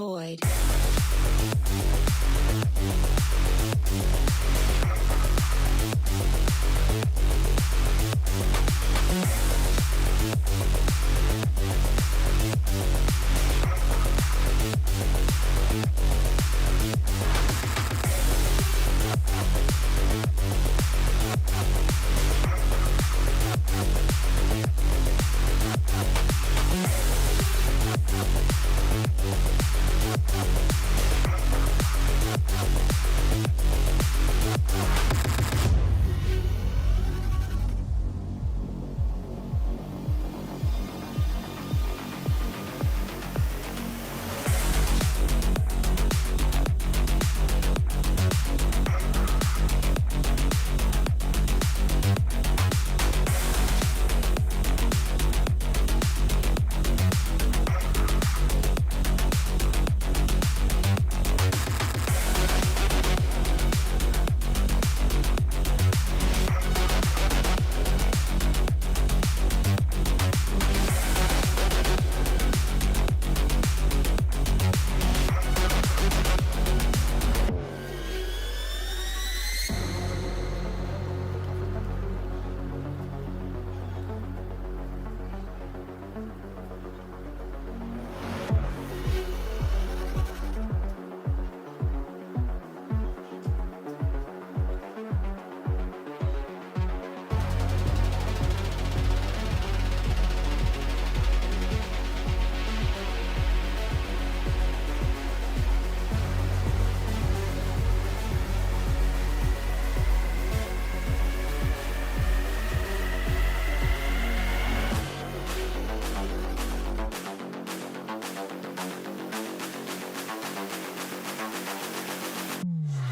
void.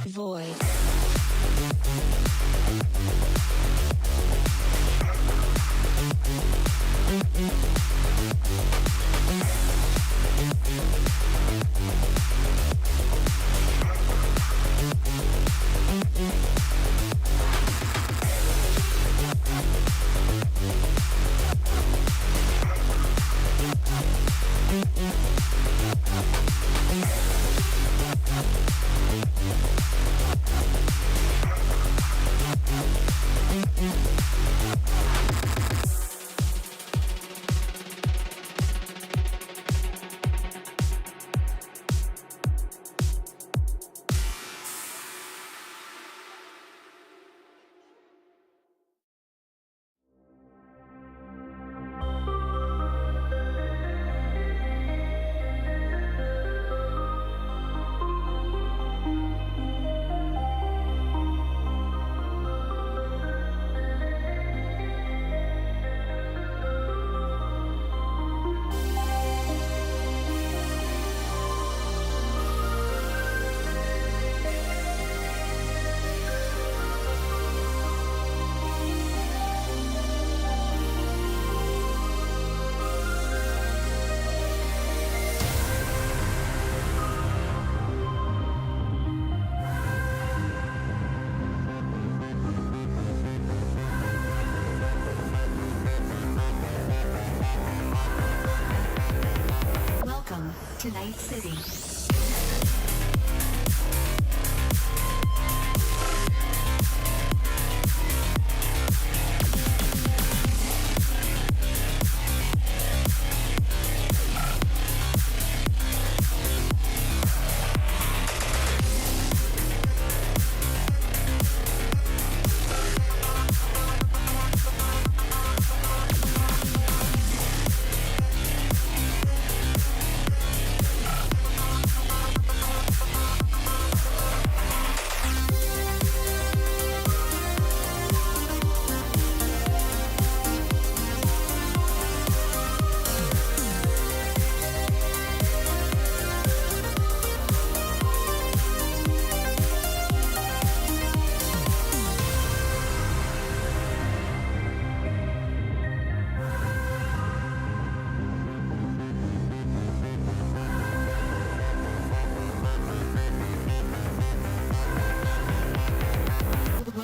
Void. To Night City.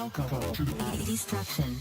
Welcome to Destruction.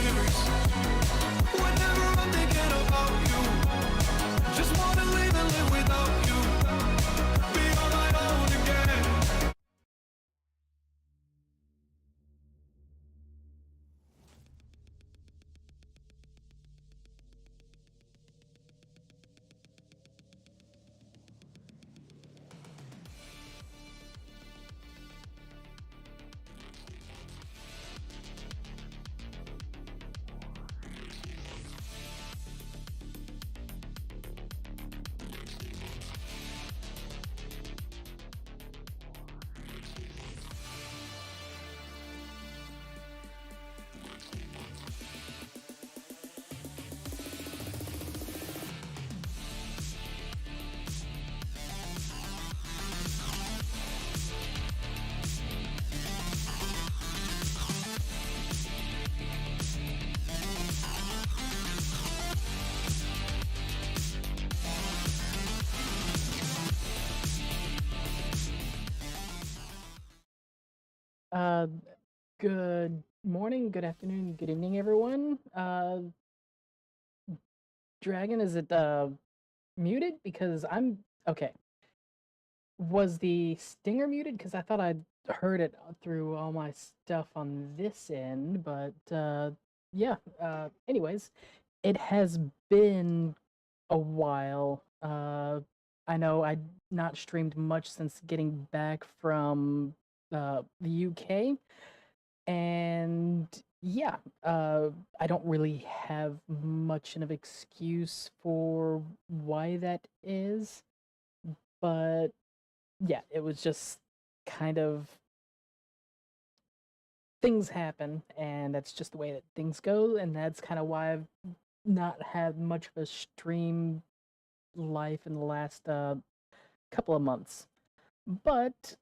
series. Whenever I'm thinking about you, just wanna leave and live without you. Be on my own again. Uh, Good morning, good afternoon, good evening, everyone. Dragon, is it muted? Because I'm okay. Was the stinger muted? Because I thought I'd heard it through all my stuff on this end, but yeah. Anyways, it has been a while. I know I'd not streamed much since getting back from the UK. And yeah, I don't really have much of an excuse for why that is, but yeah, it was just kind of things happen, and that's just the way that things go, and that's kind of why I've not had much of a stream life in the last couple of months. But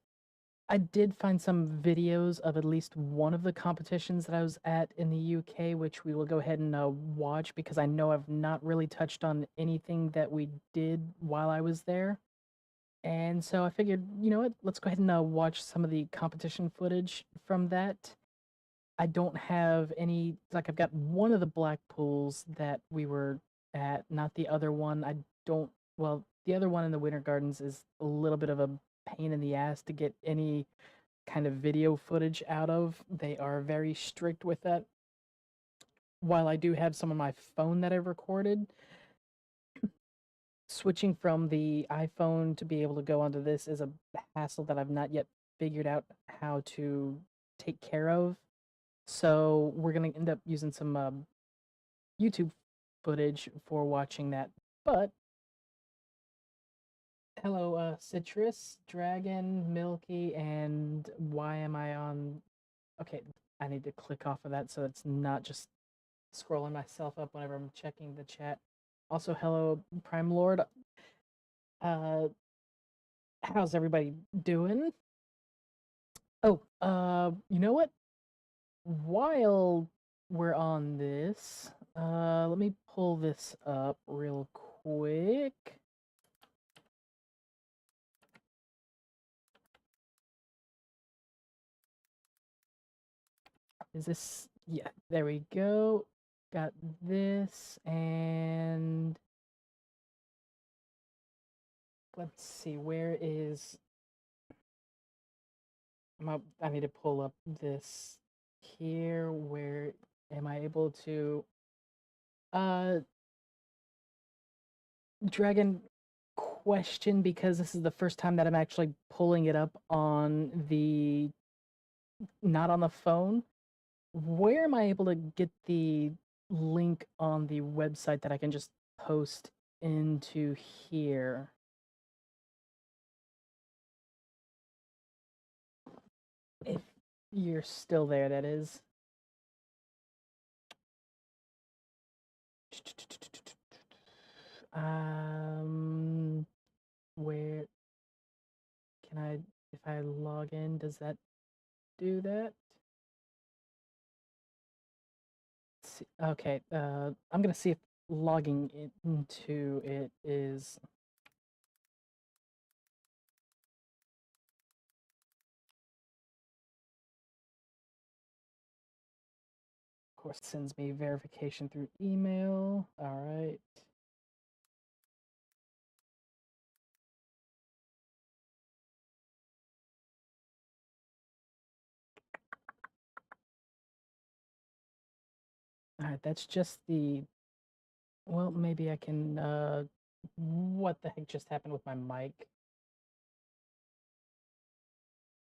I did find some videos of at least one of the competitions that I was at in the UK, which we will go ahead and watch because I know I've not really touched on anything that we did while I was there. And so I figured, you know what, let's go ahead and watch some of the competition footage from that. I don't have any, like, I've got one of the black pools that we were at, not the other one. I don't, well, the other one in the Winter Gardens is a little bit of a pain in the ass to get any kind of video footage out of. They are very strict with that. While I do have some on my phone that I've recorded, switching from the iPhone to be able to go onto this is a hassle that I've not yet figured out how to take care of. So we're going to end up using some YouTube footage for watching that. But hello, Citrus, Dragon, Milky, and why am I on? Okay, I need to click off of that so it's not just scrolling myself up whenever I'm checking the chat. Also, hello, Prime Lord. Uh, how's everybody doing? Oh, you know what? While we're on this, let me pull this up real quick. Is this? Yeah, there we go. Got this, and let's see, where is. I need to pull up this here. Where am I able to? Uh, Dragon, question, because this is the first time that I'm actually pulling it up on the not on the phone. Where am I able to get the link on the website that I can just post into here? If you're still there, that is. Where can I, if I log in, does that do that? Let's see. Okay, I'm gonna see if logging into it is. course, sends me verification through email. All right. All right, that's just the. Well, maybe I can. What the heck just happened with my mic?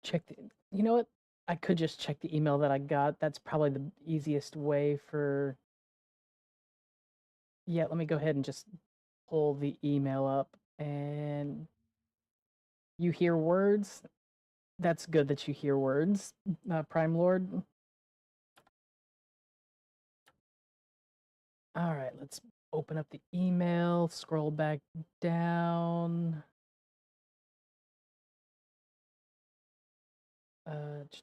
Check the. You know what? I could just check the email that I got. That's probably the easiest way for. Yeah, let me go ahead and just pull the email up. And you hear words? That's good that you hear words, Prime Lord. All right, let's open up the email, scroll back down. Let's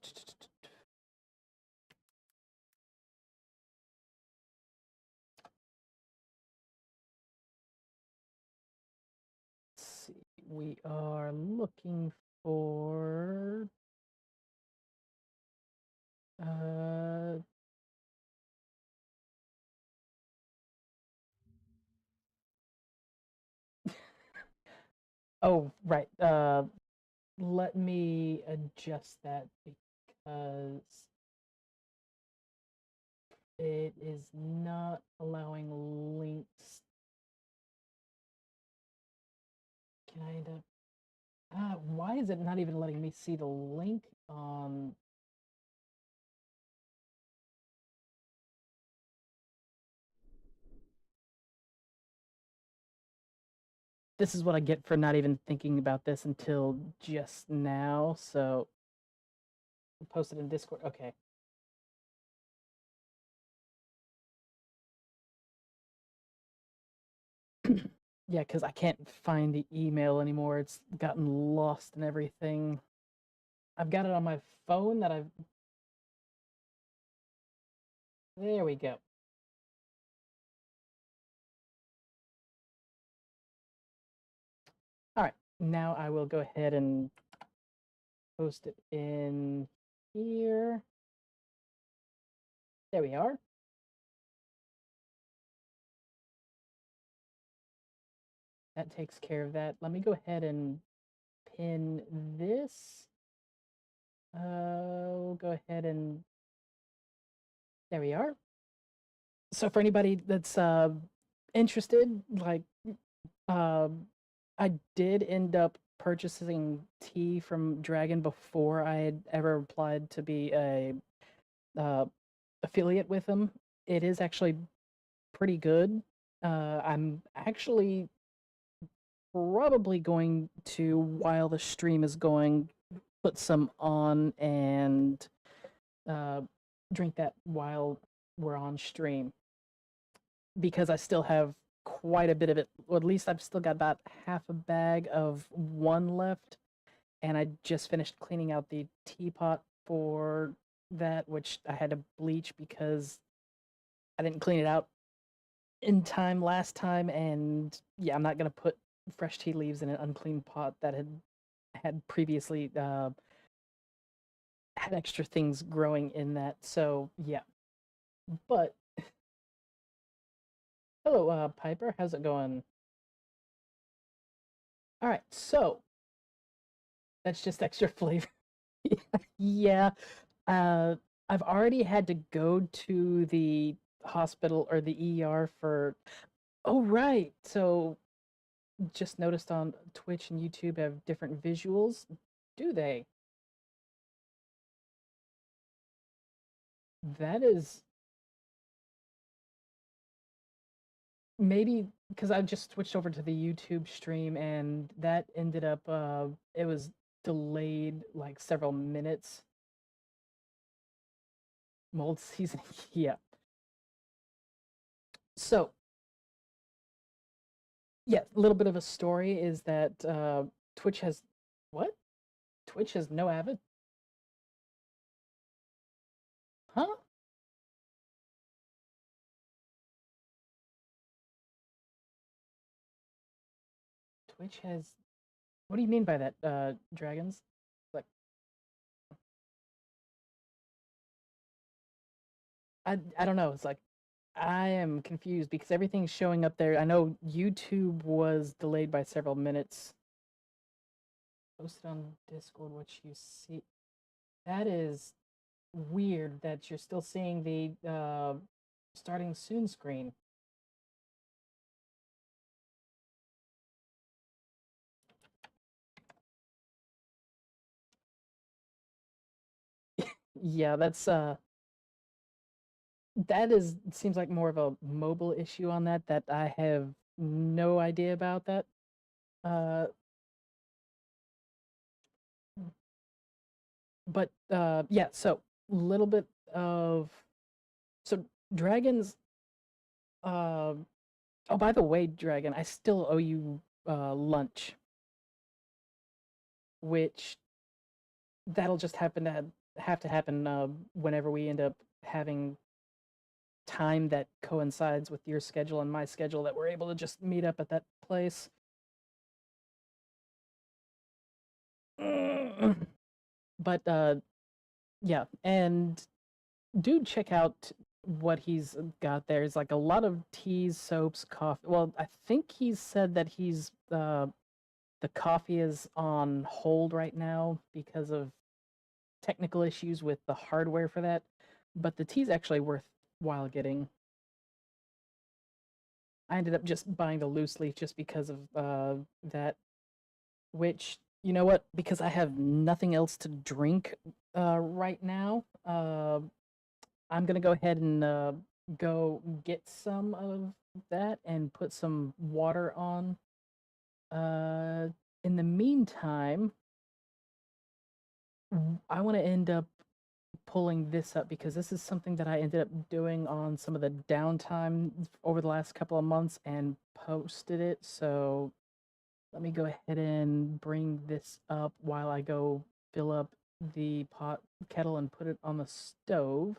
see. We are looking for uh oh, right. Let me adjust that because it is not allowing links. Can I end up why is it not even letting me see the link on this is what I get for not even thinking about this until just now. So post it in Discord. Okay. Yeah, because I can't find the email anymore. It's gotten lost and everything. I've got it on my phone that I've. There we go. All right. Now I will go ahead and post it in here. There we are. That takes care of that. Let me go ahead and pin this. We'll go ahead and there we are. So for anybody that's interested, like I did end up purchasing tea from Dragon before I had ever applied to be a uh, affiliate with them. It is actually pretty good. I'm actually probably going to, while the stream is going, put some on and uh, drink that while we're on stream because I still have quite a bit of it. Or at least I've still got about half a bag of one left, and I just finished cleaning out the teapot for that, which I had to bleach because I didn't clean it out in time last time. And yeah, I'm not gonna put fresh tea leaves in an unclean pot that had previously had extra things growing in that. So yeah, but hello, Piper. How's it going? All right, so that's just extra flavor. Yeah, uh, I've already had to go to the hospital or the ER for. Oh, right. So just noticed on Twitch and YouTube have different visuals. Do they? That is maybe because I just switched over to the YouTube stream and that ended up it was delayed like several minutes. Mold seasoning. Yeah. So, yeah, a little bit of a story is that Twitch has what? Twitch has no avid? Huh? Twitch has what do you mean by that, dragons? Like I don't know. It's like I am confused because everything's showing up there. I know YouTube was delayed by several minutes. Posted on Discord what you see. That is weird that you're still seeing the starting soon screen. Yeah, that is seems like more of a mobile issue on that I have no idea about that. Uh but yeah, so little bit of so dragons uh oh, by the way, Dragon, I still owe you lunch, which that'll just have to happen whenever we end up having time that coincides with your schedule and my schedule that we're able to just meet up at that place. But yeah, and do check out what he's got there. It's like a lot of teas, soaps, coffee. Well, I think he said that he's the coffee is on hold right now because of technical issues with the hardware for that, but the tea's actually worthwhile getting. I ended up just buying the loose leaf just because of that, which, you know what, because I have nothing else to drink right now, I'm gonna go ahead and go get some of that and put some water on. Uh, in the meantime, I want to end up pulling this up because this is something that I ended up doing on some of the downtime over the last couple of months and posted it. So let me go ahead and bring this up while I go fill up the kettle and put it on the stove.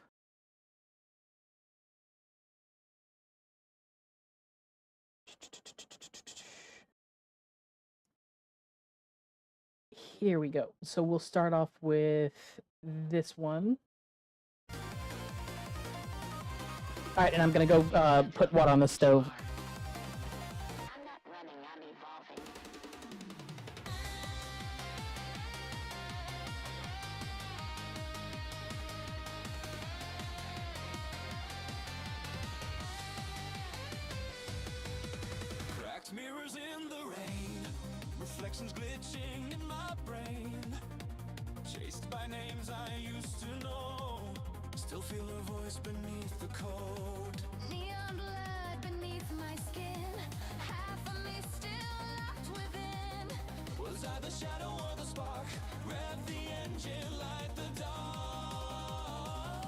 Here we go. So we'll start off with this one. All right, and I'm gonna go put water on the stove. I'm not running, I'm evolving. Cracked mirrors in the rain, reflections glitching in my brain. Chased by names I used to know, still feel her voice beneath the code. Neon blood beneath my skin, half of me still locked within. Was I the shadow or the spark? Rev the engine, light the dark.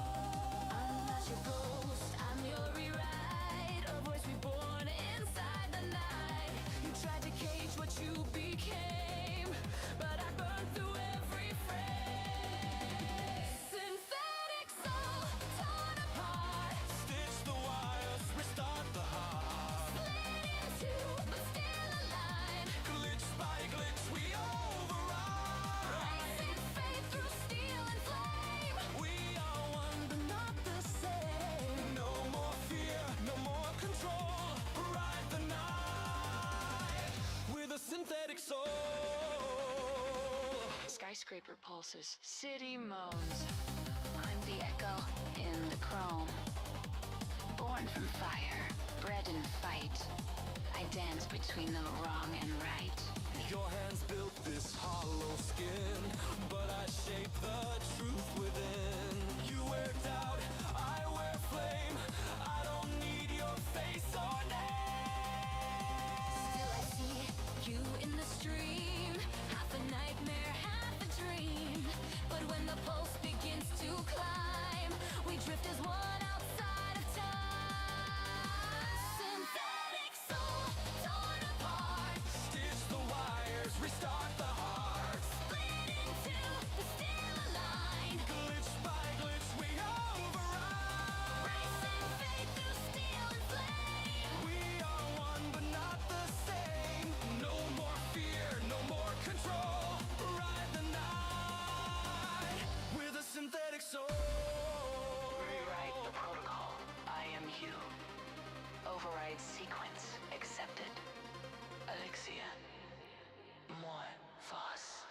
I'm not your ghost, I'm your rewrite, a voice reborn inside the night. You tried to cage what you became, but I burned through every frame. Synthetic soul, torn apart, Stitch the wires, restart the heart. split in two, but still aligned. Glitch by glitch, we override. Racing fate through steel and flame. We are one, But not the same. no more fear, no more control. Ride the night with a synthetic soul. Skyscraper pulses, city moans. I'm the echo in the chrome. Born from fire, bred in fight. I dance between the wrong and right. Your hands built this hollow skin, but I shape the truth within. You wear doubt, I wear flame. I don't need your face or name. Still I see you in the stream. Half a nightmare, half a dream. But when the pulse begins to climb, we drift as one outside of time. Synthetic soul, torn apart. Stitch the wires, restart the heart. Split in two, but still aligned. Glitch by glitch, we override. Racing fate override sequence accepted. Alexia. Moi-Voss.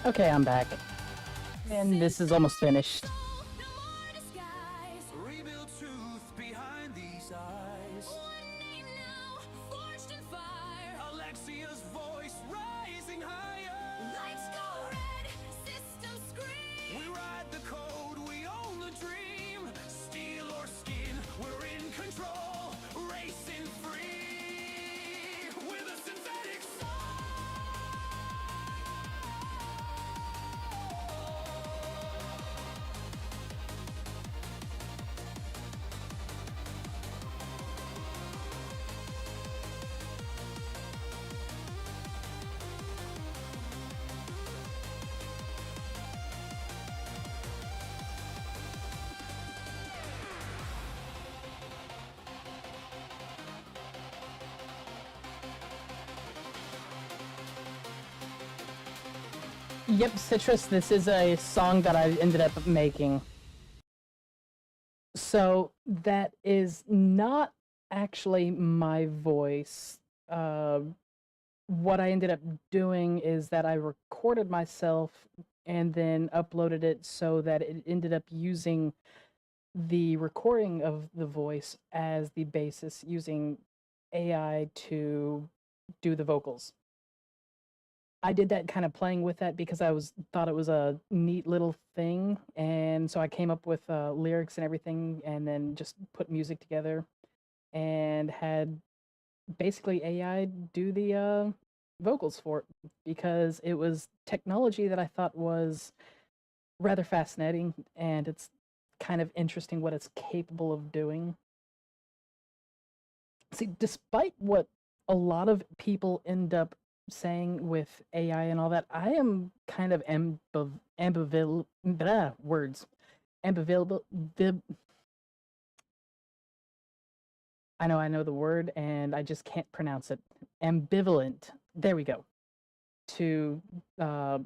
Okay, I'm back. And this is almost finished. No more disguise. Rebuild truth behind these eyes. One name now, forged in fire. Alexia's voice rising higher. Lights go red, systems scream. We ride the code, we own the dream. Steel or skin, we're in control. Racing free with a synthetic soul. Yep, Citrus, this is a song that I ended up making. So that is not actually my voice. What I ended up doing is that I recorded myself and then uploaded it so that it ended up using the recording of the voice as the basis, using AI to do the vocals. I did that kind of playing with that because thought it was a neat little thing, and so I came up with lyrics and everything, and then just put music together, and had basically AI do the vocals for it because it was technology that I thought was rather fascinating, and it's kind of interesting what it's capable of doing. See, despite what a lot of people end up saying with AI and all that, I am kind of words. Ambivalent. I know the word, and I just can't pronounce it. Ambivalent. There we go. To the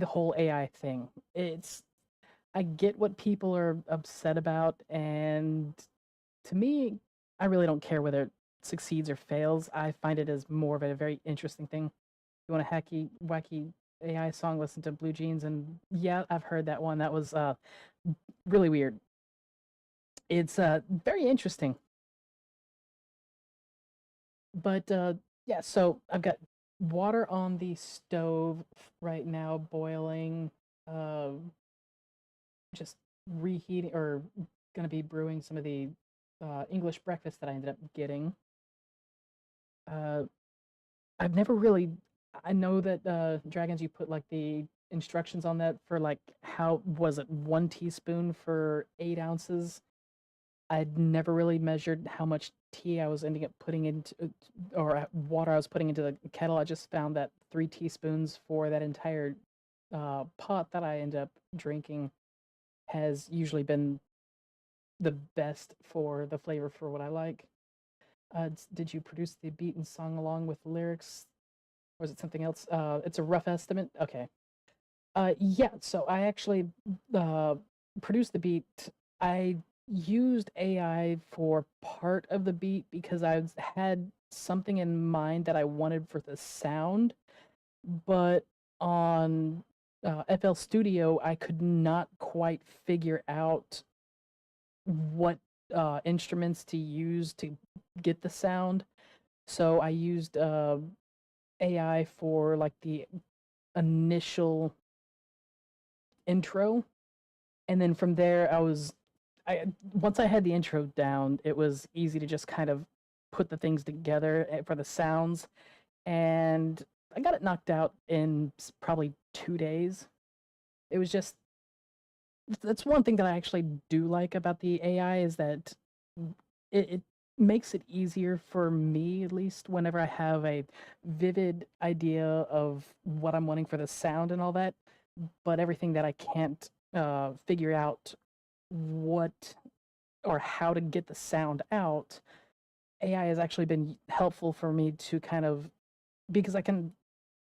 whole AI thing. I get what people are upset about, and to me, I really don't care whether it succeeds or fails. I find it as more of a very interesting thing. You want a hacky, wacky AI song? Listen to Blue Jeans, and yeah, I've heard that one. That was really weird. It's very interesting. But yeah, so I've got water on the stove right now, boiling. Just reheating, or gonna be brewing some of the English breakfast that I ended up getting. Uh, I've never really. I know that dragons, you put like the instructions on that for like how was it 1 teaspoon for 8 ounces. I'd never really measured how much tea I was ending up putting into, or water I was putting into the kettle. I just found that 3 teaspoons for that entire pot that I end up drinking has usually been the best for the flavor for what I like. Did you produce the beat and song along with lyrics, or is it something else? It's a rough estimate. Okay. Yeah. So I actually produced the beat. I used AI for part of the beat because I had something in mind that I wanted for the sound, but on FL Studio, I could not quite figure out what instruments to use to get the sound. So I used AI for like the initial intro, and then from there I once I had the intro down, it was easy to just kind of put the things together for the sounds, and I got it knocked out in probably 2 days. It was just that's one thing that I actually do like about the AI is that it makes it easier for me, at least whenever I have a vivid idea of what I'm wanting for the sound and all that. but everything that I can't figure out what or how to get the sound out, AI has actually been helpful for me to kind of, because I can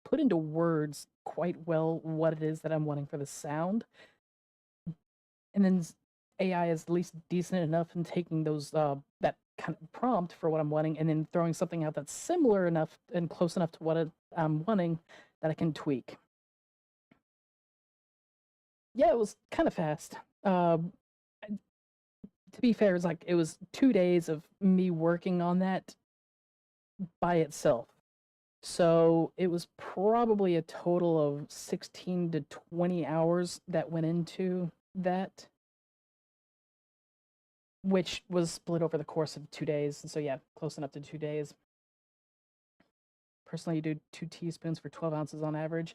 put into words quite well what it is that I'm wanting for the sound, and then AI is at least decent enough in taking those that kind of prompt for what I'm wanting, and then throwing something out that's similar enough and close enough to what I'm wanting that I can tweak. Yeah, it was kind of fast. To be fair, it's like it was 2 days of me working on that by itself. So it was probably a total of 16 to 20 hours that went into that, which was split over the course of 2 days. So yeah, close enough to 2 days. Personally, you do 2 teaspoons for 12 ounces on average.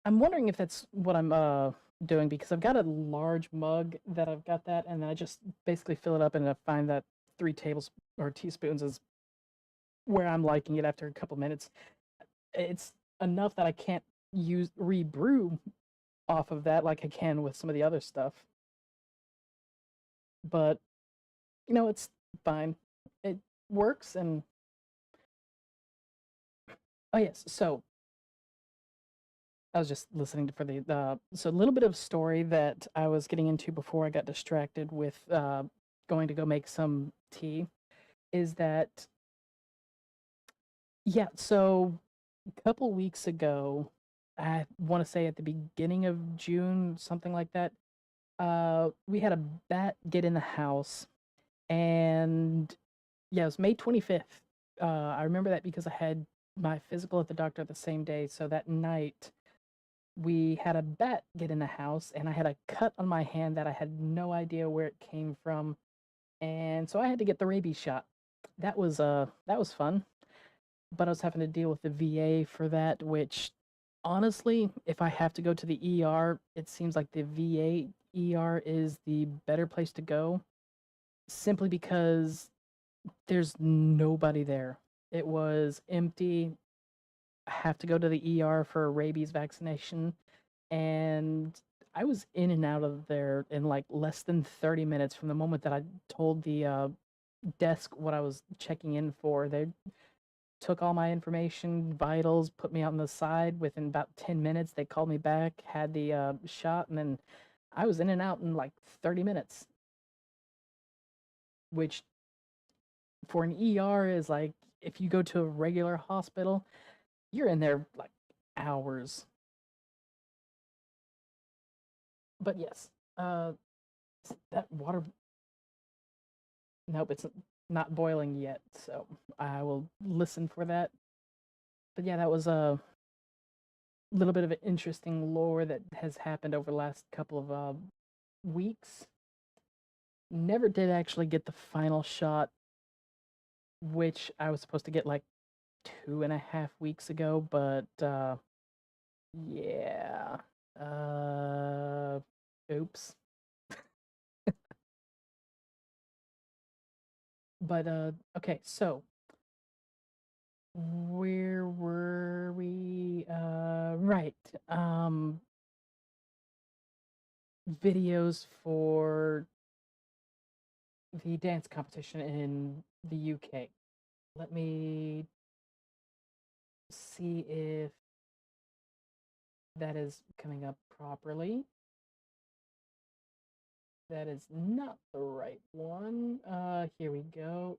I'm wondering if that's what I'm doing, because I've got a large mug that I've got that, and then I just basically fill it up, and I find that 3 tablespoons or teaspoons is where I'm liking it after a couple minutes. It's enough that I can't use rebrew off of that like I can with some of the other stuff. But it's fine. It works. And oh yes, so I was just listening for the so a little bit of story that I was getting into before I got distracted with going to go make some tea, is that yeah, so a couple weeks ago, I want to say at the beginning of June, something like that, we had a bat get in the house, and yeah, it was May 25th. I remember that because I had my physical at the doctor the same day. So that night, we had a bat get in the house, and I had a cut on my hand that I had no idea where it came from, and so I had to get the rabies shot. That was fun, but I was having to deal with the VA for that, which honestly, if I have to go to the ER, it seems like the VA ER is the better place to go, simply because there's nobody there. It was empty. I have to go to the ER for a rabies vaccination, and I was in and out of there in like less than 30 minutes from the moment that I told the desk what I was checking in for. They took all my information, vitals, put me on the side. Within about 10 minutes, they called me back, had the shot, and then I was in and out in like 30 minutes, which for an ER is like, if you go to a regular hospital, you're in there like hours. But yes, that water, nope, it's not boiling yet, so I will listen for that. But yeah, that was a little bit of an interesting lore that has happened over the last couple of weeks. Never did actually get the final shot, which I was supposed to get like 2.5 weeks ago, but yeah. Oops. But okay, so where were we? Right. Videos for the dance competition in the UK. Let me see if that is coming up properly. That is not the right one. Here we go.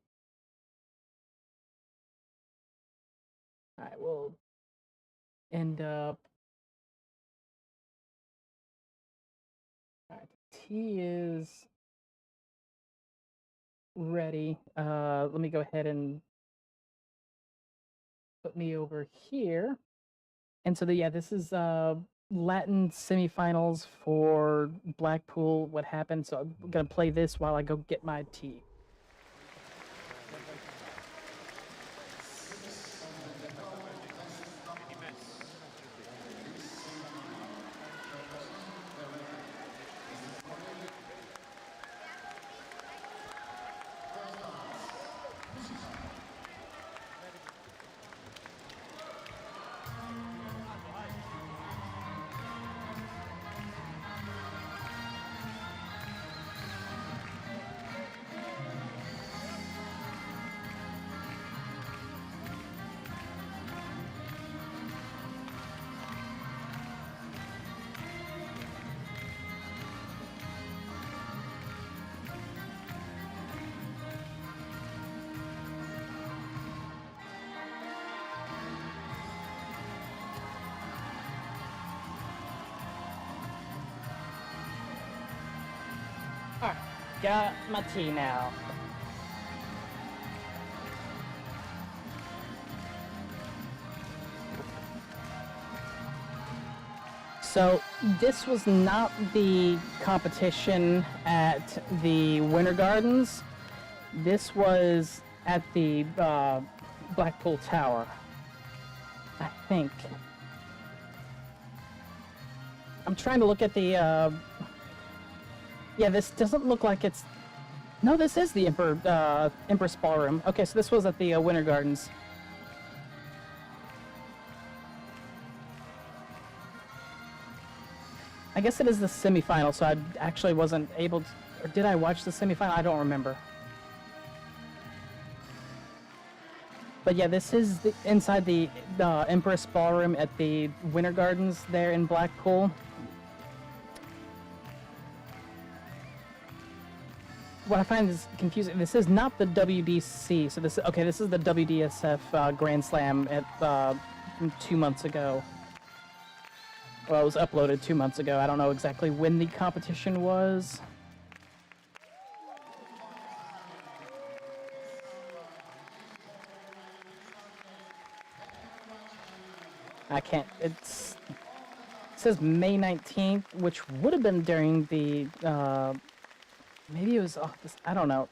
I will end up. All right, tea is ready. Let me go ahead and put me over here. And so yeah, this is Latin semifinals for Blackpool. What happened? So I'm gonna play this while I go get my tea. Got my tea now. So this was not the competition at the Winter Gardens. This was at the Blackpool Tower, I think. I'm trying to look at the, yeah, this doesn't look like it's, no, this is the Empress Ballroom. Okay, so this was at the Winter Gardens. I guess it is the semifinal, so I actually wasn't able to, or did I watch the semifinal? I don't remember. But yeah, this is inside the Empress Ballroom at the Winter Gardens there in Blackpool. What I find is confusing, this is not the WDC, so this, okay, this is the WDSF Grand Slam at, from 2 months ago. Well, it was uploaded 2 months ago. I don't know exactly when the competition was. I can't, it says May 19th, which would have been during the, maybe it was, I don't know.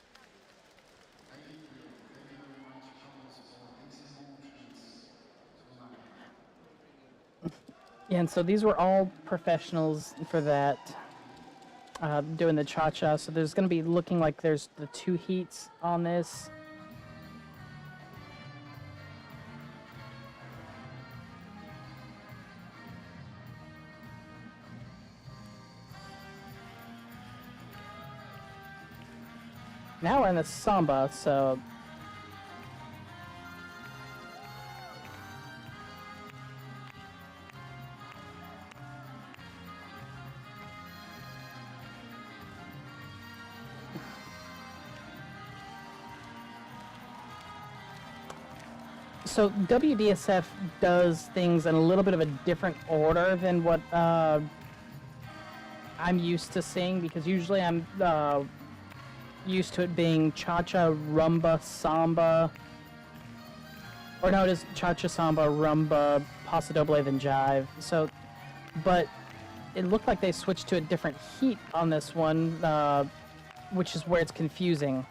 Yeah, and so these were all professionals for that, doing the cha-cha. So there's going to be looking like there's the 2 heats on this. Now we're in the samba, so so WDSF does things in a little bit of a different order than what I'm used to seeing, because usually I'm used to it being cha-cha, rumba, samba. Or no, it is cha-cha, samba, rumba, paso doble, then jive. So, but it looked like they switched to a different heat on this one, which is where it's confusing.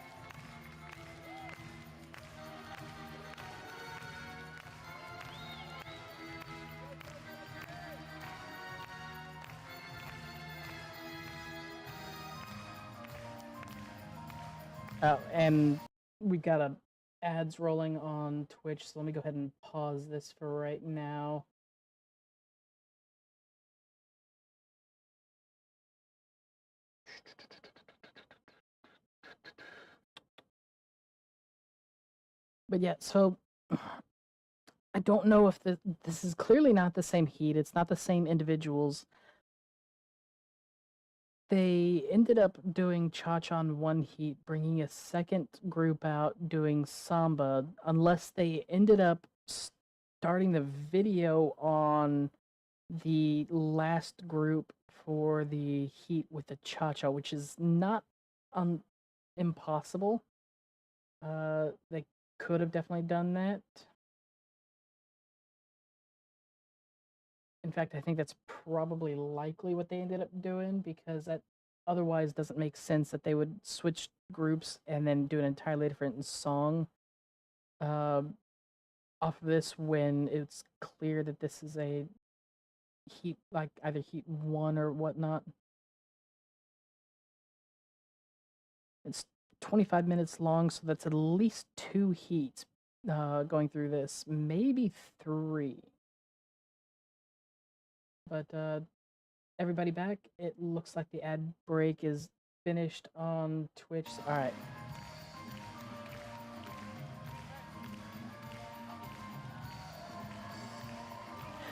And we got ads rolling on Twitch, so let me go ahead and pause this for right now. But yeah, so I don't know if this is clearly not the same heat. It's not the same individuals. They ended up doing cha-cha on one heat, bringing a second group out doing samba, unless they ended up starting the video on the last group for the heat with the cha-cha, which is not impossible. They could have definitely done that. In fact, I think that's probably likely what they ended up doing, because that otherwise doesn't make sense that they would switch groups and then do an entirely different song off of this, when it's clear that this is a heat, like either heat 1 or whatnot. It's 25 minutes long, so that's at least 2 heats going through this, maybe 3. But everybody back. It looks like the ad break is finished on Twitch. All right.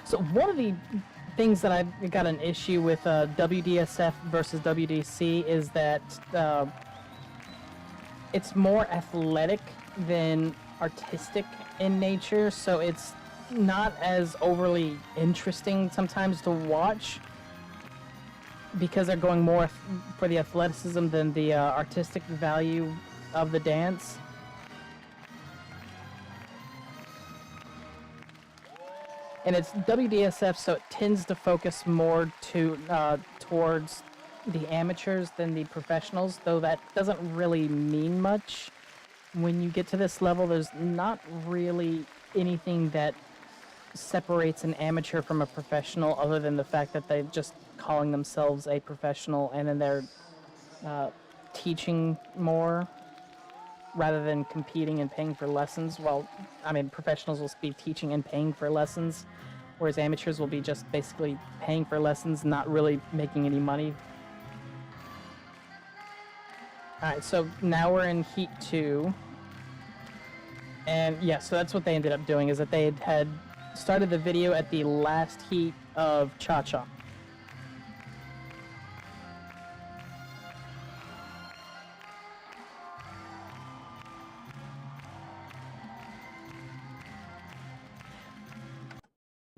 So one of the things that I've got an issue with WDSF versus WDC is that it's more athletic than artistic in nature, so it's not as overly interesting sometimes to watch. because they're going more for the athleticism than the artistic value of the dance. And it's WDSF, so it tends to focus more towards the amateurs than the professionals, though that doesn't really mean much. When you get to this level, there's not really anything that separates an amateur from a professional other than the fact that they're just calling themselves a professional, and then they're teaching more rather than competing and paying for lessons. Well, I mean, professionals will be teaching and paying for lessons, whereas amateurs will be just basically paying for lessons, not really making any money. Alright, so now we're in Heat 2. And yeah, so that's what they ended up doing, is that they had started the video at the last heat of Cha-Cha.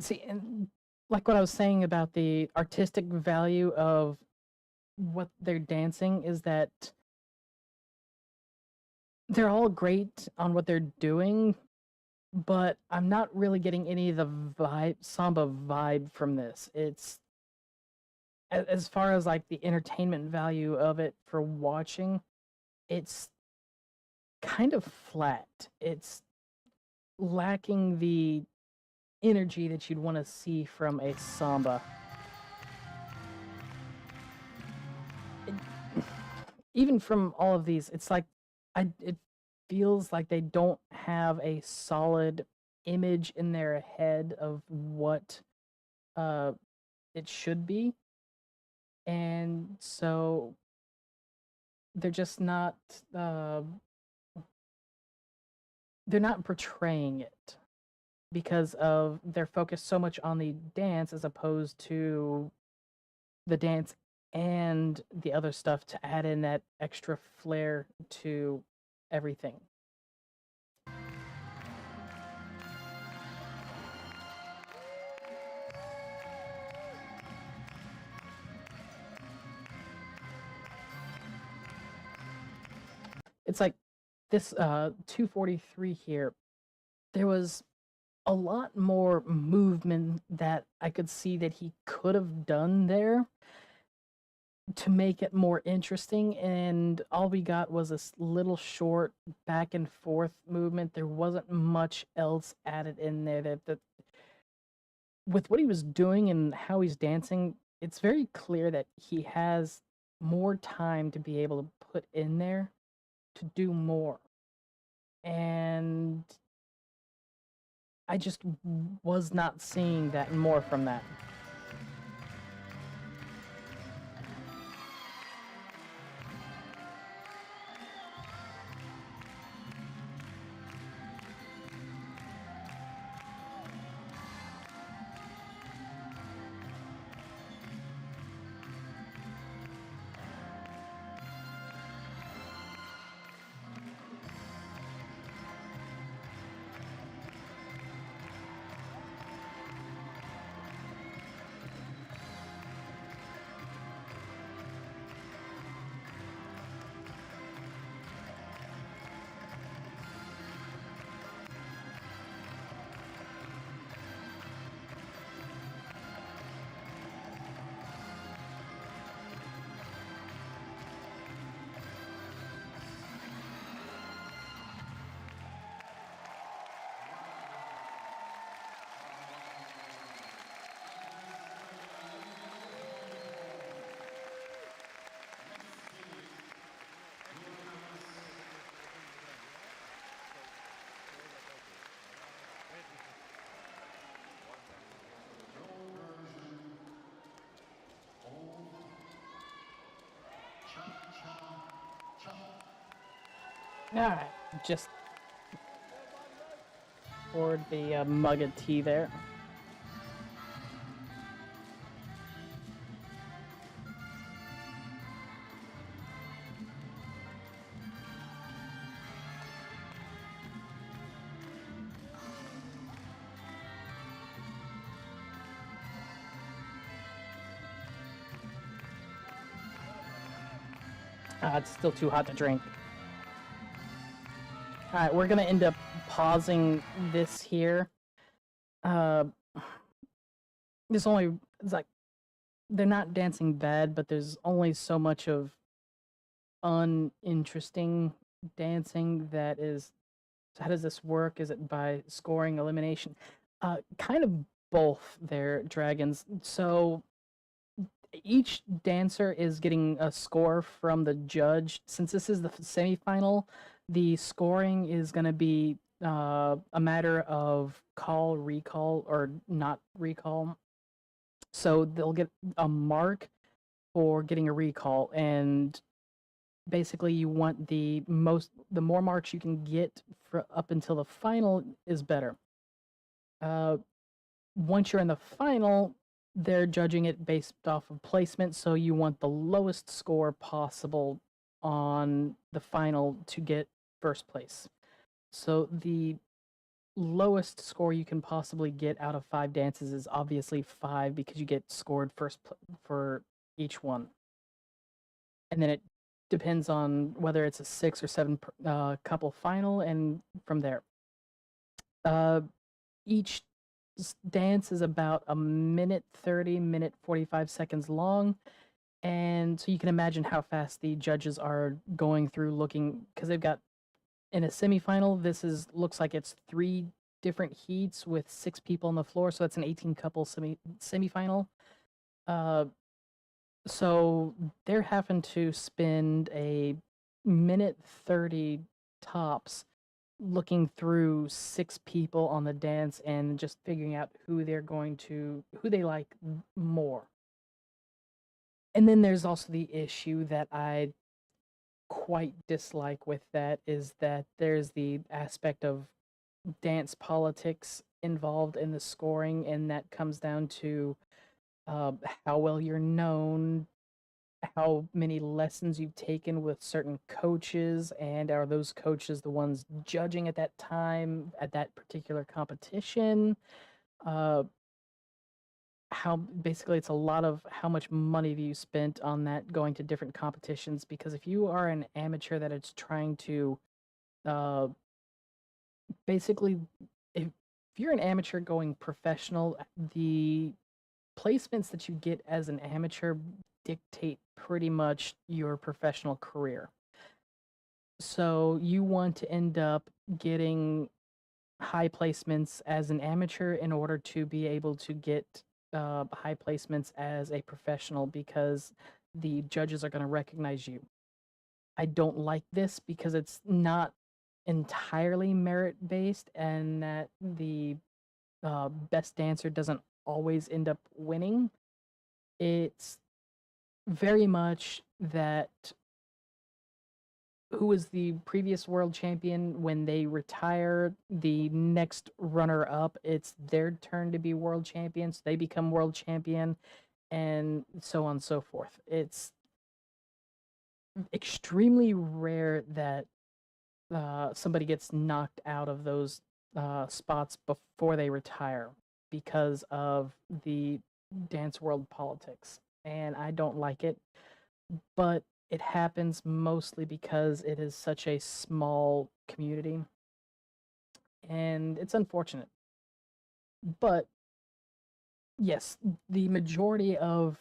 See, and like what I was saying about the artistic value of what they're dancing is that they're all great on what they're doing, but I'm not really getting any of the samba vibe from this. It's as far as like the entertainment value of it for watching, it's kind of flat. It's lacking the energy that you'd want to see from a samba. Even from all of these, it's like it feels like they don't have a solid image in their head of what it should be, and so they're just not they're not portraying it because of they're focused so much on the dance as opposed to the dance and the other stuff to add in that extra flair to everything. It's like this 243 here, there was a lot more movement that I could see that he could have done there to make it more interesting, and all we got was this little short back and forth movement. There wasn't much else added in there that with what he was doing and how he's dancing, it's very clear that he has more time to be able to put in there to do more. And I just was not seeing that more from that. Alright, just poured the mug of tea there. It's still too hot to drink. Alright, we're gonna end up pausing this here. Uh, there's only, it's like, they're not dancing bad, but there's only so much of uninteresting dancing that is. So how does this work? Is it by scoring, elimination? Kind of both there, dragons. So each dancer is getting a score from the judge. Since this is the semifinal, the scoring is going to be a matter of call, recall, or not recall. So they'll get a mark for getting a recall, and basically you want the more marks you can get for up until the final is better. Once you're in the final, they're judging it based off of placement, so you want the lowest score possible on the final to get first place. So the lowest score you can possibly get out of 5 dances is obviously 5 because you get scored for each one. And then it depends on whether it's a 6 or 7 couple final, and from there. Each dance is about a minute 30, minute 45 seconds long. And so you can imagine how fast the judges are going through looking, because they've got, in a semifinal, looks like it's 3 different heats with 6 people on the floor, so that's an 18 couple semifinal. So they're having to spend a minute 30 tops looking through 6 people on the dance and just figuring out who they like more. And then there's also the issue that I quite dislike with that, is that there's the aspect of dance politics involved in the scoring, and that comes down to how well you're known, how many lessons you've taken with certain coaches, and are those coaches the ones judging at that time at that particular competition. How basically it's a lot of how much money have you spent on that going to different competitions, because if you are an amateur that it's trying to uh, basically, if you're an amateur going professional, the placements that you get as an amateur dictate pretty much your professional career. So you want to end up getting high placements as an amateur in order to be able to get high placements as a professional, because the judges are going to recognize you. I don't like this because it's not entirely merit based, and that the best dancer doesn't always end up winning. It's very much that who was the previous world champion, when they retire, the next runner up, it's their turn to be world champions. They become world champion, and so on and so forth. It's extremely rare that somebody gets knocked out of those spots before they retire because of the dance world politics. And I don't like it, but it happens mostly because it is such a small community. And it's unfortunate. But yes, the majority of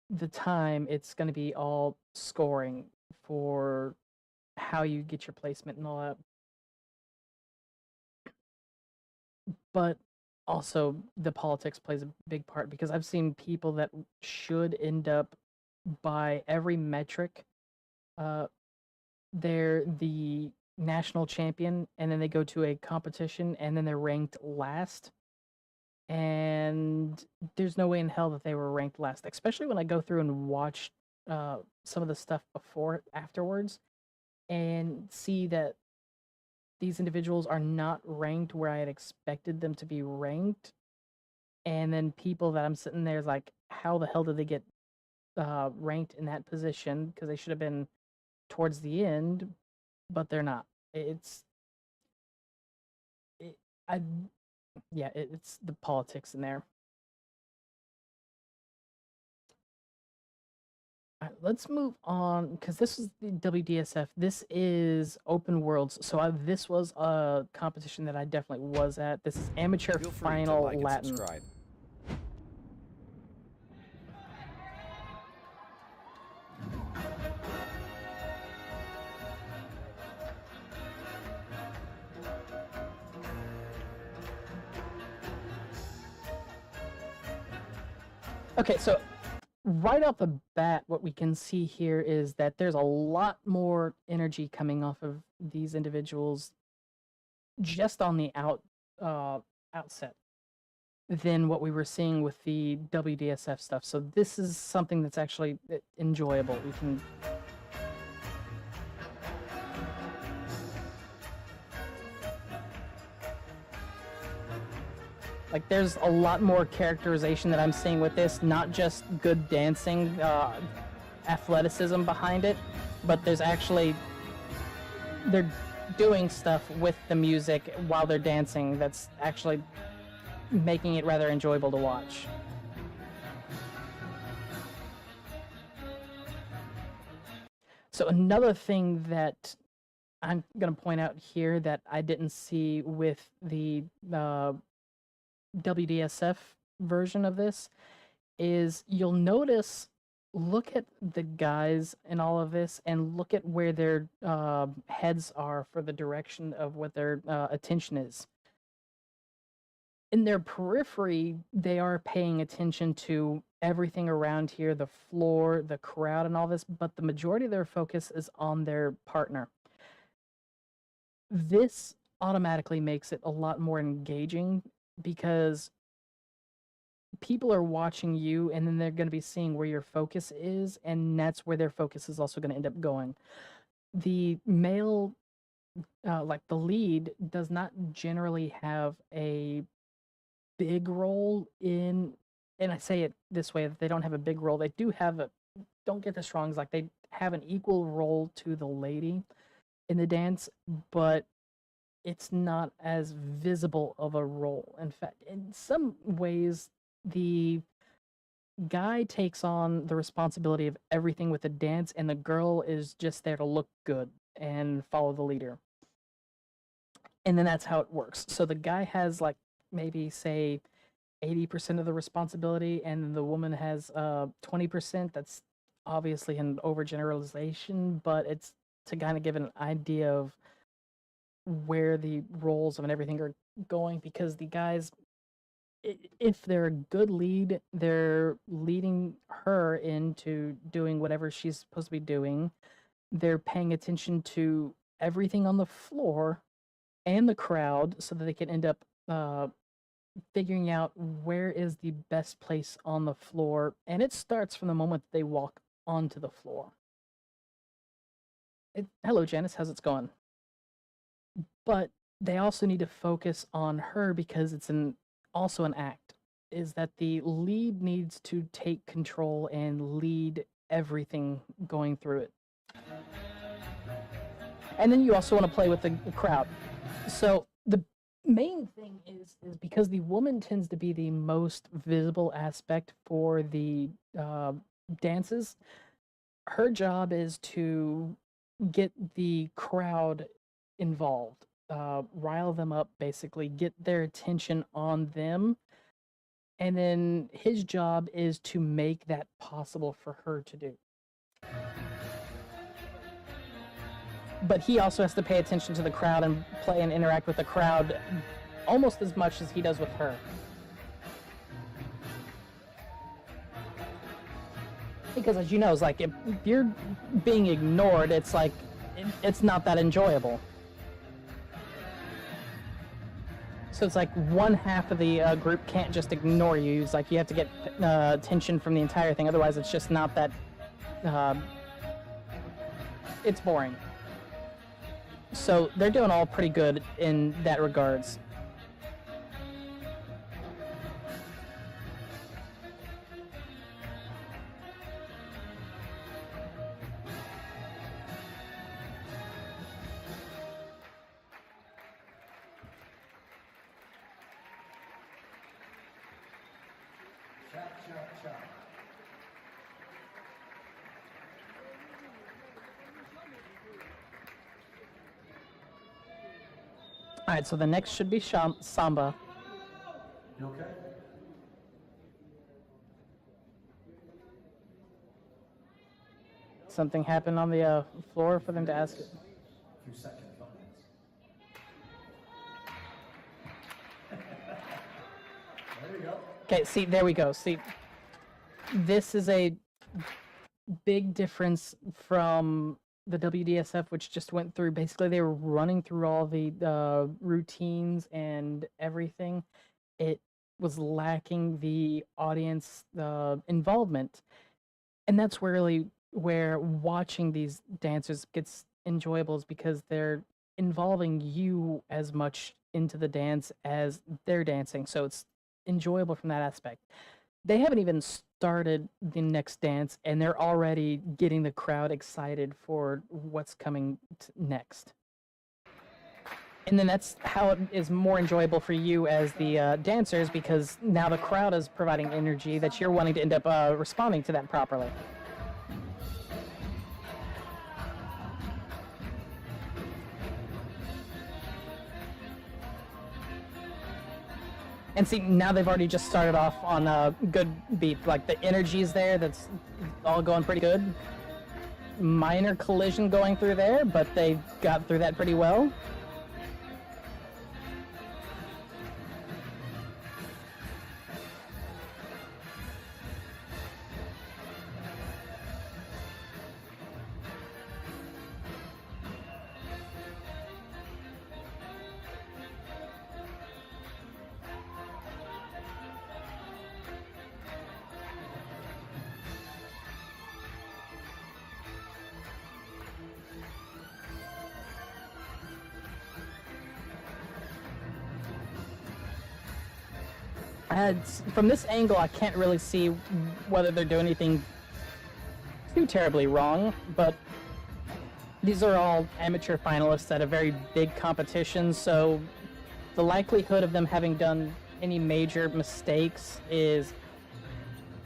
the time it's going to be all scoring for how you get your placement and all that. But also the politics plays a big part, because I've seen people that should end up by every metric, they're the national champion, and then they go to a competition and then they're ranked last. And there's no way in hell that they were ranked last, especially when I go through and watch some of the stuff afterwards, and see that these individuals are not ranked where I had expected them to be ranked. And then people that I'm sitting there is like, how the hell did they get ranked in that position? Because they should have been towards the end, but they're not. It's it, I yeah, it's the politics in there. let's move on because this is the WDSF. This is open worlds. So this was a competition that I definitely was at. This is amateur Feel free to final like and Latin. subscribe. Okay, so right off the bat, what we can see here is that there's a lot more energy coming off of these individuals just on the outset than what we were seeing with the WDSF stuff. So this is something that's actually enjoyable. We can like there's a lot more characterization that I'm seeing with this, not just good dancing, athleticism behind it, but there's actually they're doing stuff with the music while they're dancing that's actually making it rather enjoyable to watch. So another thing that I'm going to point out here that I didn't see with the WDSF version of this is you'll notice, look at the guys in all of this and look at where their heads are for the direction of what their attention is. In their periphery, they are paying attention to everything around here, the floor, the crowd, and all this, but the majority of their focus is on their partner. This automatically makes it a lot more engaging because people are watching you and then they're going to be seeing where your focus is, and that's where their focus is also going to end up going. The male, like the lead, does not generally have a big role in, and I say it this way, that they don't have a big role. They do have a, don't get this wrong, it's like they have an equal role to the lady in the dance, but it's not as visible of a role. In fact, in some ways, the guy takes on the responsibility of everything with the dance, and the girl is just there to look good and follow the leader. And then that's how it works. So the guy has like maybe say 80% of the responsibility, and the woman has 20%. That's obviously an overgeneralization, but it's to kind of give an idea of where the roles and everything are going, because the guys, if they're a good lead, they're leading her into doing whatever she's supposed to be doing. They're paying attention to everything on the floor and the crowd so that they can end up figuring out where is the best place on the floor. And it starts from the moment they walk onto the floor. Hello, Janice, how's it going? But they also need to focus on her because it's also an act, is that the lead needs to take control and lead everything going through it. And then you also want to play with the crowd. So the main thing is because the woman tends to be the most visible aspect for the dances, her job is to get the crowd involved, rile them up, basically, get their attention on them. And then his job is to make that possible for her to do. But he also has to pay attention to the crowd and play and interact with the crowd almost as much as he does with her. Because as you know, it's like if you're being ignored, it's like it's not that enjoyable. So it's like one half of the group can't just ignore you. It's like you have to get attention from the entire thing. Otherwise, it's just not that. It's boring. So they're doing all pretty good in that regards. Alright, so the next should be samba. You okay? Something happened on the floor for them to ask it. A few seconds, not minutes. There we go. Okay, see, there we go. See, this is a big difference from the WDSF, which just went through. Basically, they were running through all the routines and everything. It was lacking the audience involvement, and that's really where watching these dancers gets enjoyable, is because they're involving you as much into the dance as they're dancing, so it's enjoyable from that aspect. They haven't even started the next dance, and they're already getting the crowd excited for what's coming next. And then that's how it is more enjoyable for you as the dancers, because now the crowd is providing energy that you're wanting to end up responding to that properly. And see, now they've already just started off on a good beat. Like, the energy is there, that's all going pretty good. Minor collision going through there, but they got through that pretty well. From this angle, I can't really see whether they're doing anything too terribly wrong, but these are all amateur finalists at a very big competition, so the likelihood of them having done any major mistakes is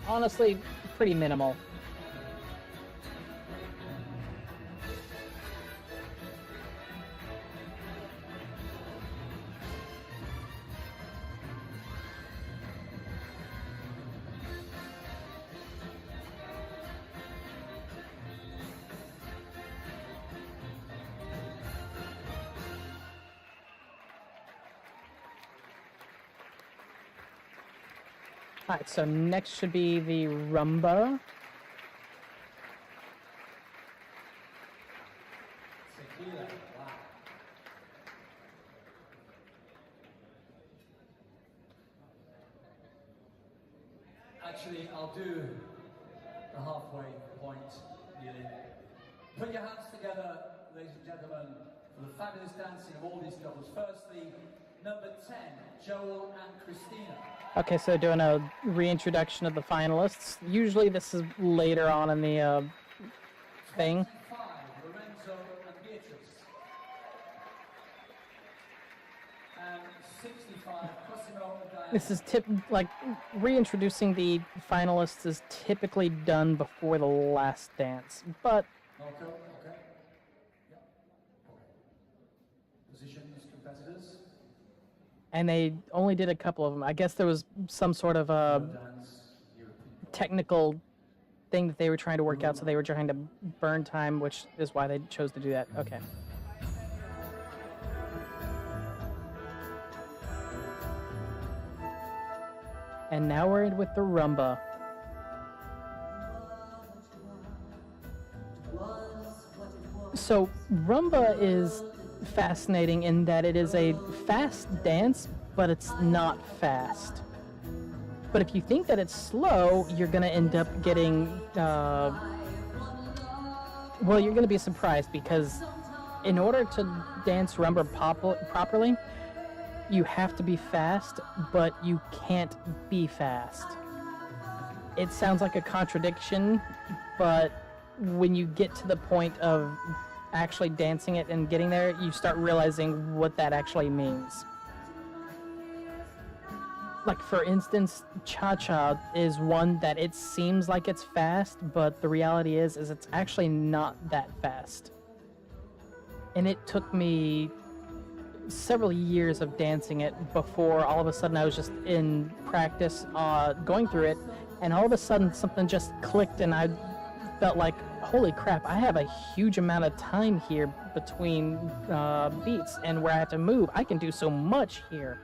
honestly pretty minimal. Alright, so next should be the rumba. Tequila. Wow. Actually, I'll do the halfway point, nearly. Put your hands together, ladies and gentlemen, for the fabulous dancing of all these couples. Firstly, number 10, Joel and Christina. Okay, so doing a reintroduction of the finalists. Usually this is later on in the thing. 25, Lorenzo and Beatrice. And 65, Cosimo and Diana. This is reintroducing the finalists is typically done before the last dance, but Marco, okay. Yeah. Okay. Positions, competitors. and they only did a couple of them. I guess there was some sort of Dance, European. technical thing that they were trying to work out, so they were trying to burn time, which is why they chose to do that. Okay. And now we're in with the rumba. So rumba is fascinating in that it is a fast dance, but it's not fast. But if you think that it's slow, you're going to end up getting, well, you're going to be surprised, because in order to dance rumba properly, you have to be fast, but you can't be fast. It sounds like a contradiction, but when you get to the point of actually dancing it and getting there, you start realizing what that actually means. Like, for instance, cha-cha is one that it seems like it's fast, but the reality is it's actually not that fast. And it took me several years of dancing it before all of a sudden I was just in practice going through it, and all of a sudden something just clicked and I felt like, holy crap, I have a huge amount of time here between beats and where I have to move. I can do so much here.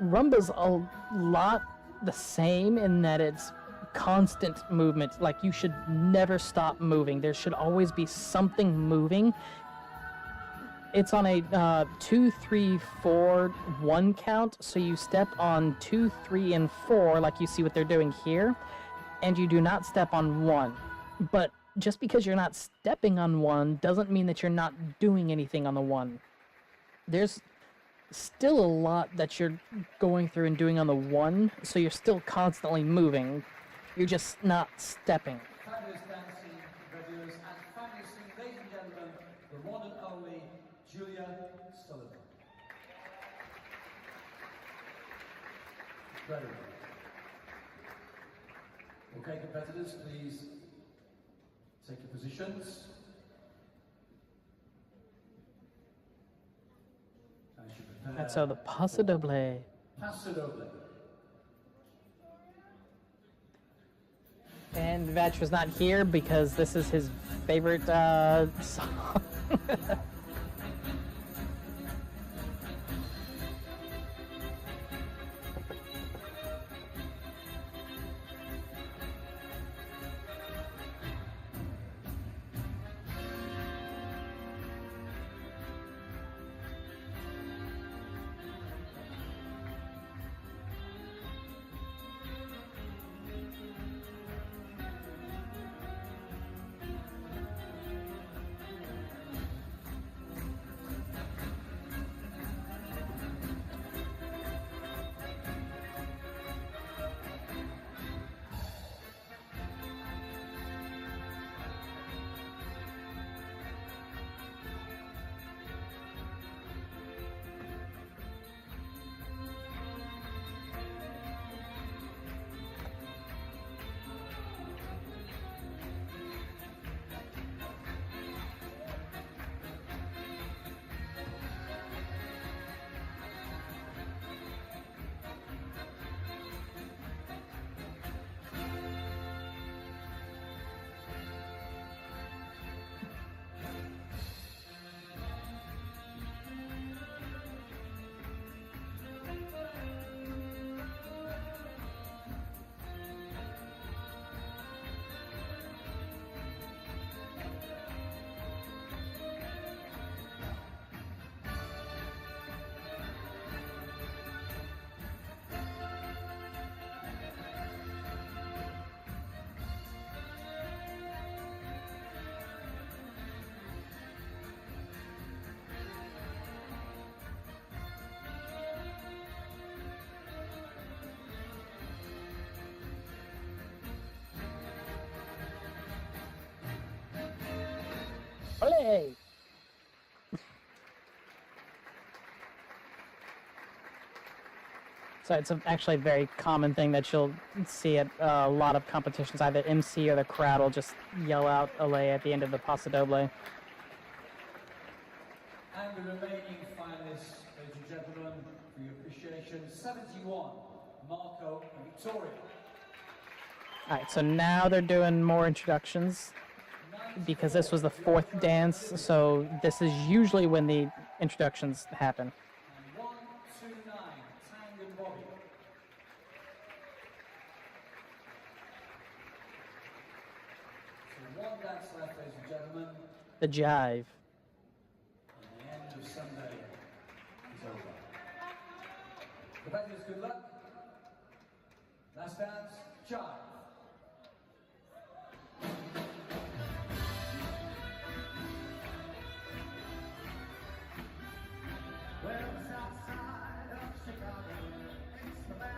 Rumba's a lot the same in that it's constant movement. Like, you should never stop moving. There should always be something moving. It's on a 2, 3, 4, 1 count, so you step on 2, 3, and 4 like you see what they're doing here, and you do not step on 1. But just because you're not stepping on 1 doesn't mean that you're not doing anything on the 1. There's still a lot that you're going through and doing on the 1, so you're still constantly moving. You're just not stepping. Fabulous dancing videos and fabulous singing, ladies and gentlemen, the one and only Julia Sullivan. Incredible. Okay, competitors, please take your positions. As you prepare, That's how the paso doble. paso doble. And Vatch was not here because this is his favorite song. Ole! So it's actually a very common thing that you'll see at a lot of competitions. Either MC or the crowd will just yell out Ole at the end of the paso doble. And the remaining finalists, ladies and gentlemen, for your appreciation, 71, Marco and Victoria. Alright, so now they're doing more introductions because this was the 4th dance, so this is usually when the introductions happen. And 129, Tang and Bobby. So one dance left, ladies and gentlemen, The jive. and the end of Sunday is over. Competitors, good luck. Last dance, jive.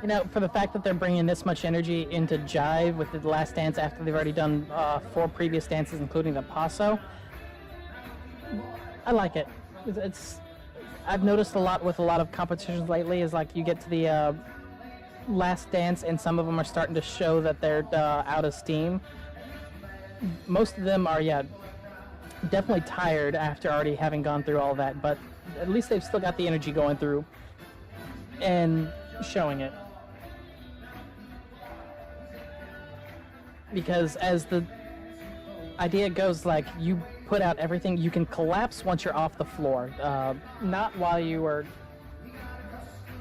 You know, for the fact that they're bringing this much energy into jive with the last dance after they've already done 4 previous dances, including the paso, I like it. I've noticed a lot with a lot of competitions lately is like you get to the last dance and some of them are starting to show that they're out of steam. Most of them are, yeah, definitely tired after already having gone through all that, but at least they've still got the energy going through and showing it. Because as the idea goes, like, you put out everything, you can collapse once you're off the floor, not while you are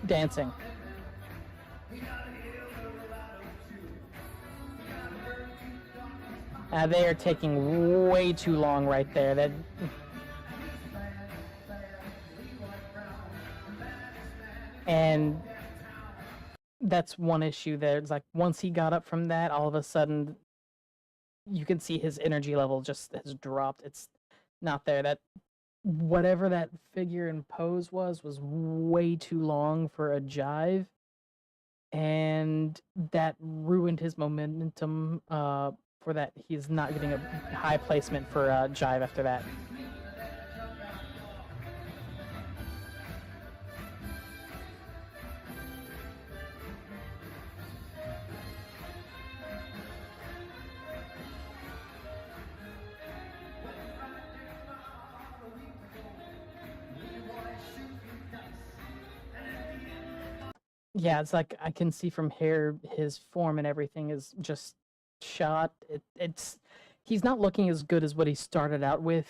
dancing. They are taking way too long right there. And that's one issue there. It's like once he got up from that, all of a sudden you can see his energy level just has dropped. It's not there. That whatever that figure and pose was way too long for a jive, and that ruined his momentum for that. He's not getting a high placement for jive after that. Yeah, it's like I can see from here his form and everything is just shot. He's not looking as good as what he started out with.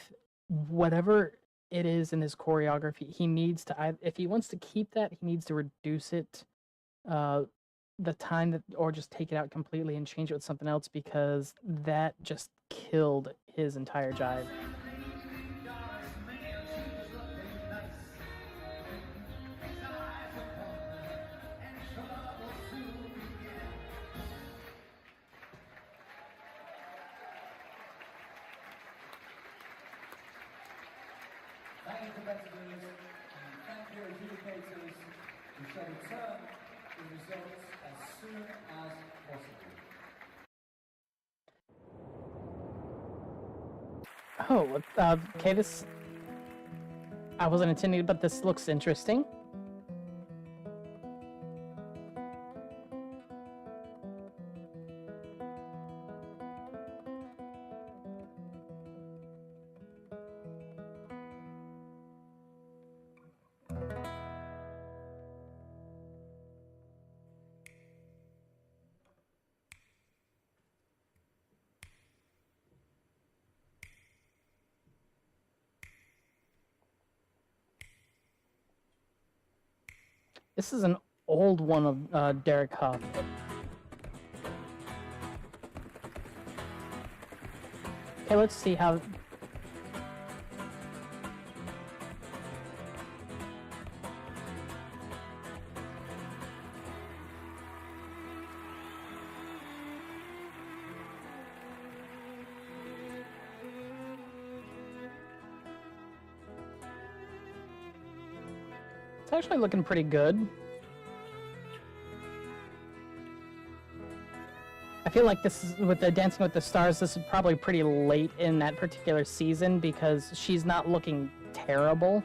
Whatever it is in his choreography, he needs to, if he wants to keep that, he needs to reduce it, the time that, or just take it out completely and change it with something else, because that just killed his entire jive. Thank you, competitors, and thank you, adjudicators, who shall return the results as soon as possible. Okay, this... I wasn't intending, but this looks interesting. This is an old one of Derek Huff. Okay, let's see how... It's actually looking pretty good. I feel like this is, with the Dancing with the Stars, this is probably pretty late in that particular season because she's not looking terrible.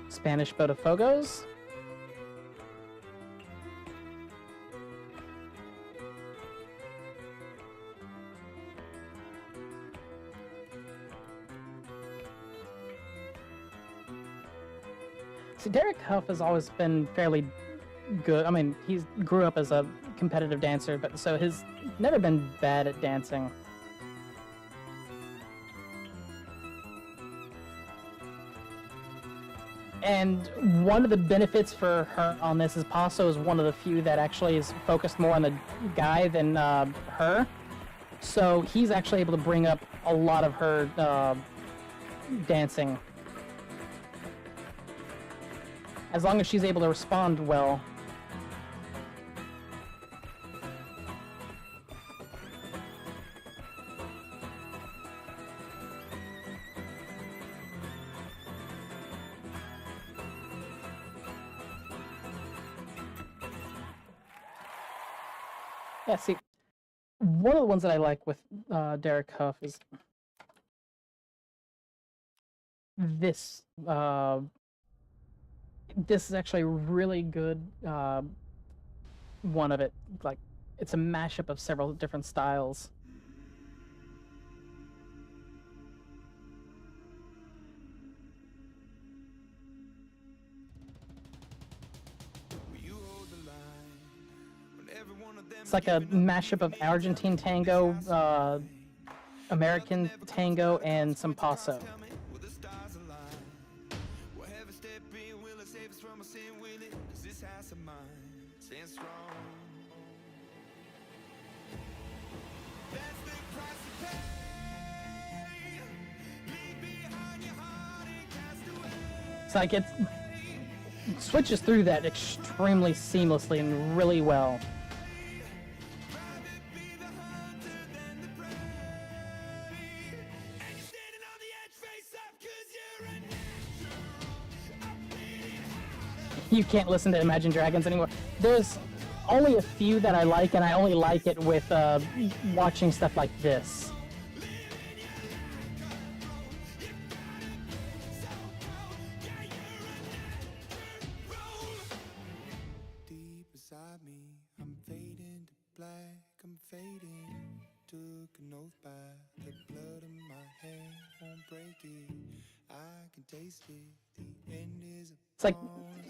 Spanish Botafogos. See, Derek Huff has always been fairly good. I mean, he grew up as a competitive dancer, but so he's never been bad at dancing. And one of the benefits for her on this is Paso is one of the few that actually is focused more on the guy than her. So he's actually able to bring up a lot of her dancing. As long as she's able to respond well. Yeah, see, one of the ones that I like with Derek Huff is this this is actually a really good one of it. Like, it's a mashup of several different styles. It's like a mashup of Argentine tango, American tango, and some paso. It's like it switches through that extremely seamlessly and really well. You can't listen to Imagine Dragons anymore. There's only a few that I like, and I only like it with watching stuff like this. Deep beside me, I'm fading to black, I'm fading. Took an oath by the blood in my hand, won't break it. I can taste it. The end is It's like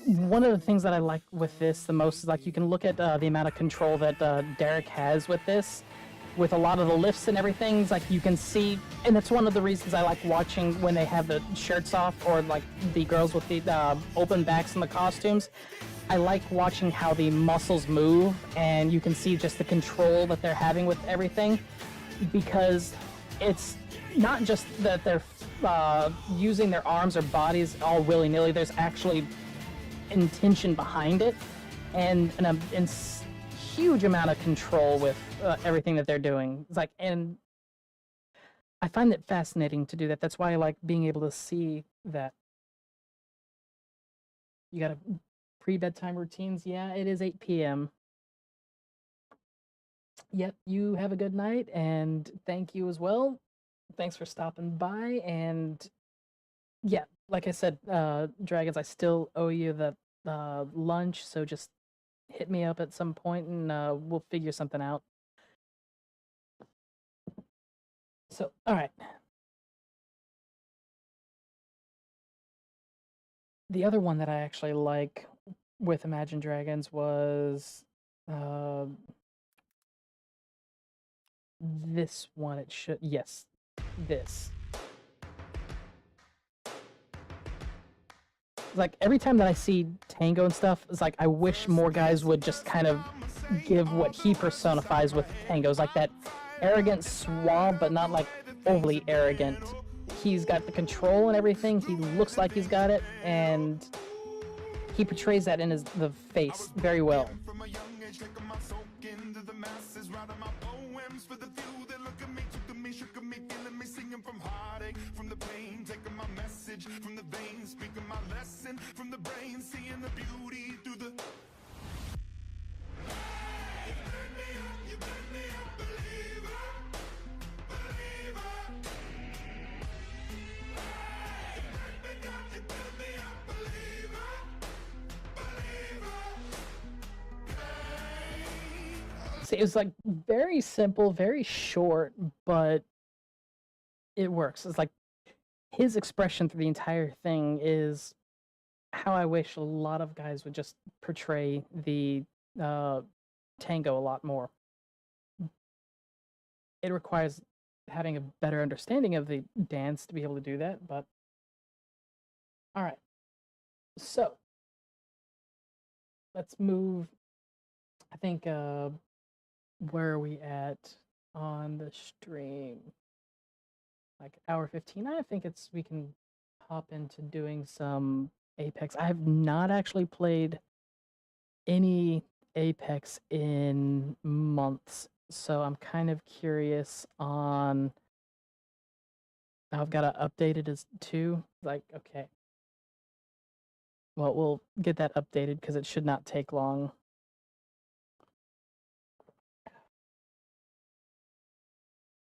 one of the things that I like with this the most is like you can look at the amount of control that Derek has with this, with a lot of the lifts and everything. It's like you can see, and that's one of the reasons I like watching when they have the shirts off, or like the girls with the open backs and the costumes. I like watching how the muscles move, and you can see just the control that they're having with everything, because it's not just that they're using their arms or bodies all willy-nilly. There's actually intention behind it, and a huge amount of control with everything that they're doing. It's like, and I find it fascinating to do that. That's why I like being able to see that. You got a pre-bedtime routines? Yeah, it is 8 p.m. Yep, you have a good night, and thank you as well. Thanks for stopping by, and yeah, like I said, Dragons, I still owe you the lunch, so just hit me up at some point, and we'll figure something out. So, all right. The other one that I actually like with Imagine Dragons was this one. It should, yes, this. Like every time that I see Tango and stuff, it's like I wish more guys would just kind of give what he personifies with Tango. It's like that arrogant, suave, but not like overly arrogant. He's got the control and everything. He looks like he's got it, and he portrays that in the face very well. from a young age, taking my soak into the masses, writing my poems for the few that look at me, took to me, shook at me, feeling me, singing from heartache, from the pain, taking my message from the veins, speaking my lesson from the brain, seeing the beauty through the. You burn me up, believer, believer. You burn me up, believer, believer. See, it was like very simple, very short, but it works. It's like his expression through the entire thing is how I wish a lot of guys would just portray the tango a lot more. It requires having a better understanding of the dance to be able to do that, but all right. So let's move. I think where are we at on the stream? Like hour 15. I think we can hop into doing some Apex. I have not actually played any Apex in months, so I'm kind of curious on. I've got to update it as too. Like, okay. Well, we'll get that updated because it should not take long.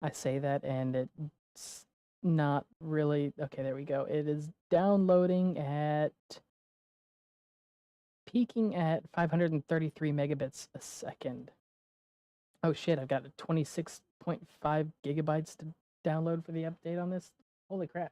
I say that and not really. Okay, there we go. It is downloading at peaking at 533 megabits a second. Oh shit, I've got 26.5 gigabytes to download for the update on this. Holy crap.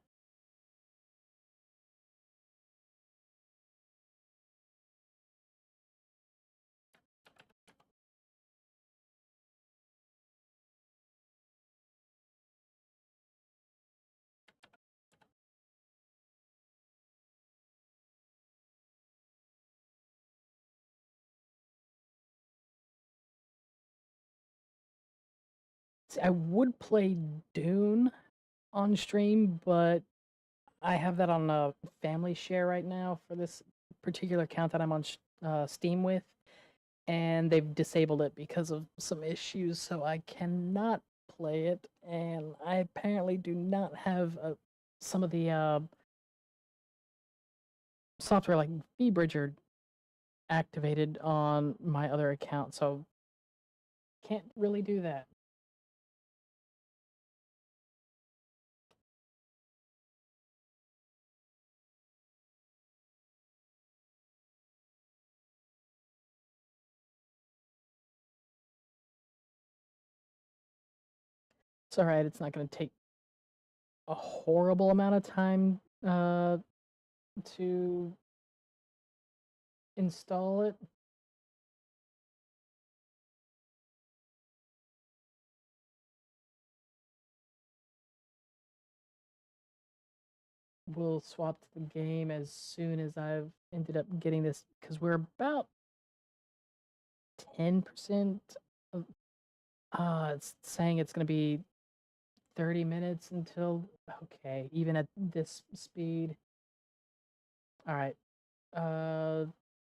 See, I would play Dune on stream, but I have that on a family share right now for this particular account that I'm on Steam with, and they've disabled it because of some issues, so I cannot play it. And I apparently do not have some of the software like vBridger activated on my other account, so can't really do that. It's all right. It's not going to take a horrible amount of time to install it. We'll swap to the game as soon as I've ended up getting this, because we're about 10% of, it's saying it's going to be 30 minutes until, okay, even at this speed. All right.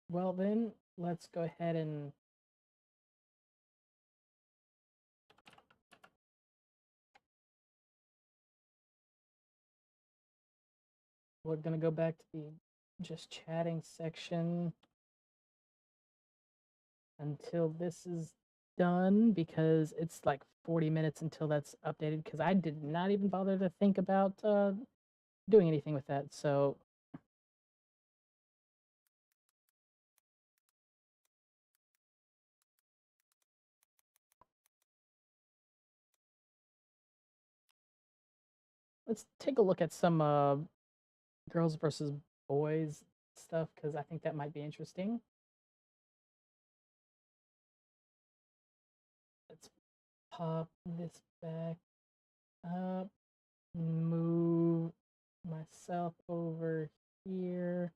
Well then, let's go ahead and we're going to go back to the just chatting section until this is done, because it's like 40 minutes until that's updated, because I did not even bother to think about doing anything with that. So let's take a look at some girls versus boys stuff, because I think that might be interesting. Let's pop this back up, move myself over here.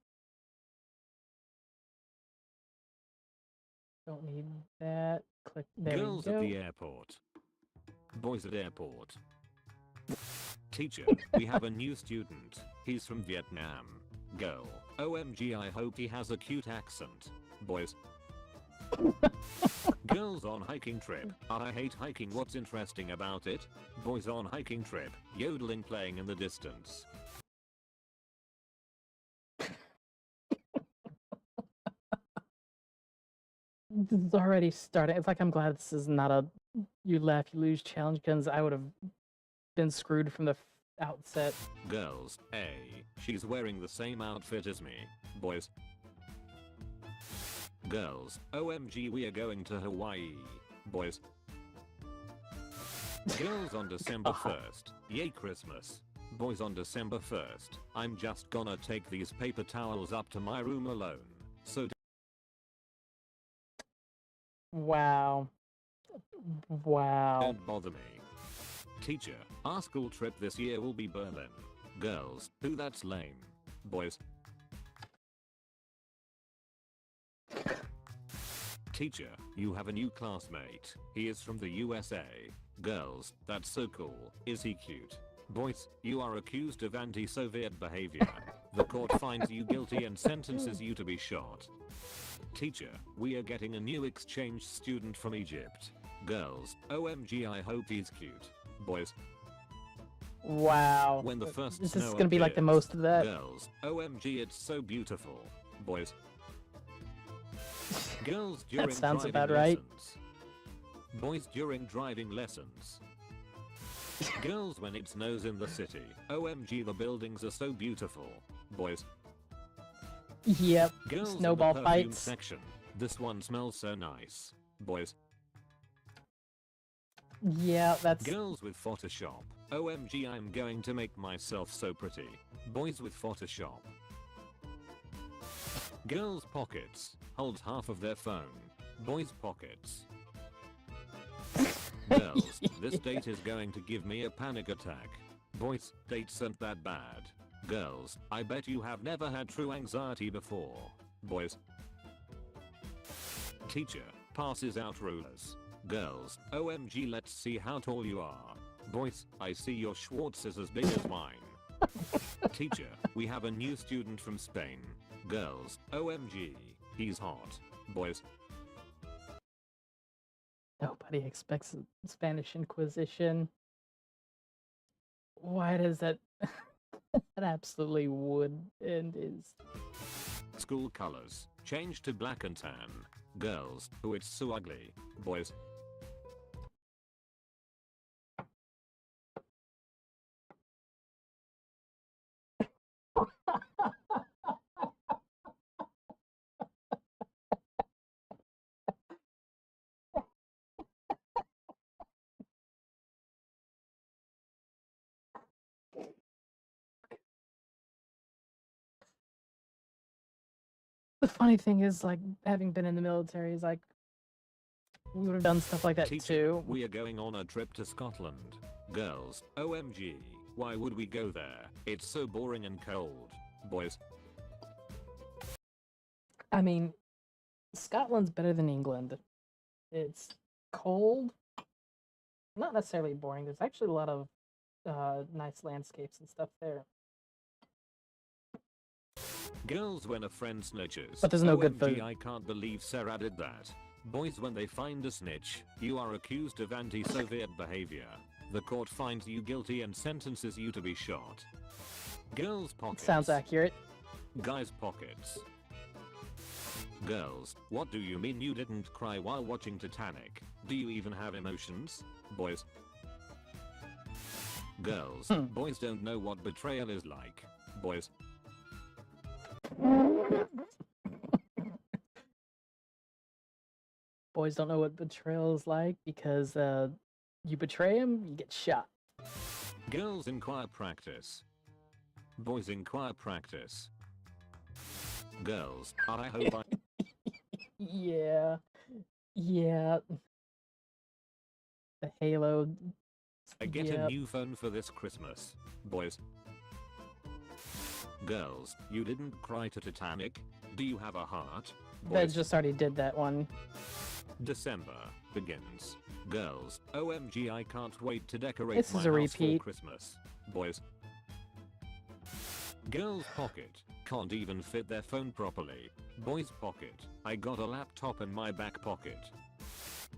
Don't need that. Click. There Girls we go. at the airport. Boys at airport. Teacher, we have a new student. He's from Vietnam. Girl. OMG, I hope he has a cute accent. Boys. Girls on hiking trip. I hate hiking. What's interesting about it? Boys on hiking trip. Yodeling playing in the distance. This is already starting. It's like I'm glad this is not a you laugh, you lose challenge, because I would have been screwed from the outset. Girls. A. She's wearing the same outfit as me. Boys. Girls. OMG, we are going to Hawaii. Boys. Girls on December 1st. Yay Christmas. Boys on December 1st. I'm just gonna take these paper towels up to my room alone. So Wow. Wow. don't bother me. Teacher, our school trip this year will be Berlin. Girls, ooh, that's lame. Boys. Teacher, you have a new classmate. He is from the USA. Girls, that's so cool. Is he cute? Boys, you are accused of anti-Soviet behavior. The court finds you guilty and sentences you to be shot. Teacher, we are getting a new exchange student from Egypt. Girls, OMG, I hope he's cute. Boys. Wow. When the first this snow is gonna be like the appears. most of that. Girls, OMG, it's so beautiful. Boys. Girls during That sounds driving about right. lessons. Boys during driving lessons. Girls when it snows in the city. OMG, the buildings are so beautiful. Boys. Yep. Girls Snowball in the perfume fights. section. This one smells so nice. Boys. Yeah, that's Girls with Photoshop. OMG, I'm going to make myself so pretty. Boys with Photoshop. Girls pockets. Hold half of their phone. Boys pockets. Girls, this date is going to give me a panic attack. Boys, dates aren't that bad. Girls, I bet you have never had true anxiety before. Boys. Teacher, passes out rulers. Girls, OMG, let's see how tall you are. Boys, I see your Schwartz is as big as mine. Teacher, we have a new student from Spain. Girls, OMG, he's hot. Boys. nobody expects a Spanish Inquisition. Why does that that absolutely would and is School colors, change to black and tan. Girls, oh it's so ugly. Boys. The funny thing is, like, having been in the military is like we would have done stuff like that Teacher, too. we are going on a trip to Scotland. Girls, OMG, why would we go there? It's so boring and cold. Boys. I mean, Scotland's better than England. It's cold, not necessarily boring. There's actually a lot of nice landscapes and stuff there. Girls when a friend snitches. But there's no good OMG, food. I can't believe Sarah did that. Boys when they find a snitch, you are accused of anti-Soviet behavior. The court finds you guilty and sentences you to be shot. Girls pockets. Sounds accurate. Guys pockets. Girls, what do you mean you didn't cry while watching Titanic? Do you even have emotions? Boys. Girls, boys don't know what betrayal is like. Boys. Boys don't know what betrayal is like because you betray them, you get shot. Girls in choir practice. Boys in choir practice. Girls, I hope I... Yeah. Yeah. The Halo. I get Yep. a new phone for this Christmas. Boys. Girls, you didn't cry to Titanic? Do you have a heart? That Boys. just already did that one. December begins. Girls, OMG, I can't wait to decorate This my is a house repeat. for Christmas. Boys. Girls pocket, can't even fit their phone properly. Boys pocket, I got a laptop in my back pocket.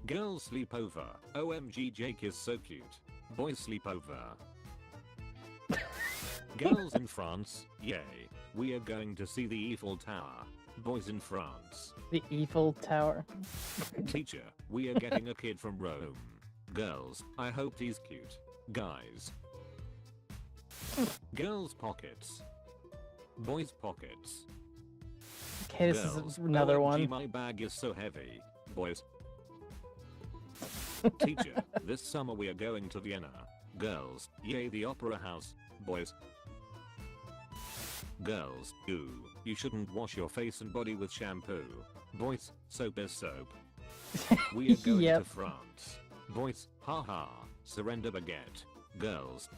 Girls sleepover, OMG, Jake is so cute. Boys sleepover. Girls in France, yay, we are going to see the Eiffel Tower. Boys in France. The Eiffel Tower. Teacher, we are getting a kid from Rome. Girls, I hope he's cute. Guys. Girls pockets. Boys pockets. Okay, this Girls, is another OMG, one. my bag is so heavy. Boys. Teacher, this summer we are going to Vienna. Girls, yay the opera house. Boys. Girls, ooh, you shouldn't wash your face and body with shampoo. Boys, soap is soap. We are going Yep. to France. Boys, haha, surrender baguette. Girls.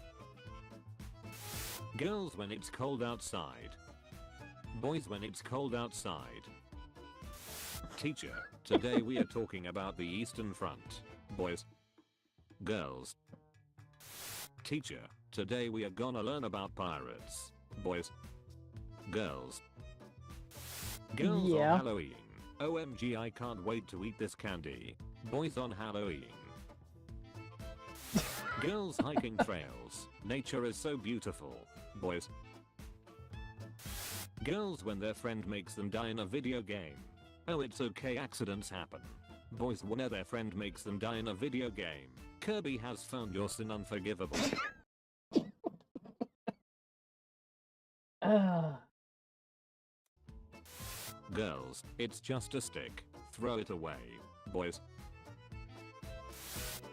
Girls when it's cold outside. Boys when it's cold outside. Teacher, today we are talking about the Eastern Front. Boys. Girls. Teacher, today we are gonna learn about pirates. Boys. Girls. Girls Yeah. on Halloween. OMG, I can't wait to eat this candy. Boys on Halloween. Girls hiking trails. Nature is so beautiful. Boys. Girls when their friend makes them die in a video game. Oh, it's okay, accidents happen. Boys when their friend makes them die in a video game. Kirby has found your sin unforgivable. Girls, it's just a stick. Throw it away. Boys.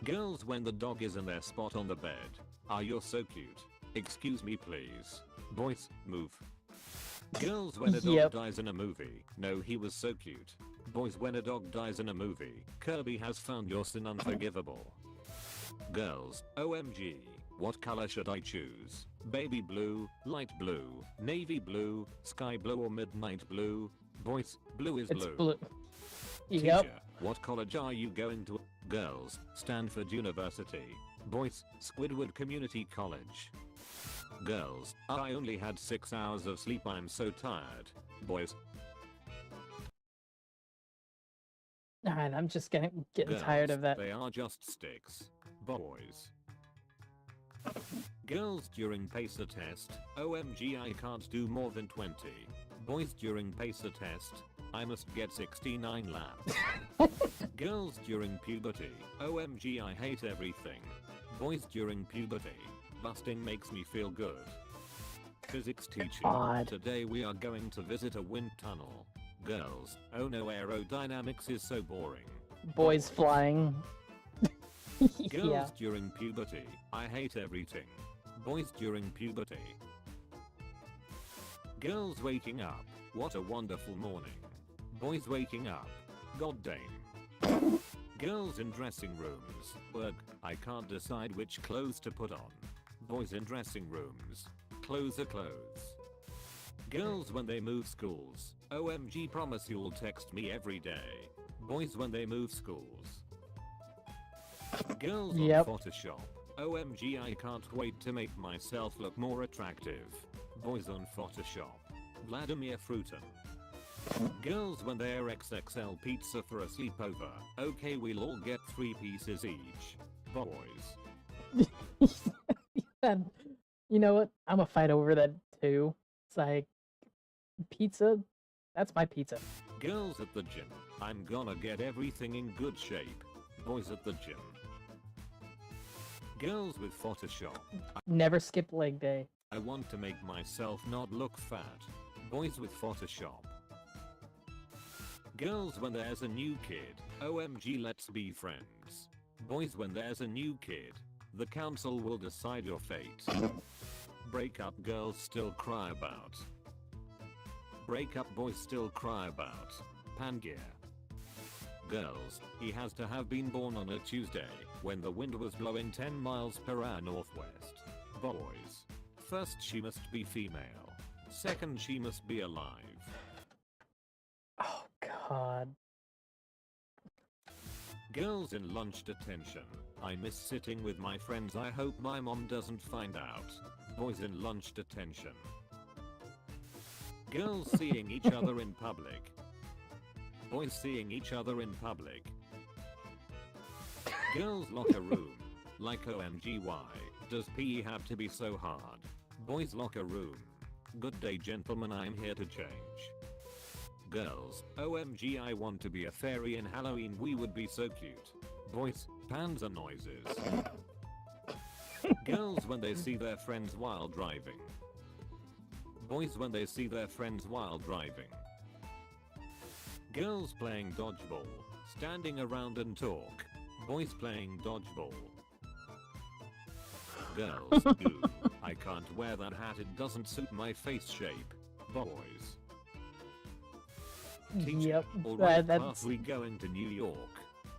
Girls when the dog is in their spot on the bed. Ah, you're so cute. Excuse me please. Boys, move. Girls when a dog dies in a movie. No, he was so cute. Boys when a dog dies in a movie. Kirby has found your sin unforgivable. Girls, OMG. What color should I choose? Baby blue, light blue, navy blue, sky blue or midnight blue? Boys, blue is It's blue. blue. Teacher, Yep. what college are you going to? Girls, Stanford University. Boys, Squidward Community College. Girls, I only had 6 hours of sleep, I'm so tired. Boys. Alright, I'm just getting Girls, tired of that. They are just sticks. Boys. Girls during pacer test. OMG, I can't do more than 20. Boys during pacer test. I must get 69 laps. Girls during puberty. OMG, I hate everything. Boys during puberty. Busting makes me feel good. Physics teacher. God. Today we are going to visit a wind tunnel. Girls, oh no, aerodynamics is so boring. Boys flying. Girls Yeah. during puberty. I hate everything. Boys during puberty. Girls waking up. What a wonderful morning. Boys waking up. God damn. Girls in dressing rooms. Ugh, I can't decide which clothes to put on. Boys in dressing rooms. Clothes are clothes. Girls when they move schools. OMG, promise you'll text me every day. Boys when they move schools. Girls on Photoshop. OMG, I can't wait to make myself look more attractive. Boys on Photoshop. Vladimir Frutin. Girls when they're XXL pizza for a sleepover. Okay, we'll all get 3 pieces each. Boys. And you know what? I'm gonna fight over that too. It's like pizza. That's my pizza. Girls at the gym. I'm gonna get everything in good shape. Boys at the gym. Girls with Photoshop. Never skip leg day. I want to make myself not look fat. Boys with Photoshop. Girls when there's a new kid. OMG, let's be friends. Boys when there's a new kid. The council will decide your fate. Break up, girls still cry about. Break up, boys still cry about. Pangear. Girls, he has to have been born on a Tuesday, when the wind was blowing 10 miles per hour northwest. Boys. First, she must be female. Second, she must be alive. Oh God. Girls in lunch detention. I miss sitting with my friends, I hope my mom doesn't find out. Boys in lunch detention. Girls seeing each other in public. Boys seeing each other in public. Girls locker room. Like OMG, why does PE have to be so hard? Boys locker room. Good day gentlemen, I'm here to change. Girls, OMG, I want to be a fairy in Halloween, we would be so cute. Boys, panzer noises. Girls when they see their friends while driving. Boys when they see their friends while driving. Girls playing dodgeball, standing around and talk. Boys playing dodgeball. Girls, ooh, I can't wear that hat, it doesn't suit my face shape. Boys. Teacher, Yep. alright, That's class, we going to New York.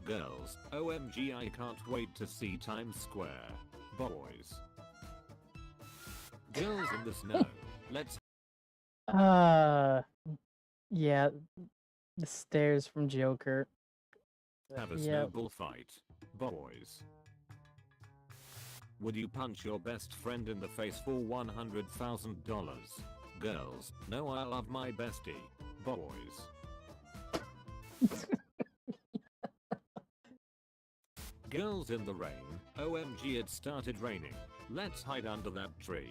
Girls, OMG, I can't wait to see Times Square. Boys. Girls in the snow. Let's yeah. The stairs from Joker. have a Yep. snowball fight. Boys. Would you punch your best friend in the face for $100,000? Girls, no, I love my bestie. Boys. Girls in the rain. OMG, it started raining. Let's hide under that tree.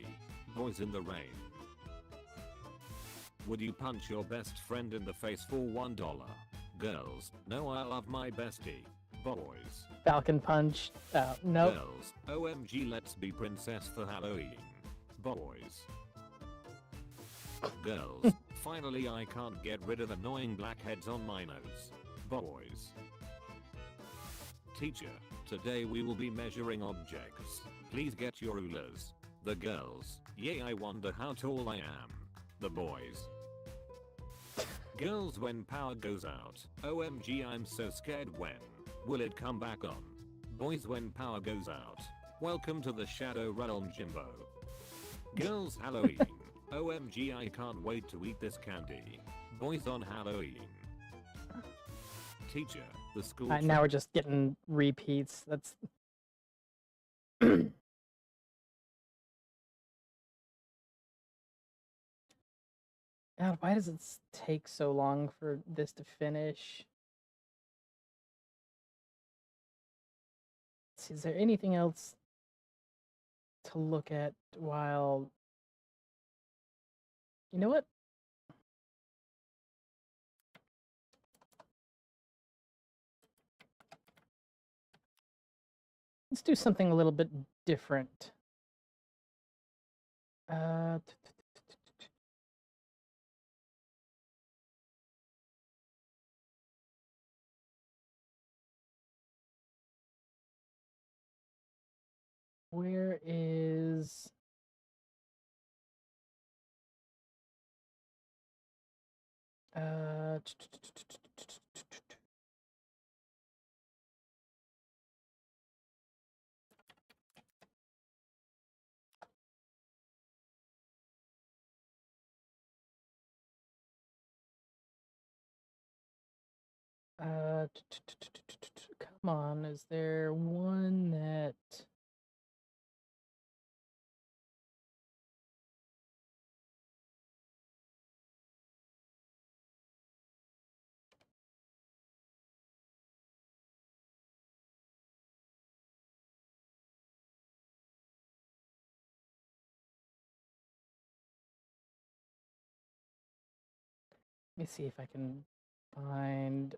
Boys in the rain. Would you punch your best friend in the face for $1? Girls, no, I love my bestie. Boys. Falcon Punch. Nope. Girls, OMG, let's be princess for Halloween. Boys. Girls, finally I can't get rid of annoying blackheads on my nose. Boys. Teacher, today we will be measuring objects. Please get your rulers. The girls, yay, I wonder how tall I am. The boys. Girls, when power goes out, OMG, I'm so scared. When will it come back on? Boys, when power goes out, welcome to the Shadow Realm, Jimbo. Girls, Halloween, OMG, I can't wait to eat this candy. Boys, on Halloween. Teacher, the school Now we're just getting repeats. That's God, why does it take so long for this to finish? Let's see, is there anything else to look at while... You know what? Let's do something a little bit different. Where is... come on, is there one that... Let me see if I can find...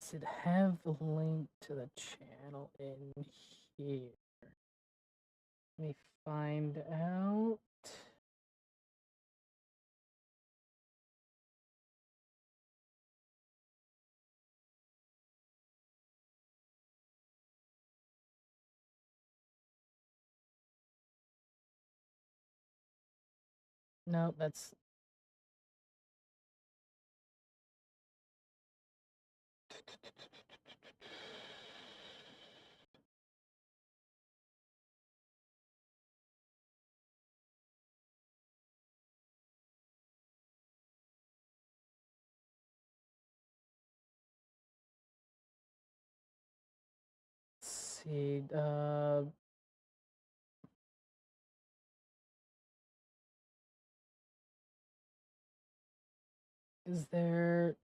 does it have the link to the channel in here? Let me find out. No, that's... Let's see, is there...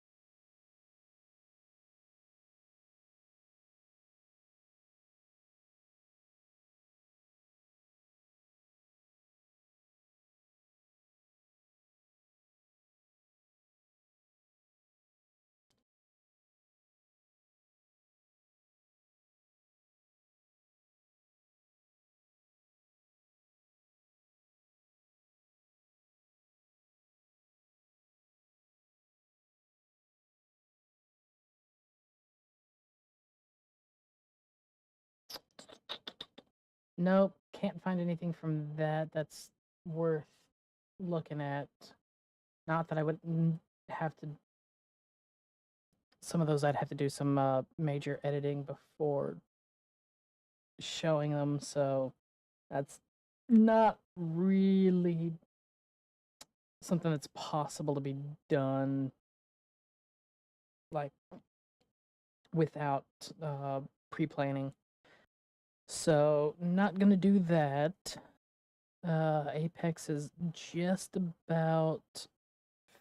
Nope, can't find anything from that that's worth looking at. Not that I would have to... Some of those I'd have to do some major editing before showing them, so that's not really something that's possible to be done, like, without pre-planning. So, not gonna do that. Apex is just about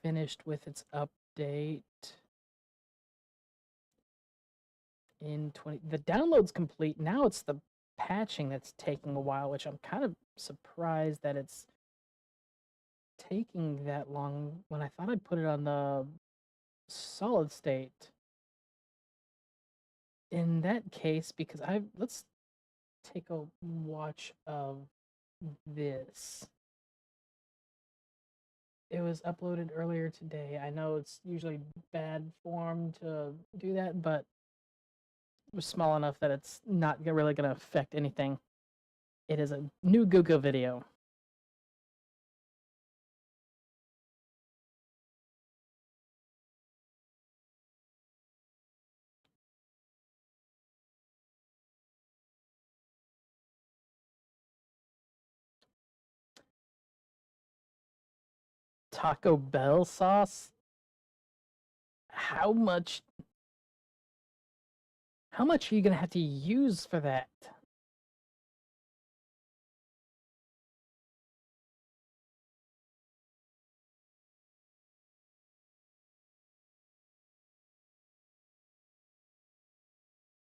finished with its update in 20. The download's complete. Now it's the patching that's taking a while, which I'm kind of surprised that it's taking that long when I thought I'd put it on the solid state. In that case, because let's take a watch of this. It was uploaded earlier today. I know it's usually bad form to do that, but it was small enough that it's not really going to affect anything. It is a new Google video. Taco Bell sauce? How much are you going to have to use for that?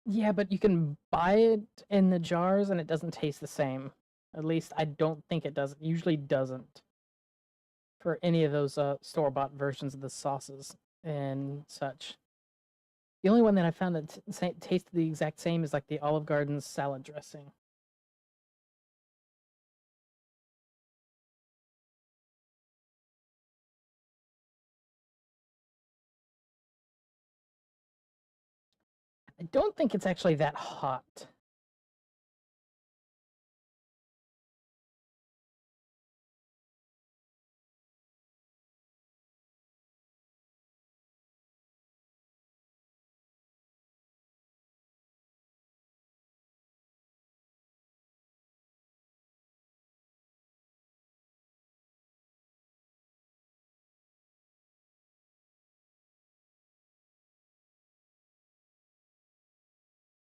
Yeah, but you can buy it in the jars and it doesn't taste the same. At least I don't think it does. It usually doesn't for any of those store-bought versions of the sauces and such. The only one that I found that tasted the exact same is like the Olive Garden's salad dressing. I don't think it's actually that hot.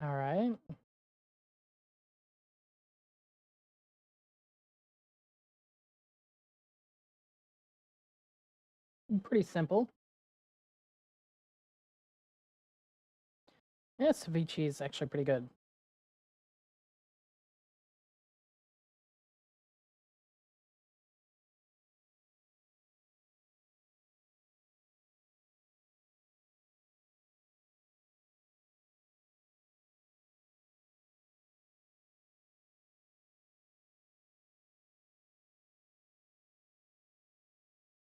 All right. Pretty simple. Yeah, ceviche is actually pretty good.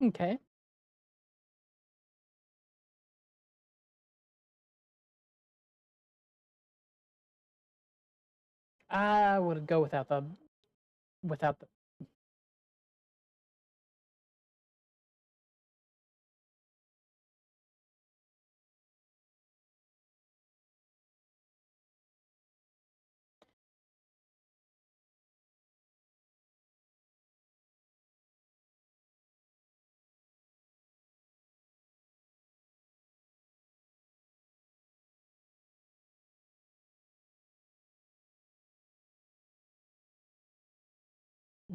Okay. I would go without the.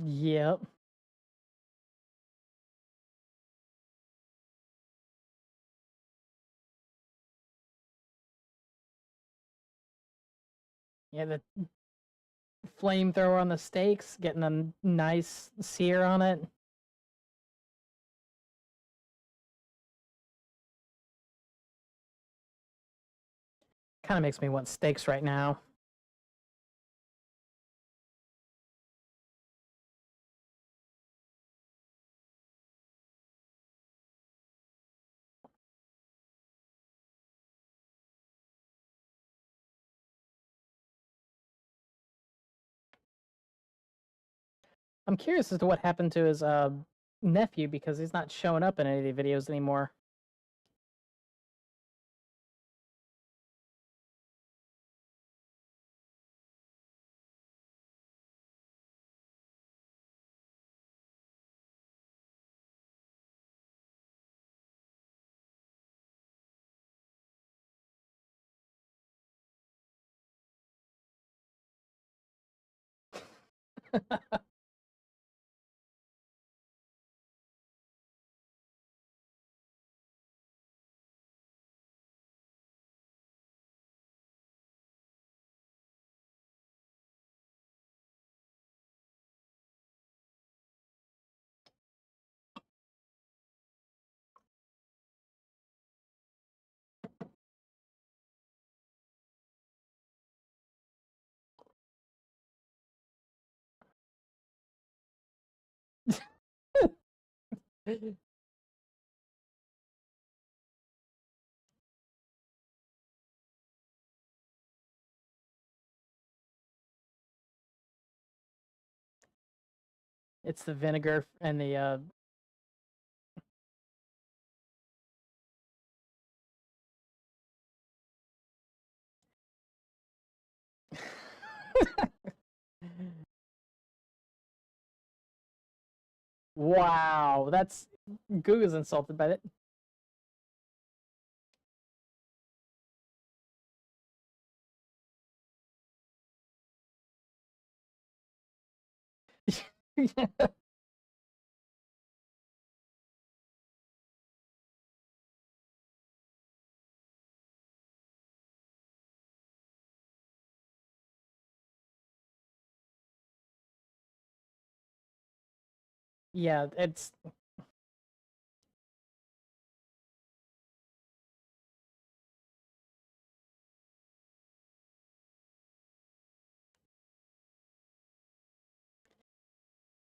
Yep. Yeah, the flamethrower on the steaks, getting a nice sear on it. Kind of makes me want steaks right now. I'm curious as to what happened to his nephew because he's not showing up in any of the videos anymore. It's the vinegar and the Wow, that's Google's insulted by that. Yeah, it's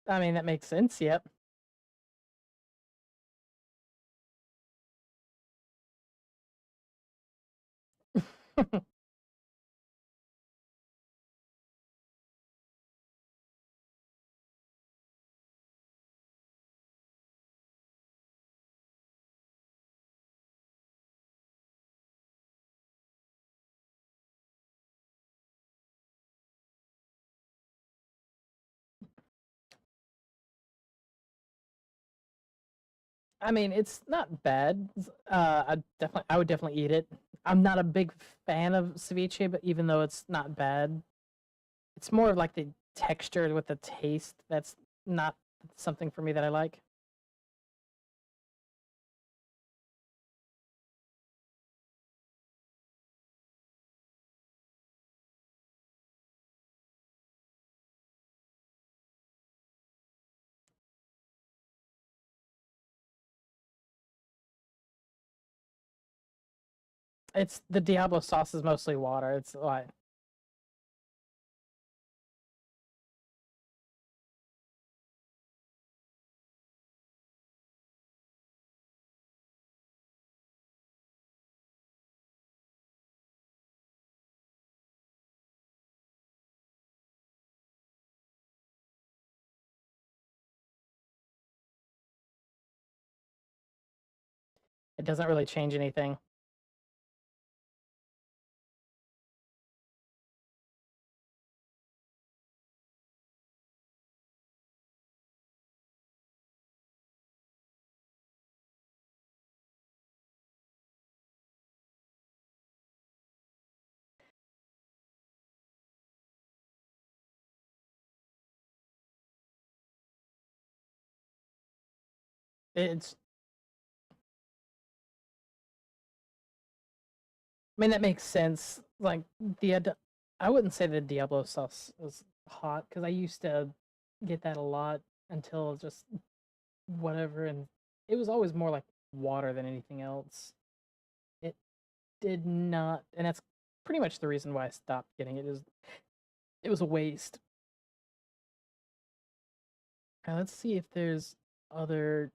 I mean that makes sense, yep. I mean, it's not bad. I would definitely eat it. I'm not a big fan of ceviche, but even though it's not bad, it's more of like the texture with the taste that's not something for me that I like. It's the Diablo sauce is mostly water. It's like it doesn't really change anything. It's I mean that makes sense. Like I wouldn't say the Diablo sauce is hot because I used to get that a lot until just whatever, and it was always more like water than anything else. It did not, and that's pretty much the reason why I stopped getting it. Is it was a waste. Let's see if there's other.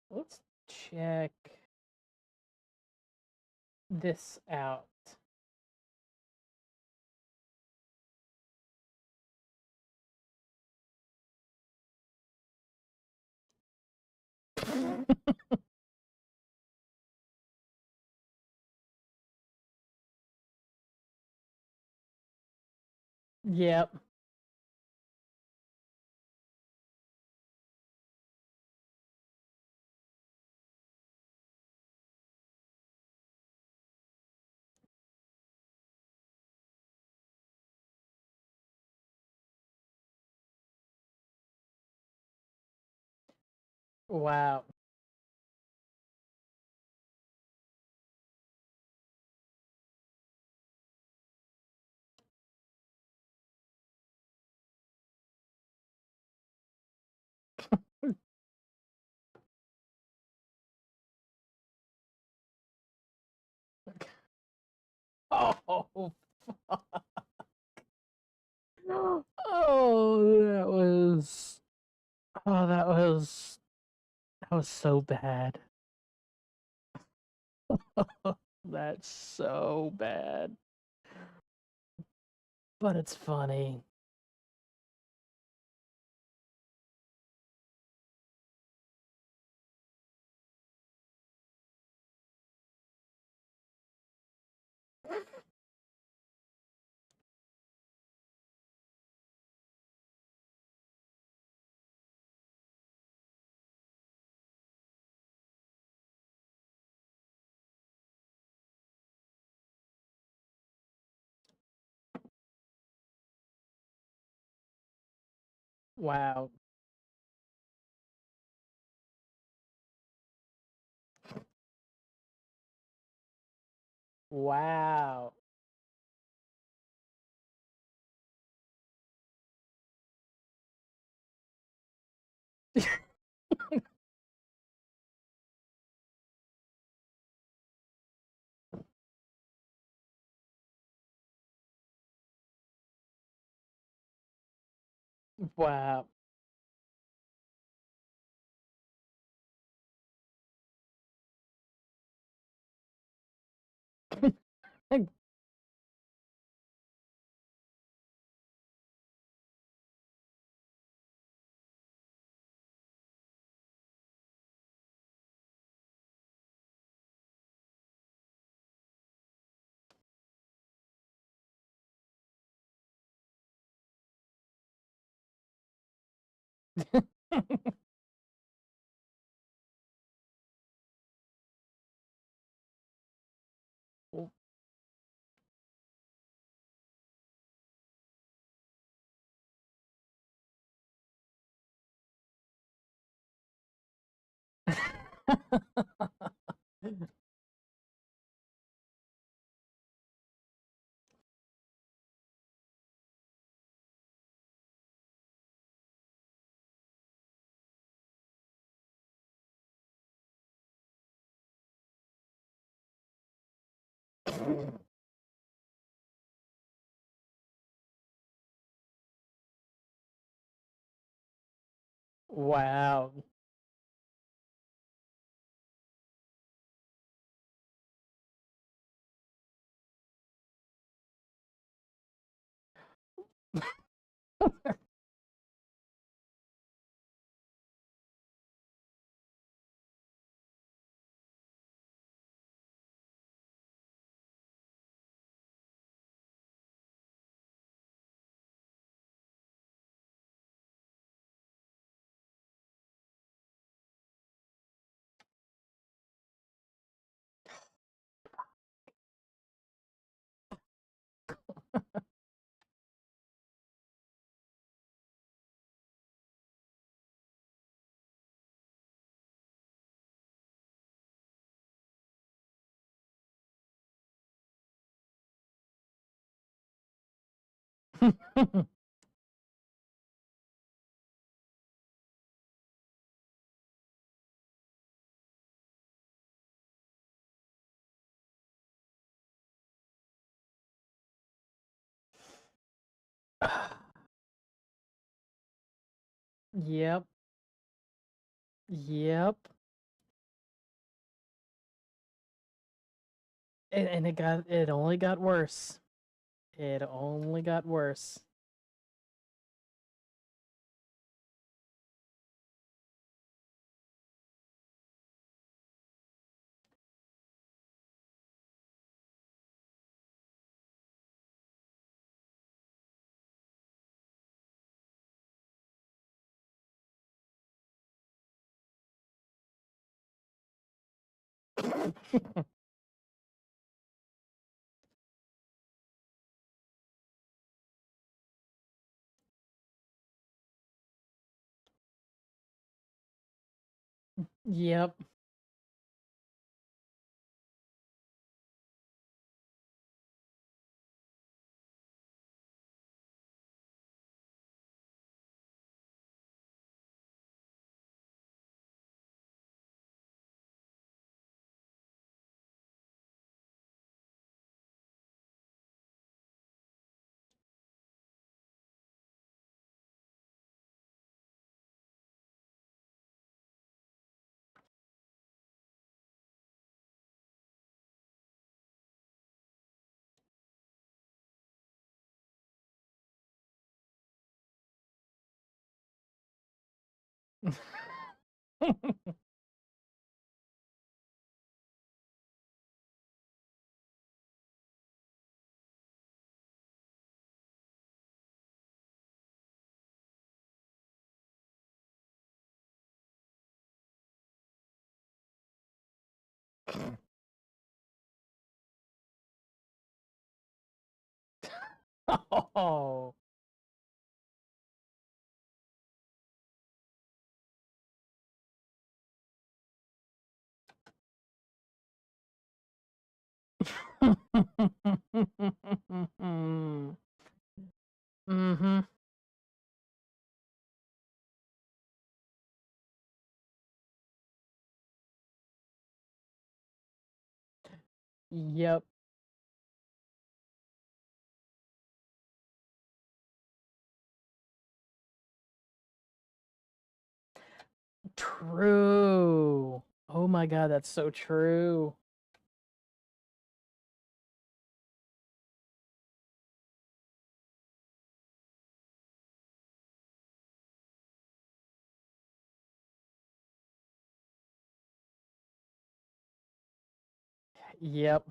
Let's check this out. Yep. Wow. Oh, fuck. Oh, that was. Oh, that was. That was so bad. That's so bad. But it's funny. Wow. Wow. Wow. Wow. Yep. Yep. And it only got worse. It only got worse. Yep. Oh. Mm-hmm. Yep. True. Oh my god, that's so true. Yep.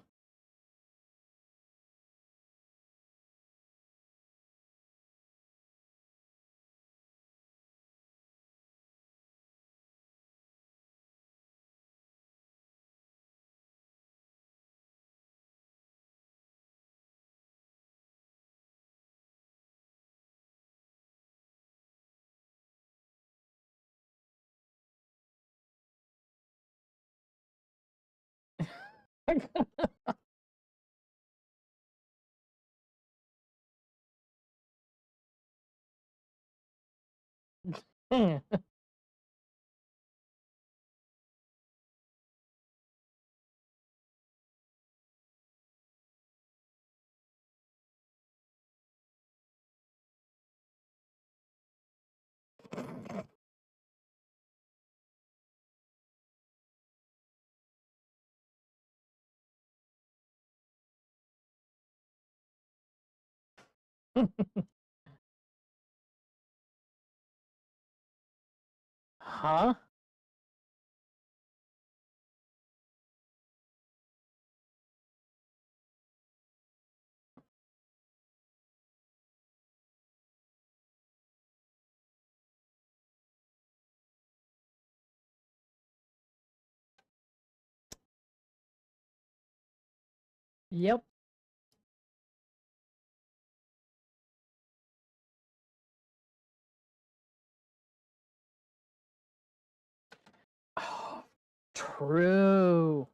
Huh? Yep. Oh, true.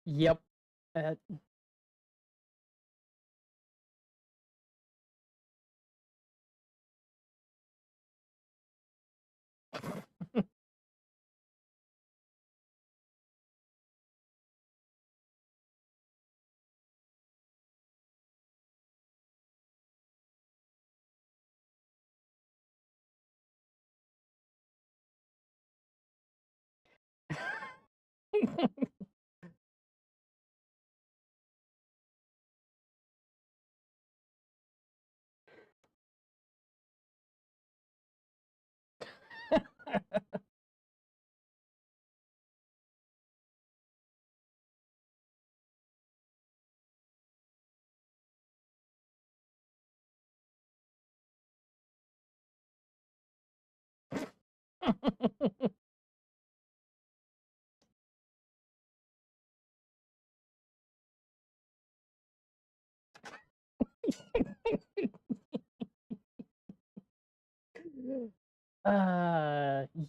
Yep. Uh,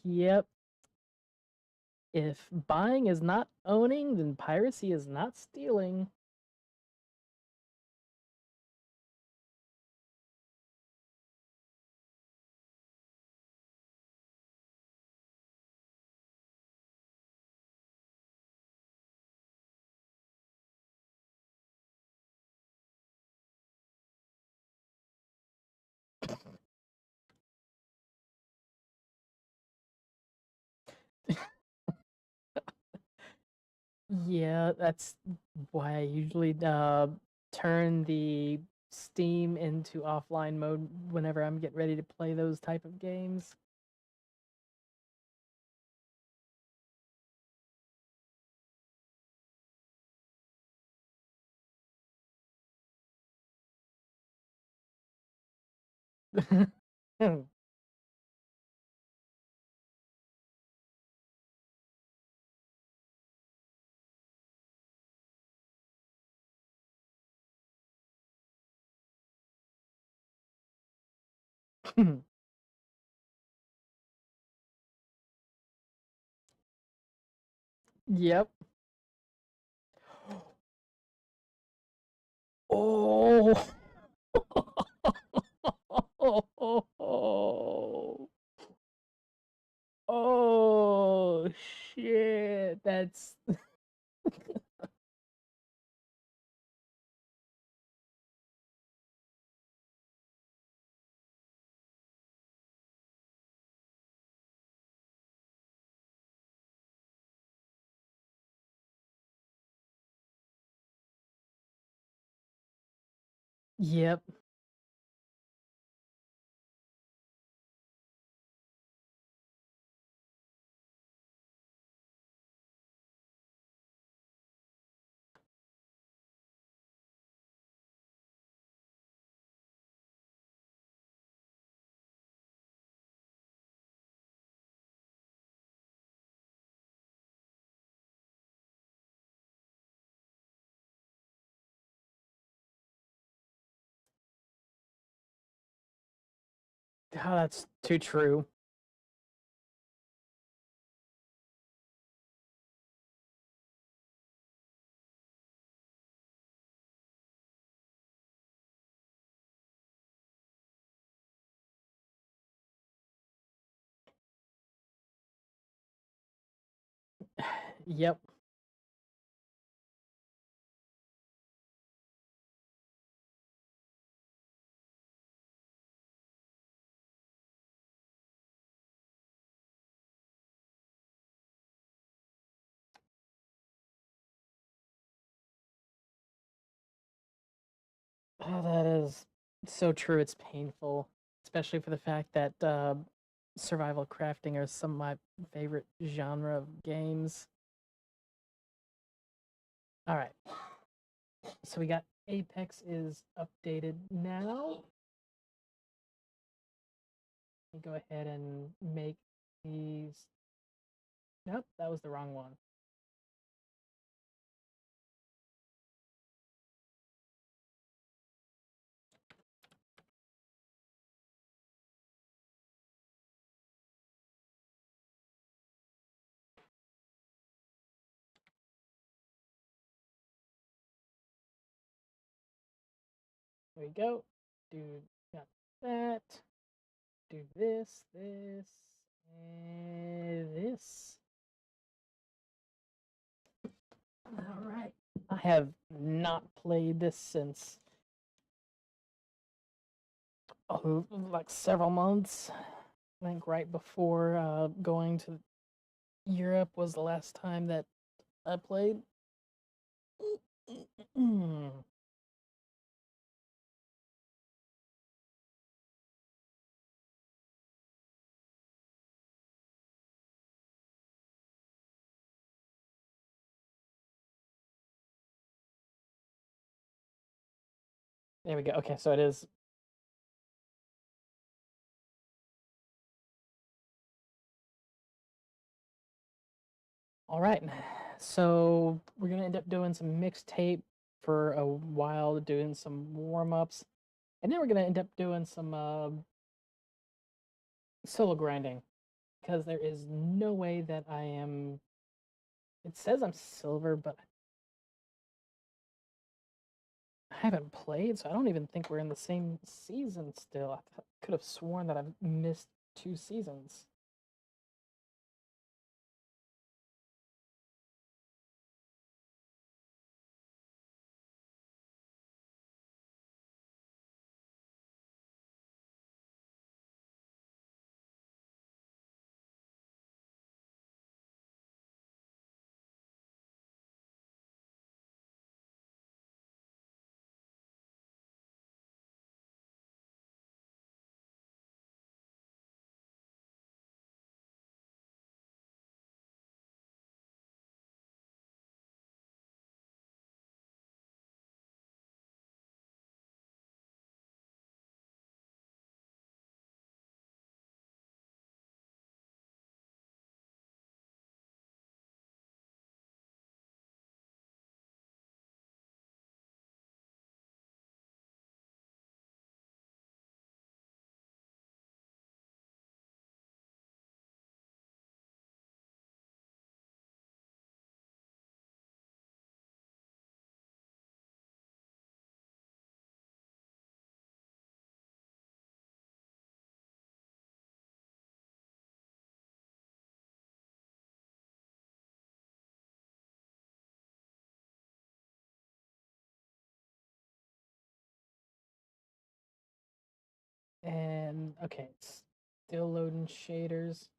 Yep. If buying is not owning, then piracy is not stealing. Yeah, that's why I usually turn the Steam into offline mode whenever I'm getting ready to play those type of games. Yep. Oh. Oh shit. That's yep. Oh, that's too true. Yep. Oh, that is so true. It's painful, especially for the fact that survival crafting are some of my favorite genre of games. All right, so we got Apex is updated now. Let me go ahead and make these. Nope, that was the wrong one. There we go. Do got that. Do this, and this. All right. I have not played this since like several months. I think right before going to Europe was the last time that I played. There we go. Okay, so it is. All right. So we're gonna end up doing some mixtape for a while, doing some warm-ups, and then we're gonna end up doing some solo grinding because there is no way that I am. It says I'm silver, but I haven't played, so I don't even think we're in the same season still. I could have sworn that I've missed 2 seasons. And okay, it's still loading shaders.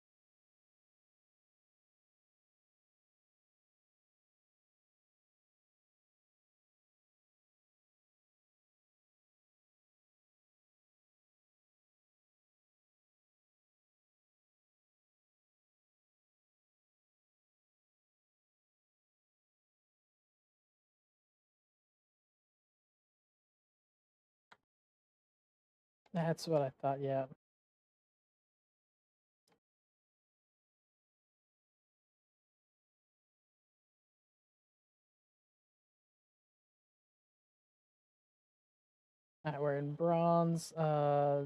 That's what I thought, yeah. Alright, we're in bronze. How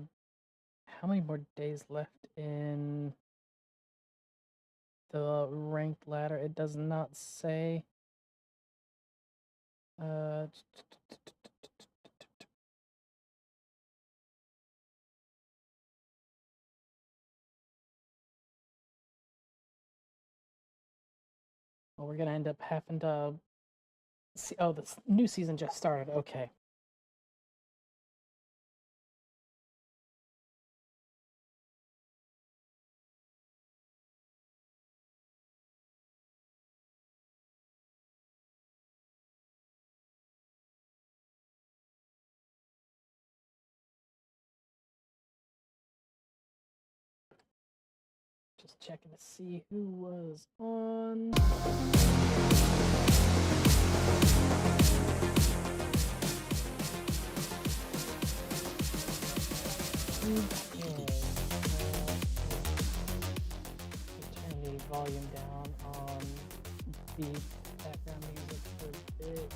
many more days left in the ranked ladder? It does not say. Uh, well, we're gonna end up having to see. Oh, this new season just started. Okay. Just checking to see who was on. Okay. Turn the volume down on the background music for a bit.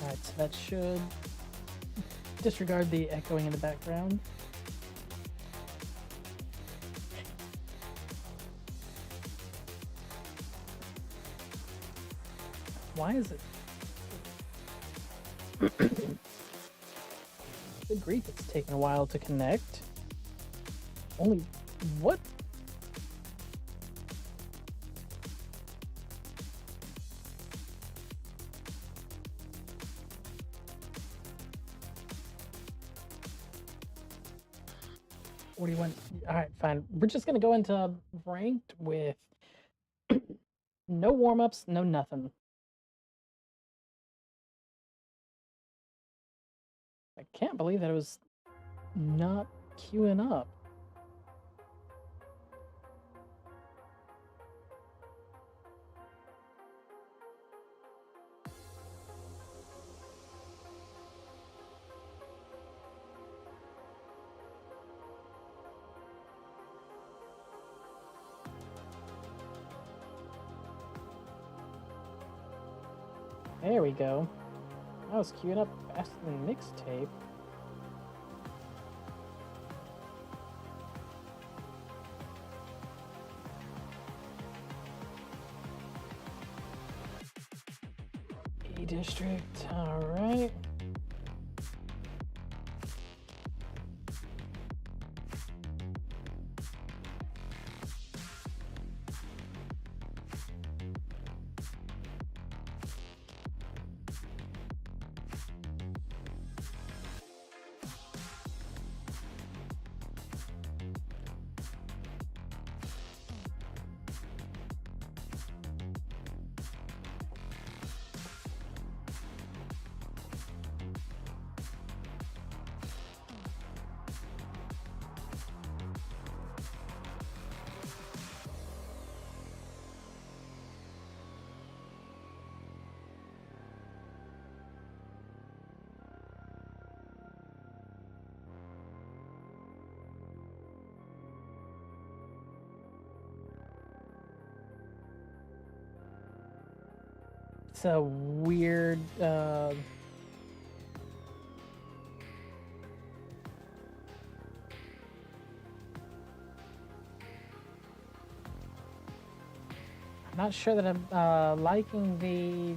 Alright, so that should disregard the echoing in the background. Why is it? Good grief, it's taken a while to connect. Only what? $41. Alright, fine. We're just gonna go into ranked with no warm-ups, no nothing. I can't believe that it was not queuing up. There we go. I was queuing up faster than mixtape. E district, alright. It's a weird, I'm not sure that I'm liking the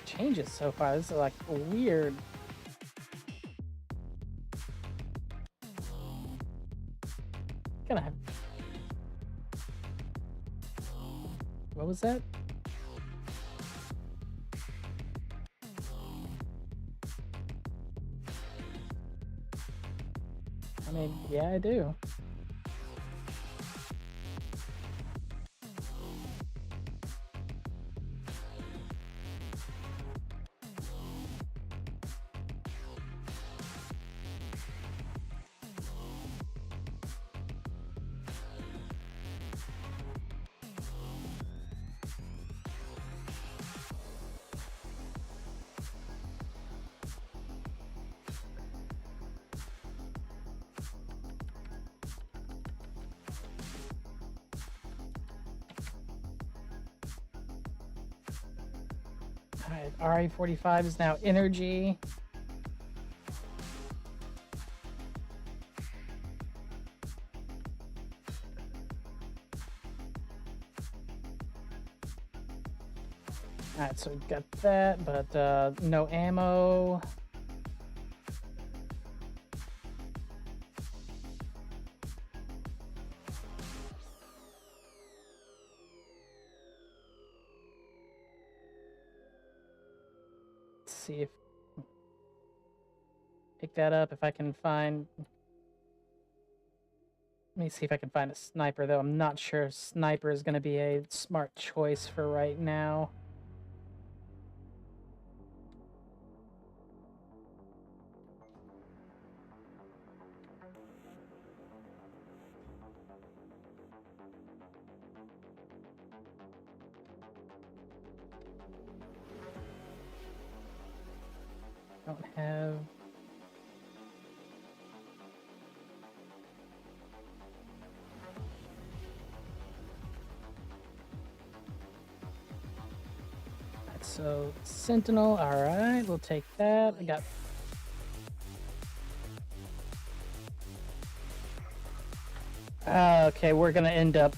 changes so far. This is like weird. Gonna have. What was that? I mean, yeah, I do. Alright, RA45 is now energy. Alright, so we've got that, but no ammo. See if pick that up if I can find. Let me see if I can find a sniper, though. I'm not sure sniper is going to be a smart choice for right now. Don't have. So Sentinel, all right, we'll take that. I got. Okay, we're gonna end up.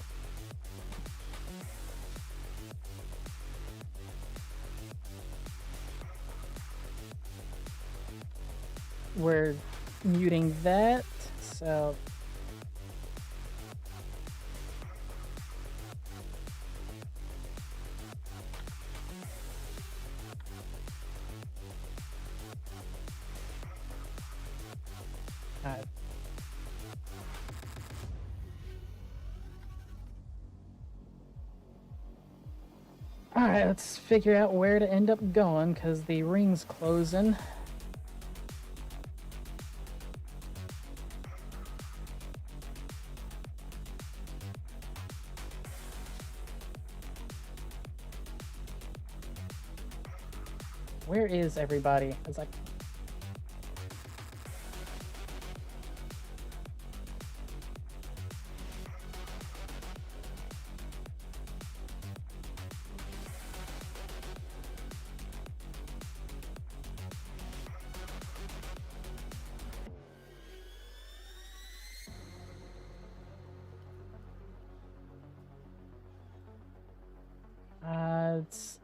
We're muting that, so. Alright. Alright, let's figure out where to end up going, because the ring's closing. Where is everybody? It's like.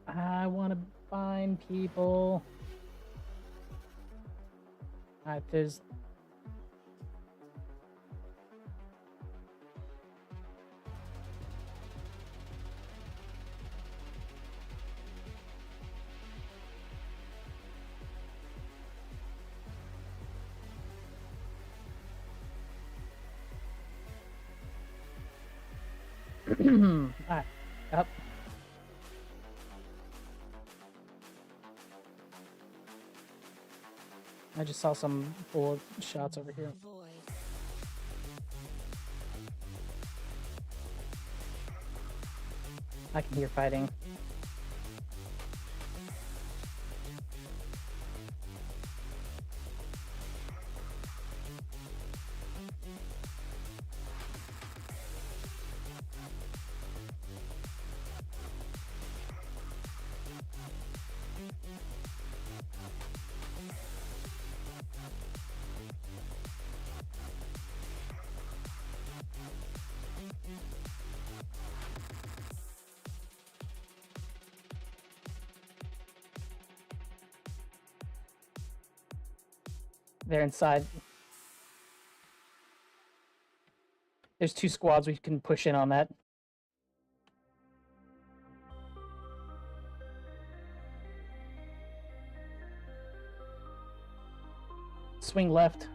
I want to find people. Alright, there's... Alright, up. I just saw some bullet shots over here. Void. I can hear fighting. They're inside. There's 2 squads we can push in on that. Swing left.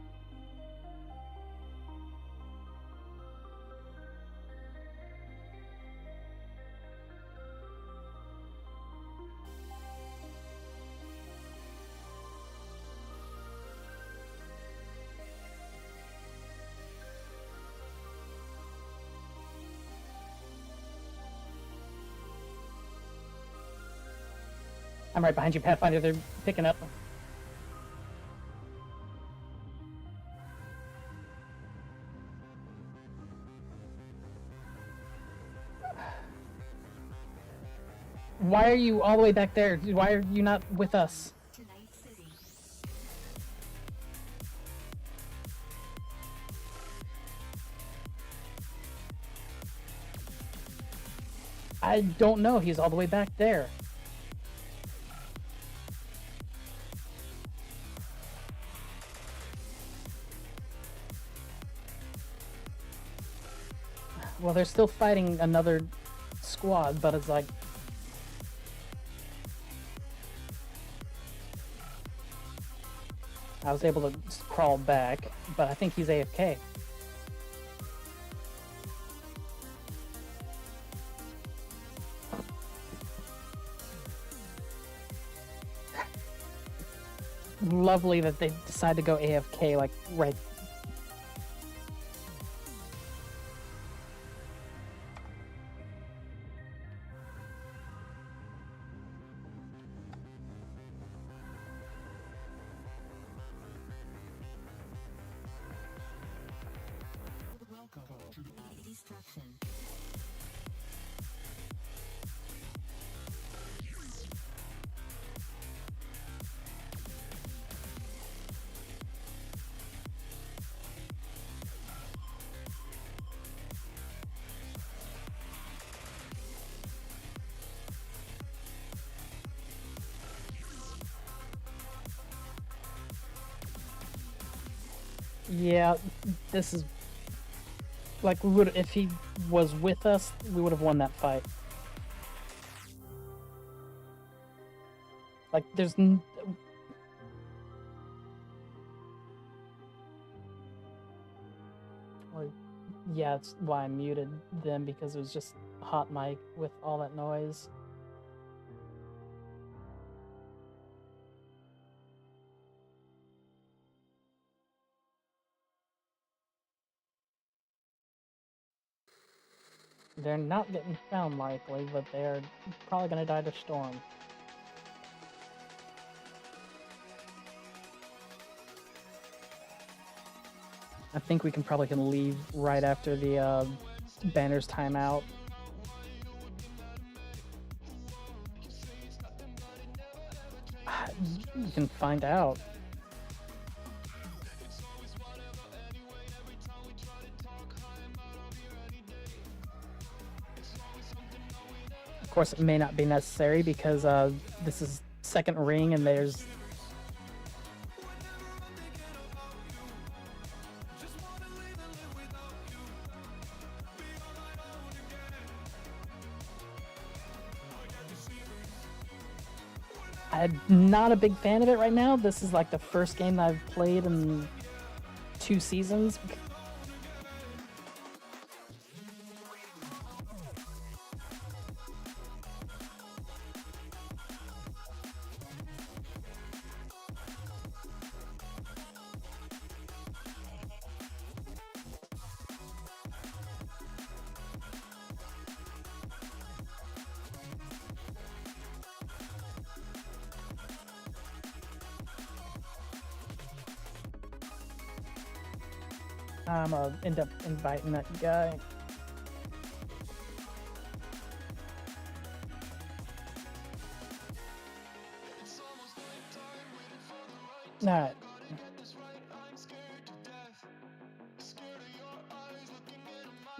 I'm right behind you, Pathfinder. They're picking up. Why are you all the way back there? Why are you not with us? Tonight City. I don't know. He's all the way back there. Well, they're still fighting another squad, but it's like... I was able to crawl back, but I think he's AFK. Lovely that they decide to go AFK, like, right. Destruction. Yeah, this is... Like, we would, if he was with us, we would have won that fight. Like, there's well, yeah, that's why I muted them, because it was just hot mic with all that noise. They're not getting found likely, but they're probably gonna die to storm. I think we can probably leave right after the banner's timeout. You can find out. course, it may not be necessary because this is second ring and there's... I'm not a big fan of it right now. This is like the first game that I've played in 2 seasons. I'm gonna end up inviting that guy. Alright.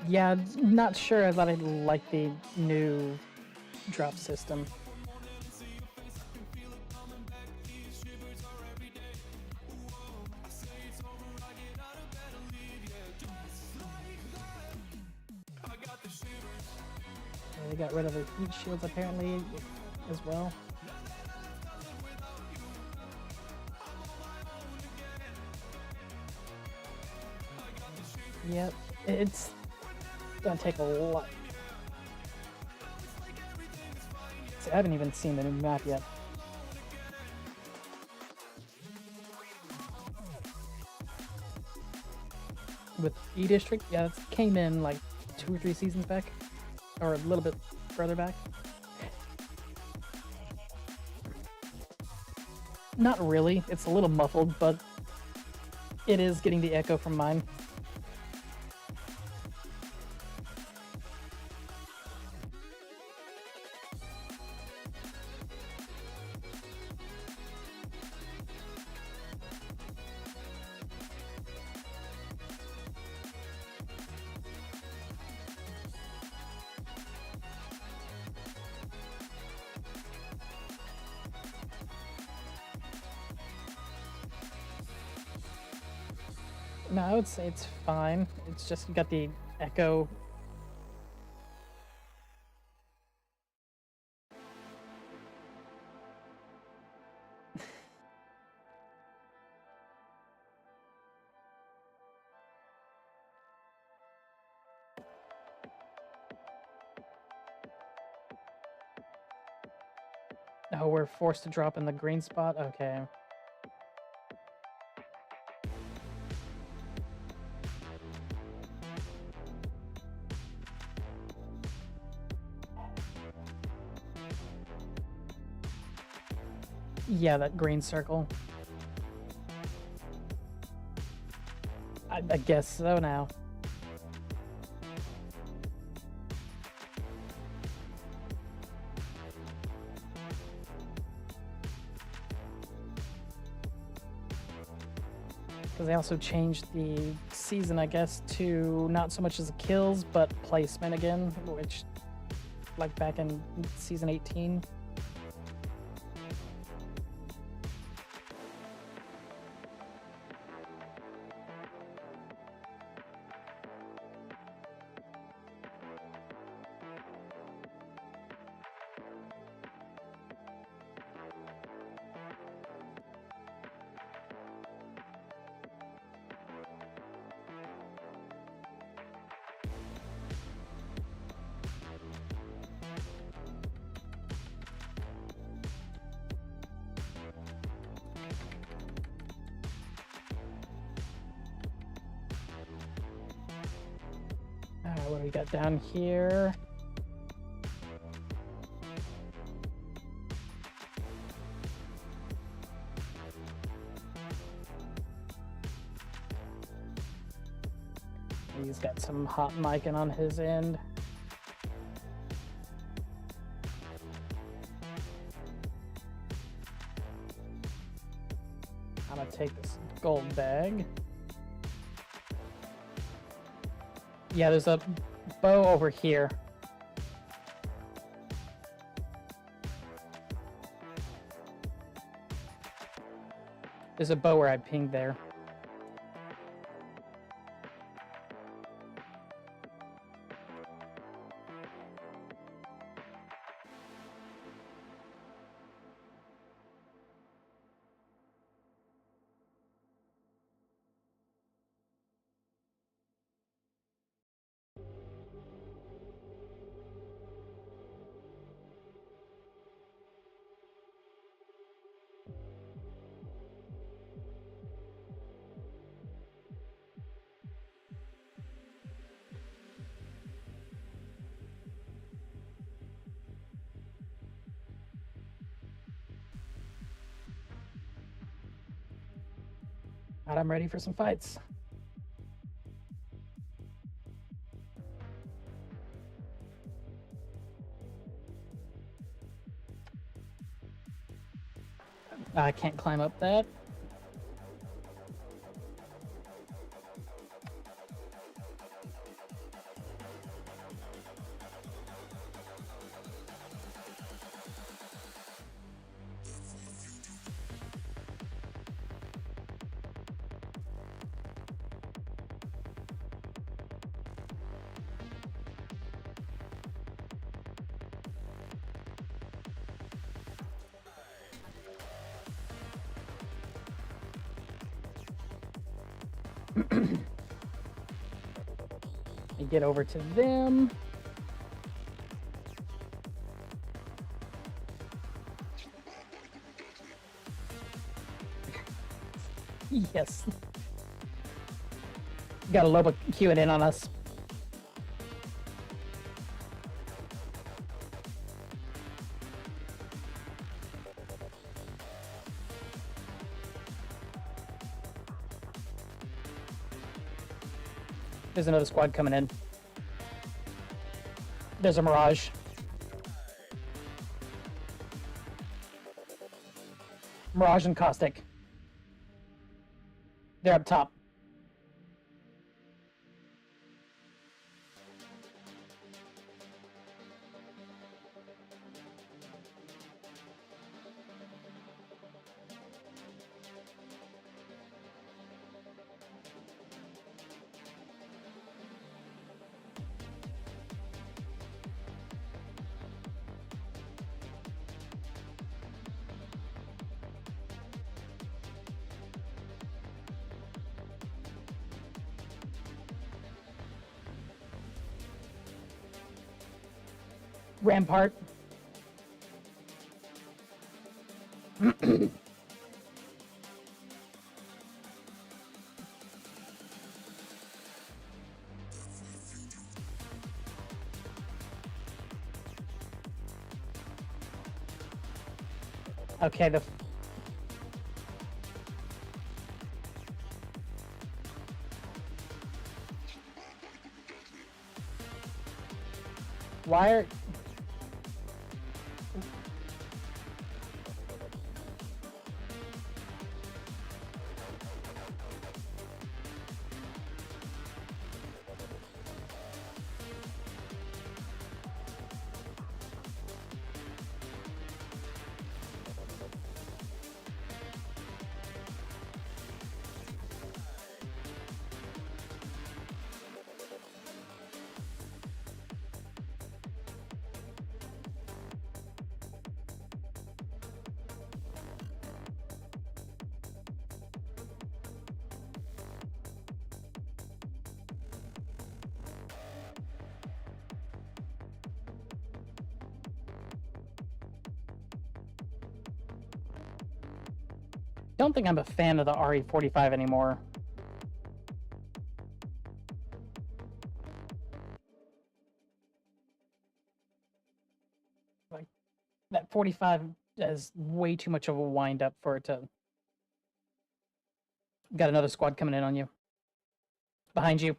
Yeah, not sure that I like the new drop system. They got rid of the heat shields apparently as well. Yep, it's gonna take a lot. See, I haven't even seen the new map yet. With E-District, yeah, it came in like 2 or 3 seasons back. Or a little bit further back. Not really. It's a little muffled, but it is getting the echo from mine. No, I would say it's fine. It's just you got the echo. Oh, we're forced to drop in the green spot? Okay. Yeah, that green circle. I guess so now. Because they also changed the season, I guess, to not so much as kills, but placement again, which, like back in season 18. What do we got down here? He's got some hot micing on his end. I'm gonna take this gold bag. Yeah, there's a bow over here. There's a bow where I pinged there. Alright, I'm ready for some fights. I can't climb up that. And get over to them. Yes. Got a Loba queuing in on us. There's another squad coming in. There's a Mirage. Mirage and Caustic. They're up top. Rampart. Okay, the wire. Don't think I'm a fan of the RE45 anymore. Like, that 45 is way too much of a wind up for it to... Got another squad coming in on you. Behind you.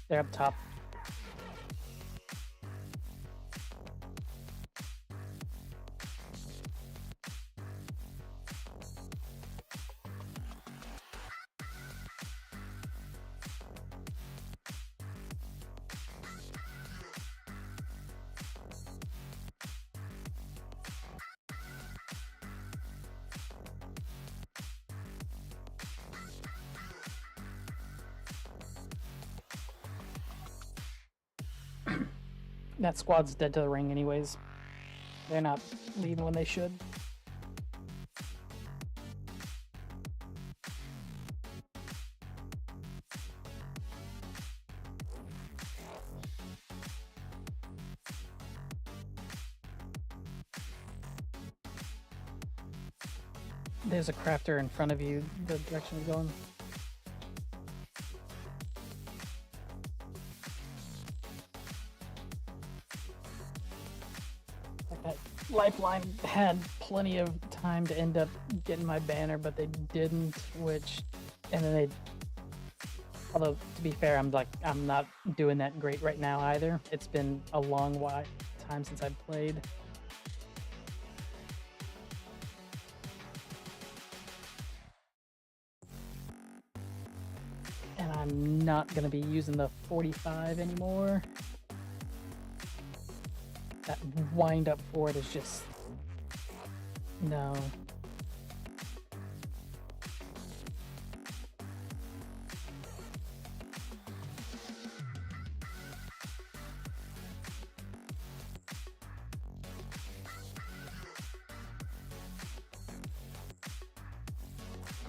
They're up top. That squad's dead to the ring anyways. They're not leaving when they should. There's a crafter in front of you, the direction you're going. That lifeline had plenty of time to end up getting my banner, but they didn't, and then they, although to be fair, I'm not doing that great right now either. It's been a long time since I've played. And I'm not gonna be using the 45 anymore. That wind up for it is just, no.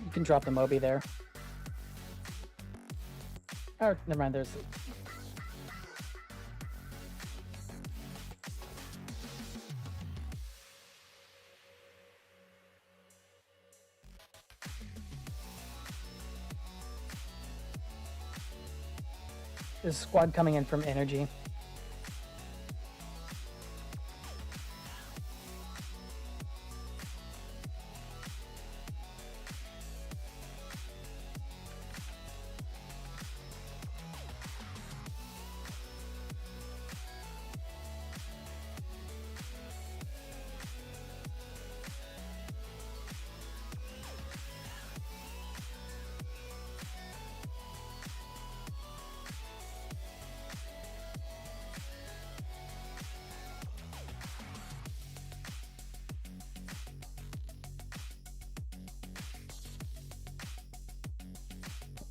You can drop the Moby there. Oh, never mind, there's... There's a squad coming in from energy.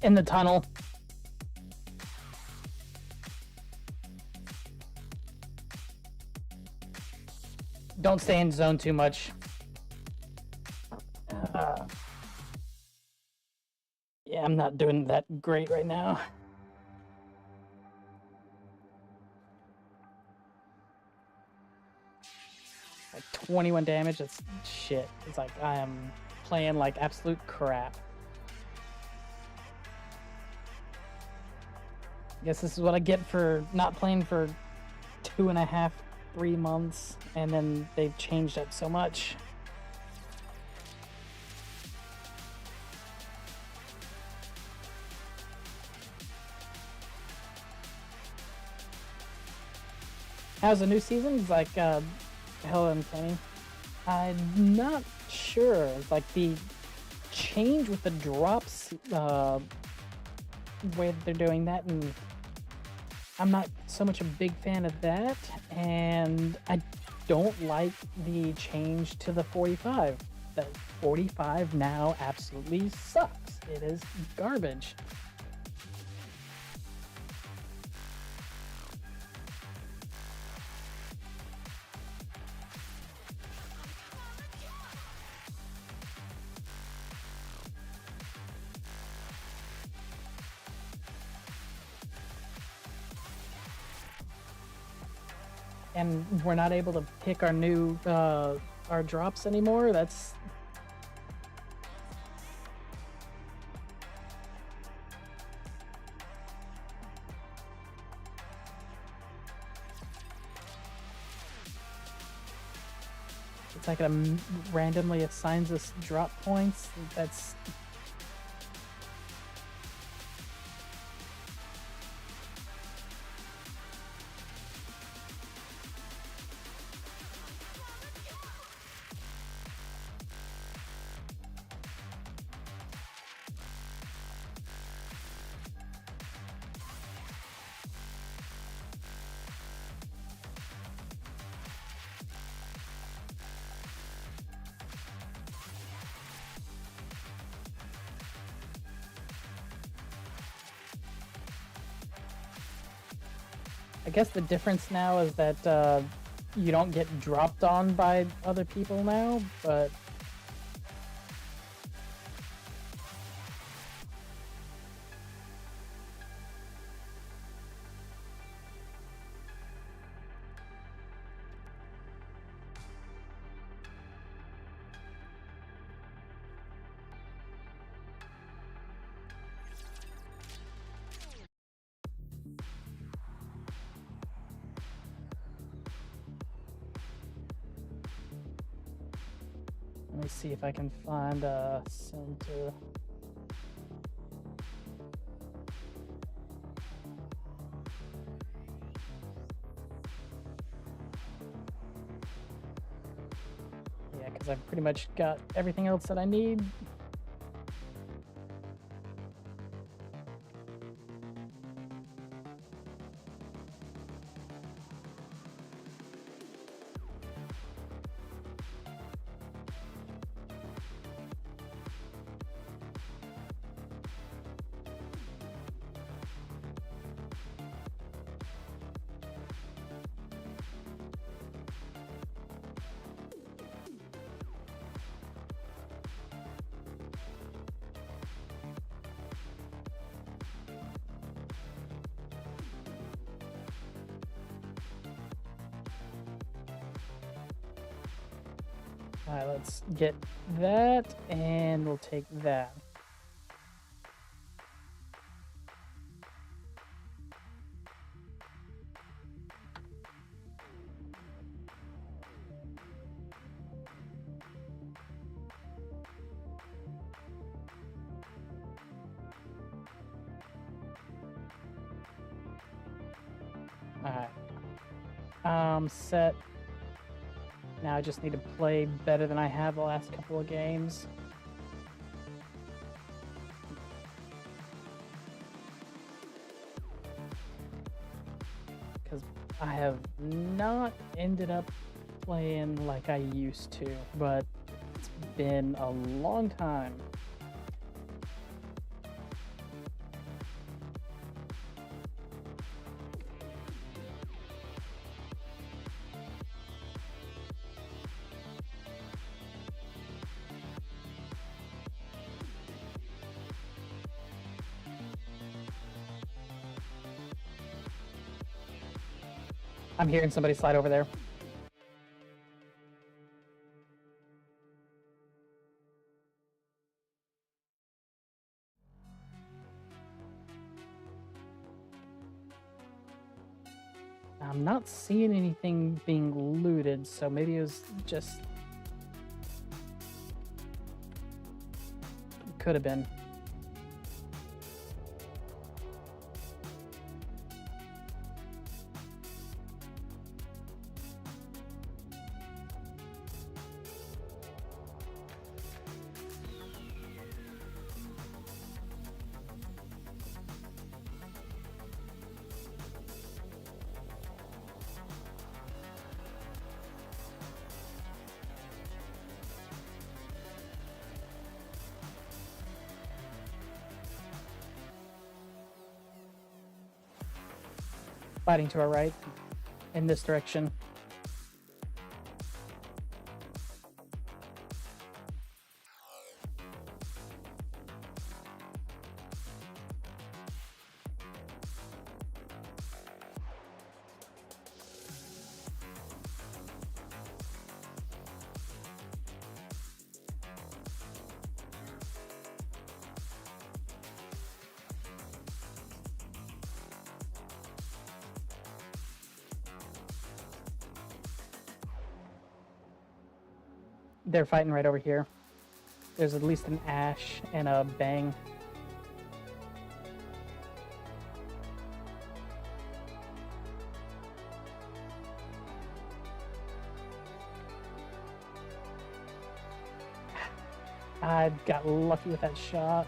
In the tunnel. Don't stay in zone too much. Yeah, I'm not doing that great right now. Like 21 damage, that's shit. It's like I am playing like absolute crap. I guess this is what I get for not playing for 2.5, 3 months, and then they've changed up so much. How's the new season? It's like, hello, I'm Kenny. I'm not sure. It's like the change with the drops, way that they're doing that, and I'm not so much a big fan of that, and I don't like the change to the 45. The 45 now absolutely sucks. It is garbage. And we're not able to pick our new our drops anymore. That's it's like it randomly assigns us drop points. That's I guess the difference now is that you don't get dropped on by other people now, but let me see if I can find a center. Yeah, because I've pretty much got everything else that I need. Alright, let's get that, and we'll take that. Alright. Set. Now I just need to play better than I have the last couple of games. Because I have not ended up playing like I used to, but it's been a long time. I'm hearing somebody slide over there. I'm not seeing anything being looted, so maybe it was just... Could have been. Fighting to our right, in this direction. They're fighting right over here. There's at least an Ash and a Bang. I got lucky with that shot.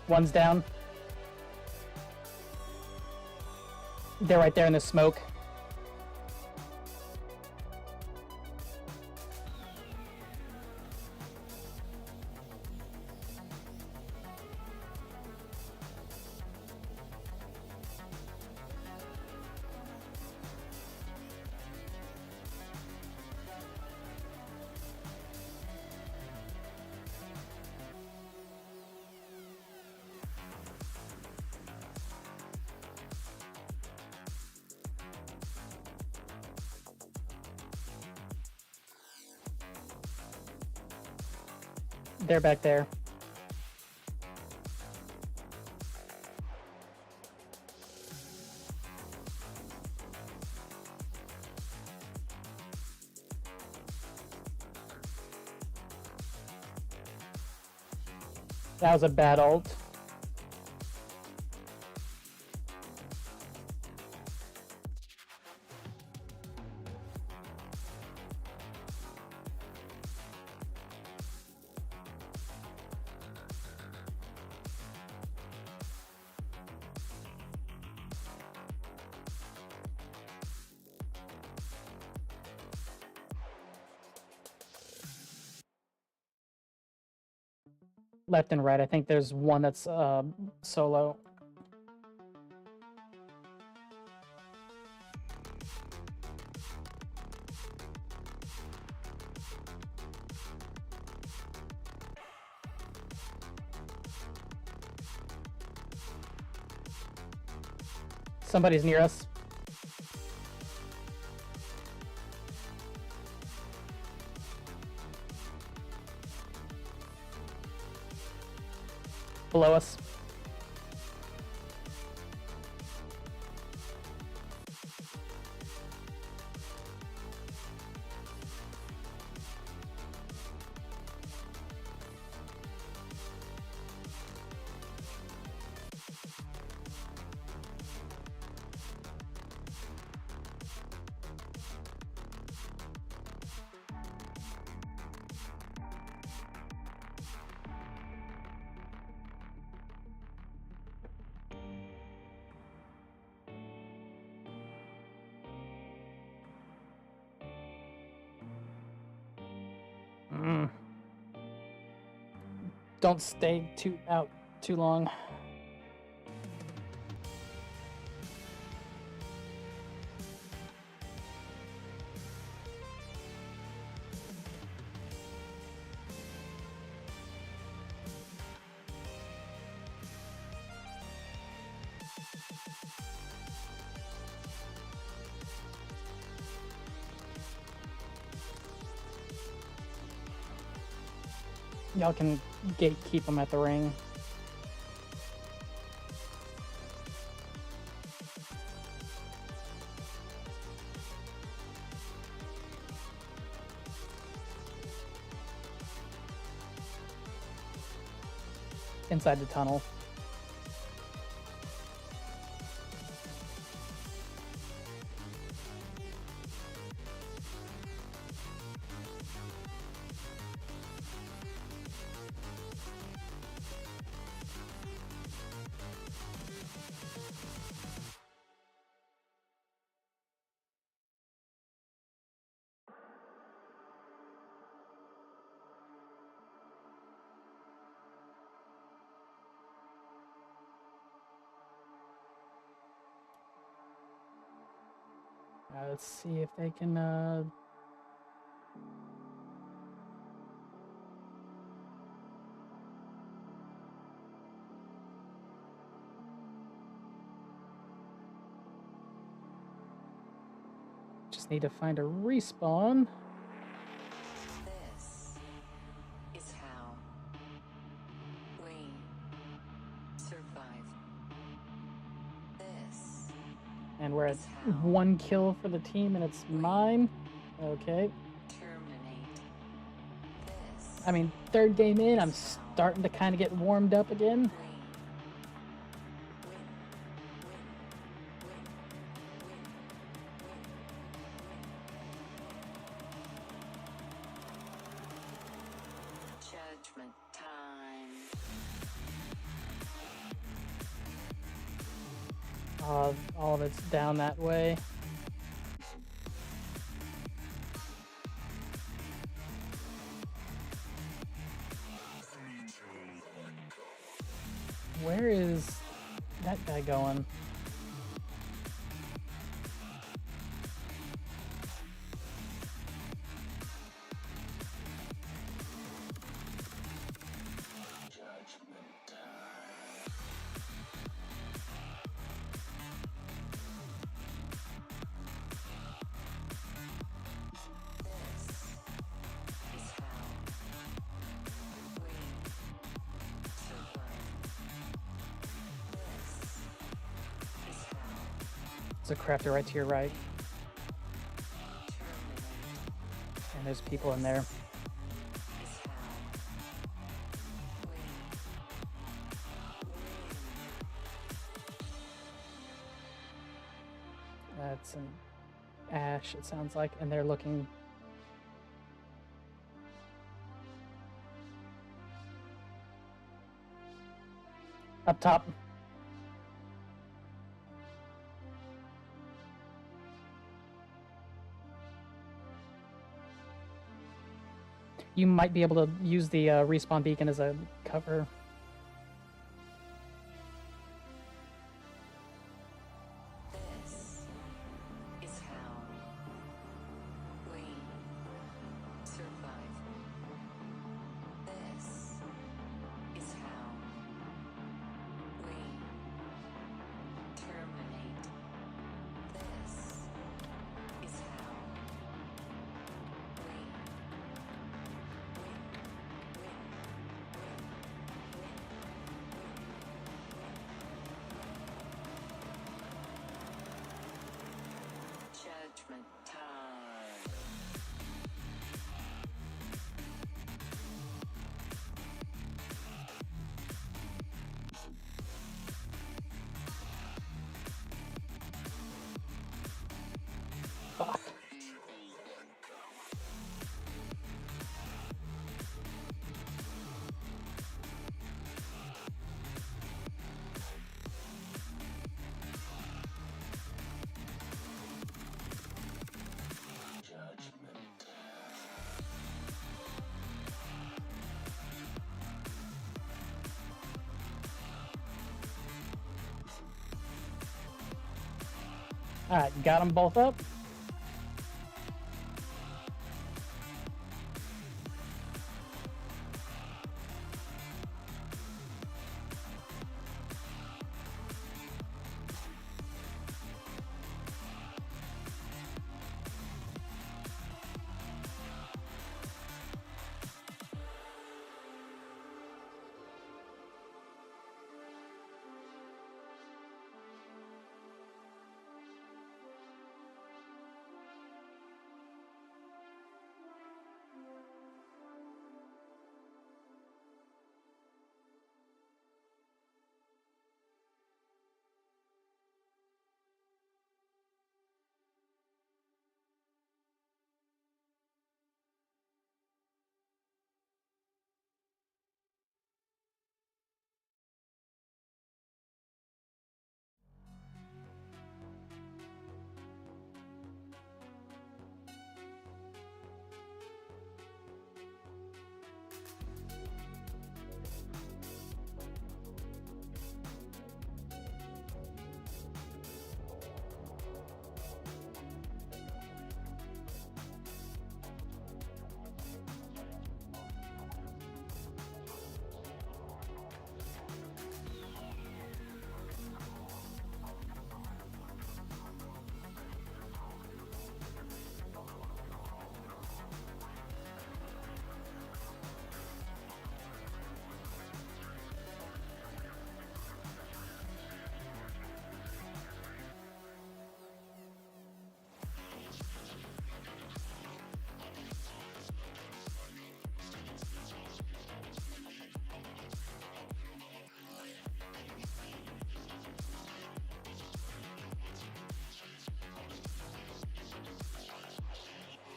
One's down. They're right there in the smoke. They're back there. That was a bad ult. Left and right. I think there's one that's solo. Somebody's near us. Below us. Don't stay out too long. Y'all can gatekeep them at the ring. Inside the tunnel. Let's see if they can just need to find a respawn. This is how we survive. This And we're at is how 1 kill for the team, and it's mine. Okay. terminate. This I mean, 3rd game in, I'm starting to kind of get warmed up again. we judgment time. All of it's down that way. Where is that guy going? This is how we There's a crafter right to your right. And there's people in there. That's an ash, it sounds like, and they're looking. Up top. You might be able to use the respawn beacon as a cover. This is how we survive. This is how we terminate. This is how we win. Judgment time. Fuck. Alright, got them both up.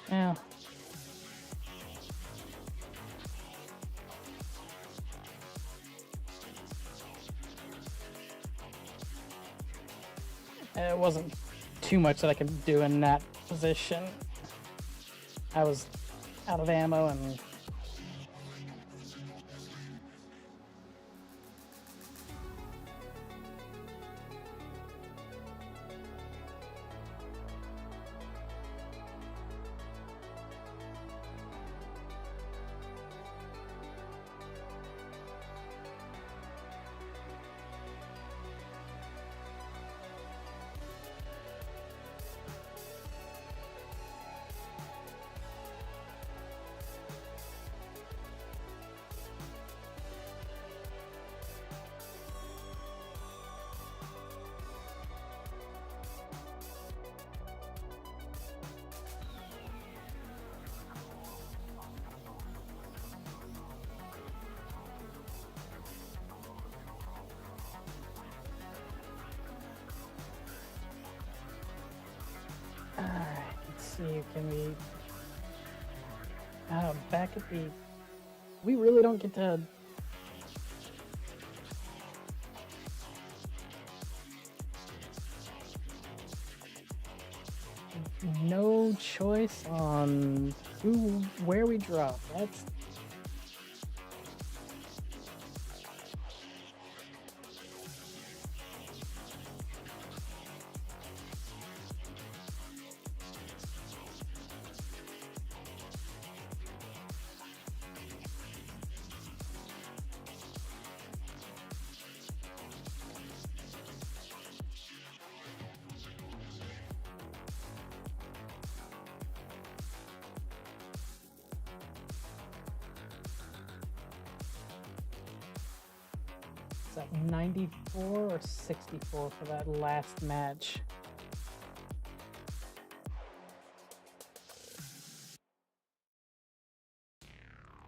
Yeah. It wasn't too much that I could do in that position. I was out of ammo and see, can we... back at the... We really don't get to... No choice on where we drop. That's... Is that 94 or 64 for that last match?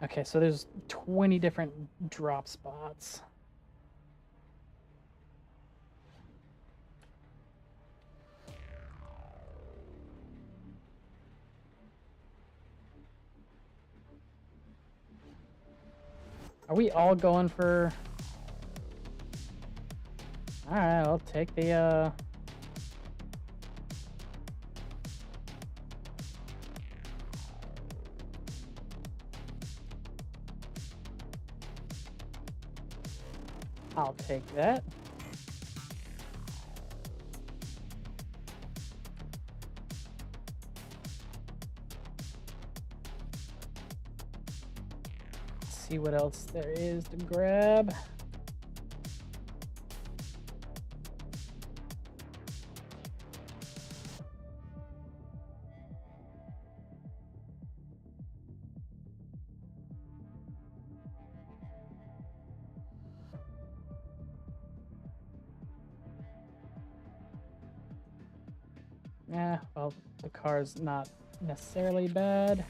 Okay, so there's 20 different drop spots. Are we all going for... Alright, I'll take the, I'll take that. Let's see what else there is to grab. Yeah, well, the car's not necessarily bad.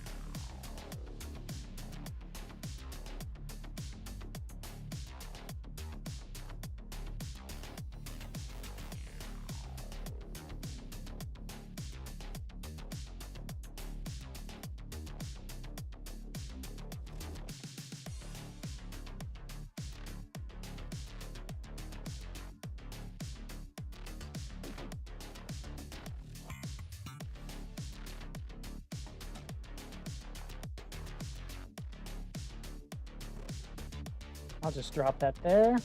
I'll just drop that there.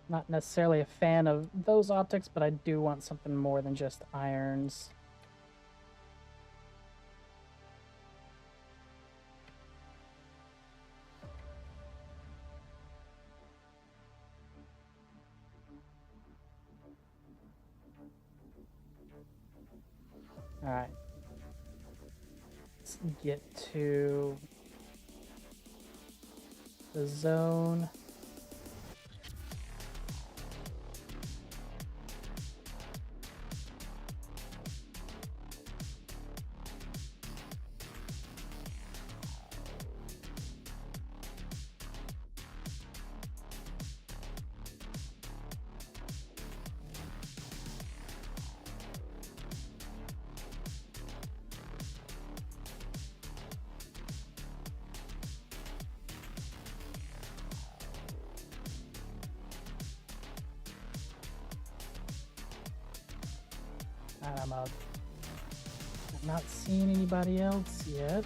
Not necessarily a fan of those optics, but I do want something more than just irons. All right. Let's get to the zone. I'm not seeing anybody else yet.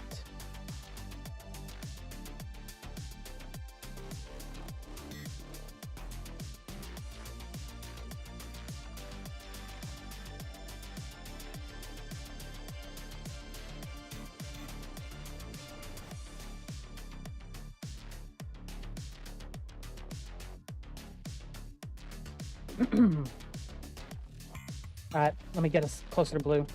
Alright, let me get us closer to blue.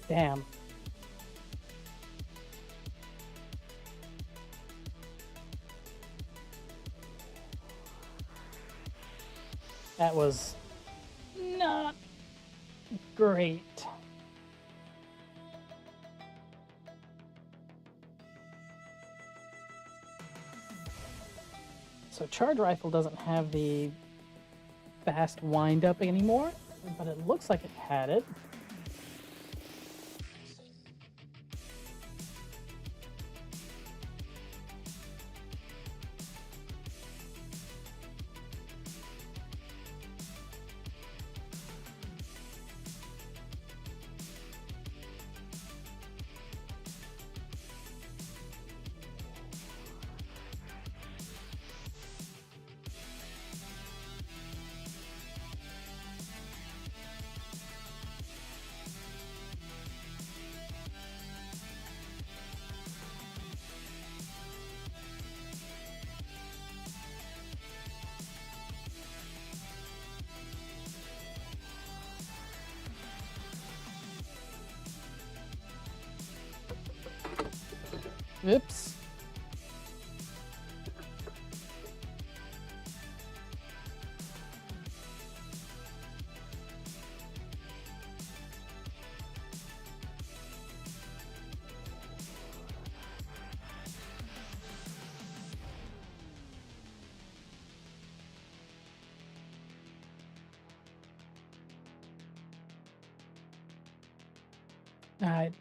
Damn. That was not great. So charge rifle doesn't have the fast wind up anymore, but it looks like it had it. Oops. All right.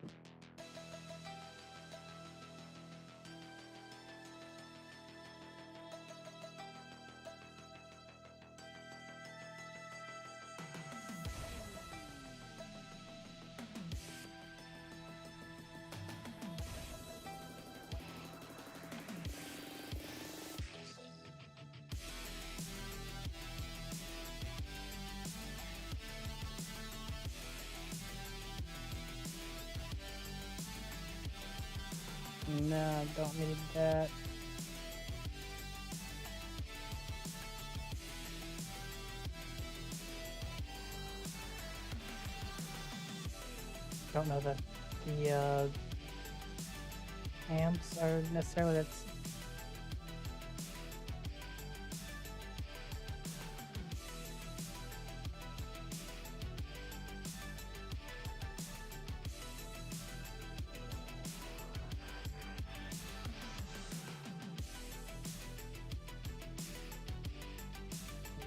No, I don't need that. Don't know that the amps are necessarily that's.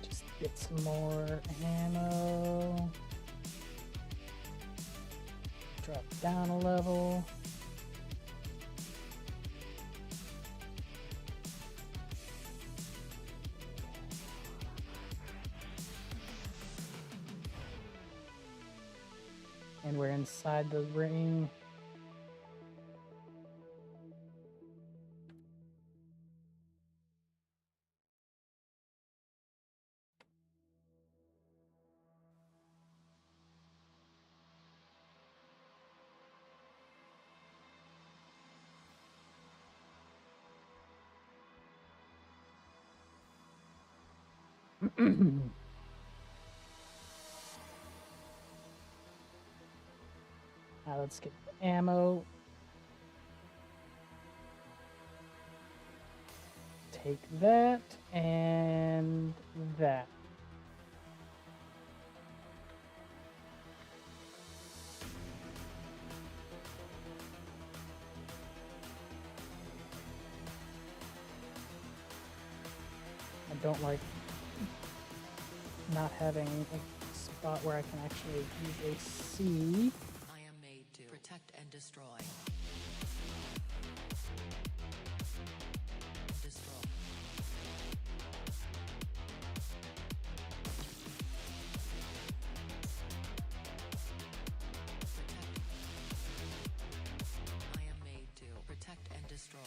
Just get some more ammo. Drop down a level. And we're inside the ring. Now let's get the ammo. Take that and that. I don't like not having a spot where I can actually easily see. I am made to protect and destroy. Destroy. Protect. I am made to protect and destroy.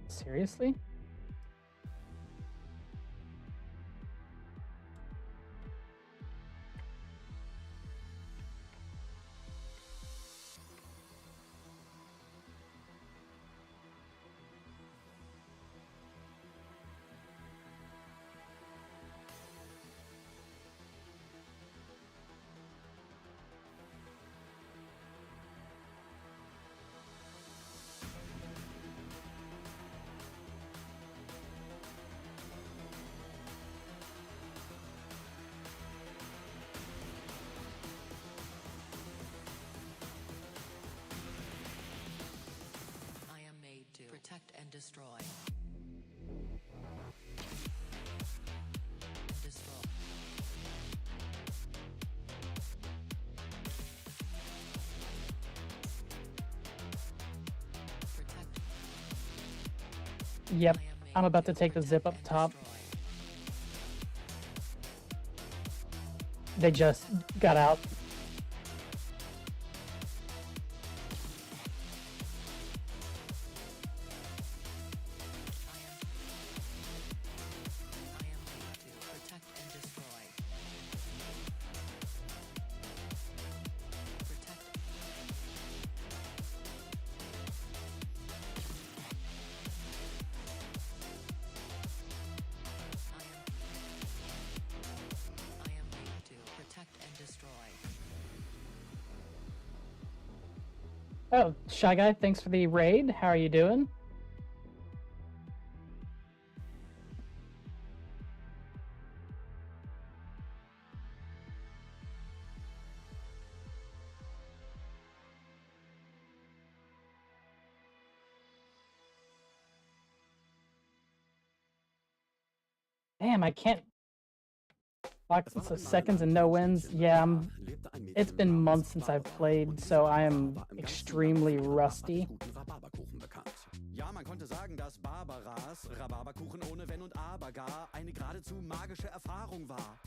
Seriously? protect and destroy. Destroy. Protect. Yep, I am made I'm about to to take the zip up protect and top. destroy. They just got out. I am made to protect and destroy. Protect. I am made to protect and destroy. Oh, Shy Guy, thanks for the raid. How are you doing? Damn, I can't. Lots of seconds and no wins. Yeah, it's been months since I've played, so I am extremely rusty. Ja, man konnte sagen, dass Barbaras Rhabarberkuchen ohne Wenn und Aber gar eine geradezu magische Erfahrung war.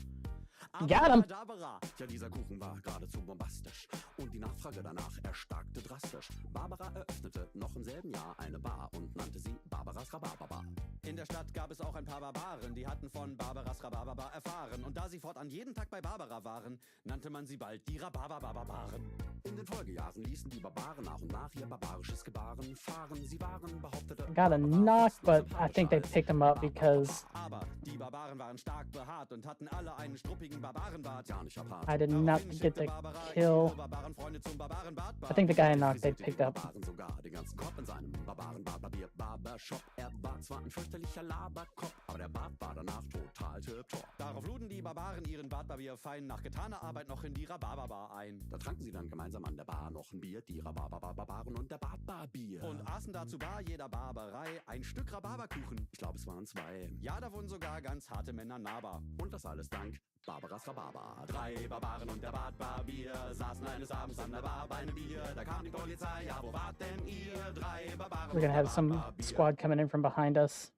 Got him. Abracadabra. Ja, dieser Kuchen war geradezu bombastisch und die Nachfrage danach erstarkte drastisch. Barbara eröffnete noch im selben Jahr eine Bar und nannte sie Barbaras Rhabarberbar. In der Stadt gab es auch ein paar Barbaren, die hatten von Barbaras Rhabarberbar erfahren. Und da sie fortan jeden Tag bei Barbara waren, nannte man sie bald die Rhabarbarbarbaren. In den Folgejahren ließen die Barbaren nach und nach ihr barbarisches Gebaren fahren. Sie waren, behauptete Got a knock, but I think they picked him up because aber die Barbaren waren stark behaart und hatten alle einen struppigen Barbarenbart. Ja, nicht apart. I did not get the kill. Barbarenfreunde zum Barbarenbad. I think the guy I knocked they picked up. Barbaren sogar den ganzen Kopf in seinem Barbarenbarbarbier Barbershop. Er war zwar ein fürchterlicher Laberkopf, aber der Bart war danach total tipptopp. Darauf luden die Barbaren ihren Bartbarbier fein nach getaner Arbeit noch in die Rhabarberbar ein. Da tranken sie dann gemeinsam an der Bar noch ein Bier, die Rhabarbarbarbaren und der Bartbarbier. Und aßen dazu bar jeder Barbarei ein Stück Rhabarberkuchen. Ich glaube, es waren 2. Ja, da wurden sogar ganz harte Männer nahbar. Und das alles dank Barbaras Rhabarber. 3 Barbaren und der Bartbarbier saßen eines Abends an der Bar bei einem Bier. Da kam die Polizei, ja, wo wart denn ihr? 3 Barbaren. We're gonna have some squad coming in from behind us.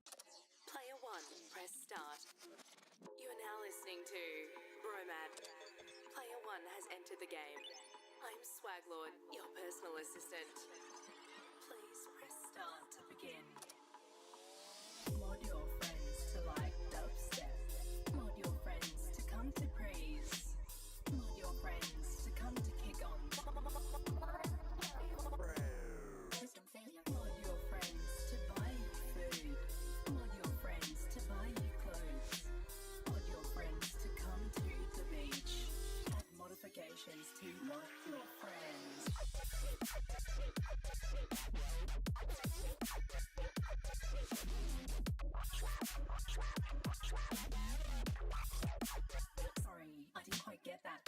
Player 1, press start. You are now listening to Bromad. Player 1 has entered the game. I'm Swaglord, your personal assistant. Please press start to begin. Mod your friends to like dubstep. Mod your friends to come to praise. Mod your friends to come to kick on. System failure. Mod your friends to buy you food. Mod your friends to buy you clothes. Mod your friends to come to the beach. Add modifications to mod your friends. Sorry, I didn't quite get that.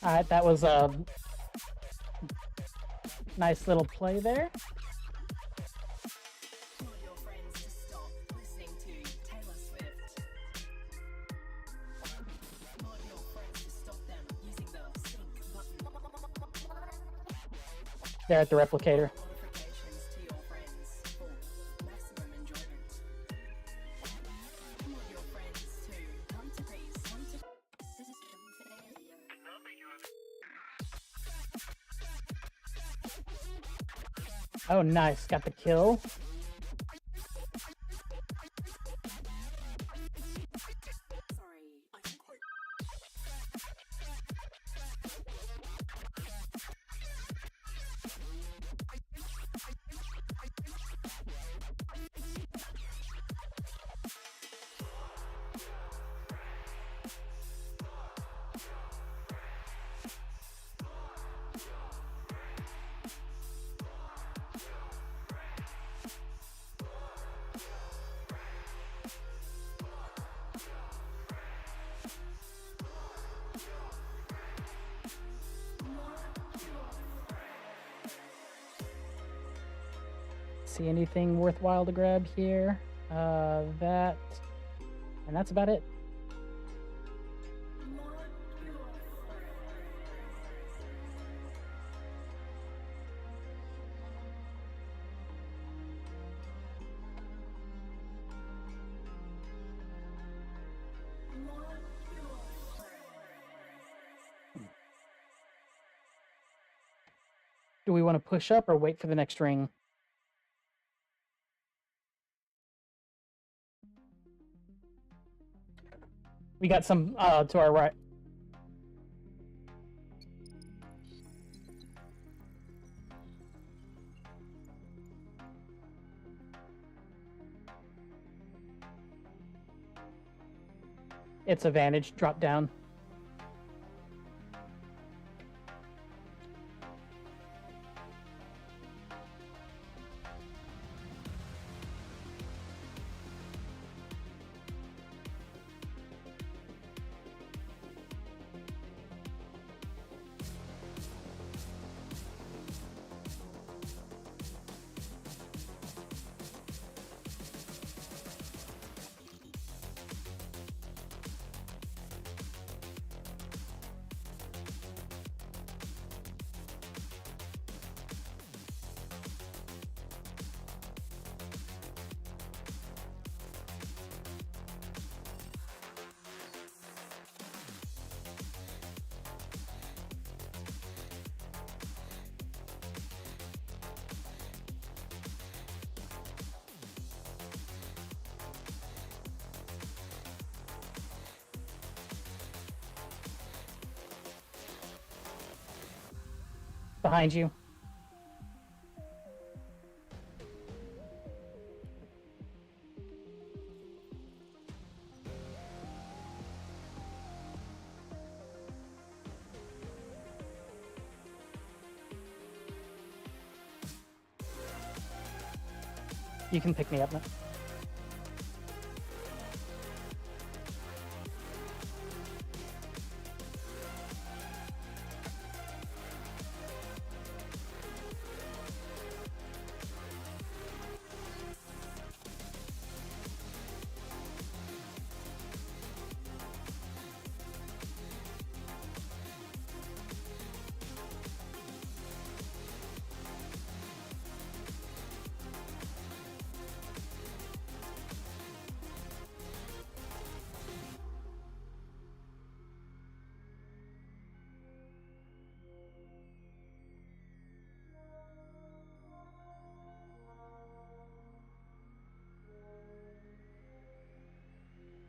Alright, that was a nice little play there. Mod your friends to stop listening to Taylor Swift. Mod your friends to stop them using the sync button. There at the replicator. Modifications to your friends for maximum enjoyment. Mod your friends to come to peace. Come to system failure. Oh, nice. Got the kill. Sorry, I didn't quite. see anything worthwhile to grab here. That, and that's about it. Do we want to push up or wait for the next ring? We got some to our right. It's advantage. Drop down. Behind you. You can pick me up now.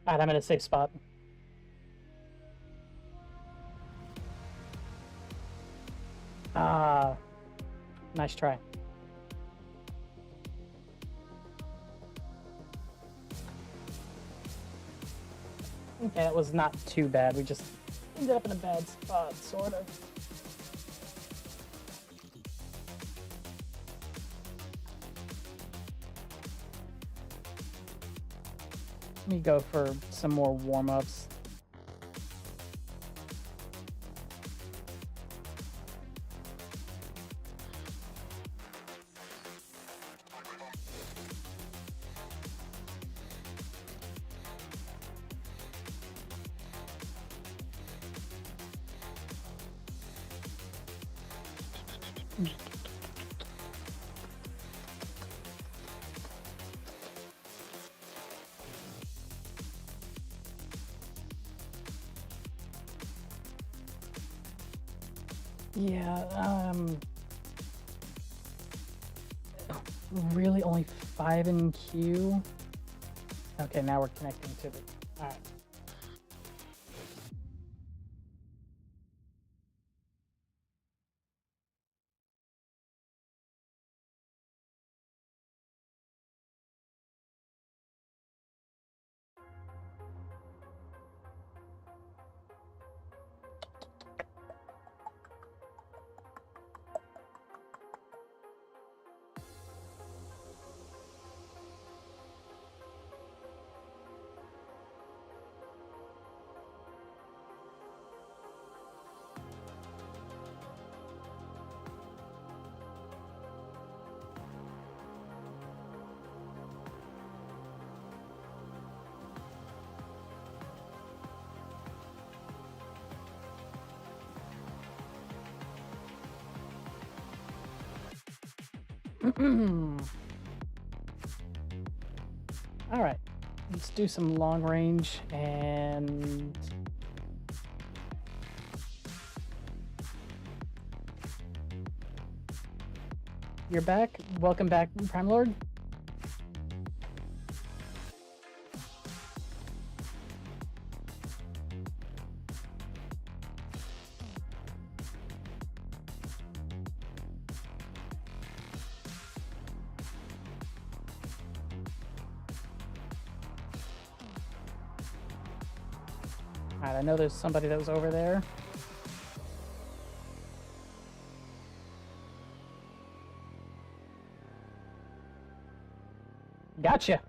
Alright, I'm in a safe spot. Ah, nice try. Okay, that was not too bad. We just ended up in a bad spot, sort of. Let me go for some more warm-ups. Yeah, really only 5 in queue? Okay, now we're connecting to the... Alright. Alright, let's do some long range and... You're back? Welcome back, Prime Lord. Alright, I know there's somebody that was over there. Gotcha.